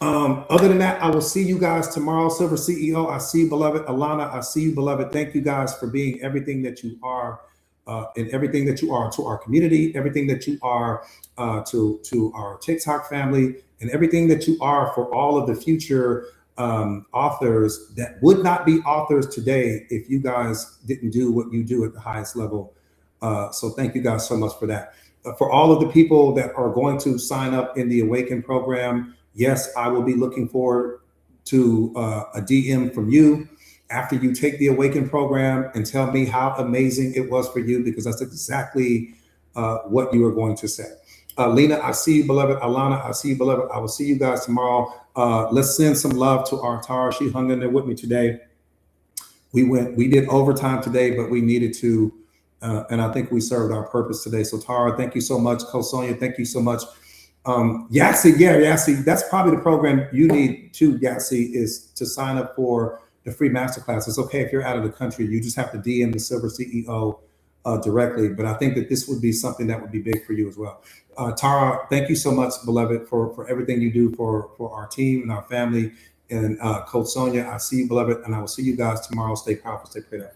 Other than that, I will see you guys tomorrow. Silver CEO, I see you, beloved. Alana, I see you, beloved. Thank you guys for being everything that you are and everything that you are to our community, everything that you are to our TikTok family, and everything that you are for all of the future authors that would not be authors today if you guys didn't do what you do at the highest level. So thank you guys so much for that. For all of the people that are going to sign up in the Awaken program, yes, I will be looking forward to a DM from you after you take the Awaken program and tell me how amazing it was for you, because that's exactly what you are going to say. Lena, I see you, beloved. Alana, I see you, beloved. I will see you guys tomorrow. Let's send some love to our Tara. She hung in there with me today. We did overtime today, but we needed to, and I think we served our purpose today. So Tara, thank you so much. Sonia, thank you so much. Yassi, that's probably the program you need too, Yassi, is to sign up for the free masterclass. It's okay if you're out of the country. You just have to DM the Silver CEO directly. But I think that this would be something that would be big for you as well. Tara, thank you so much, beloved, for everything you do for our team and our family. And Coach Sonia, I see you, beloved, and I will see you guys tomorrow. Stay powerful, stay prayed up.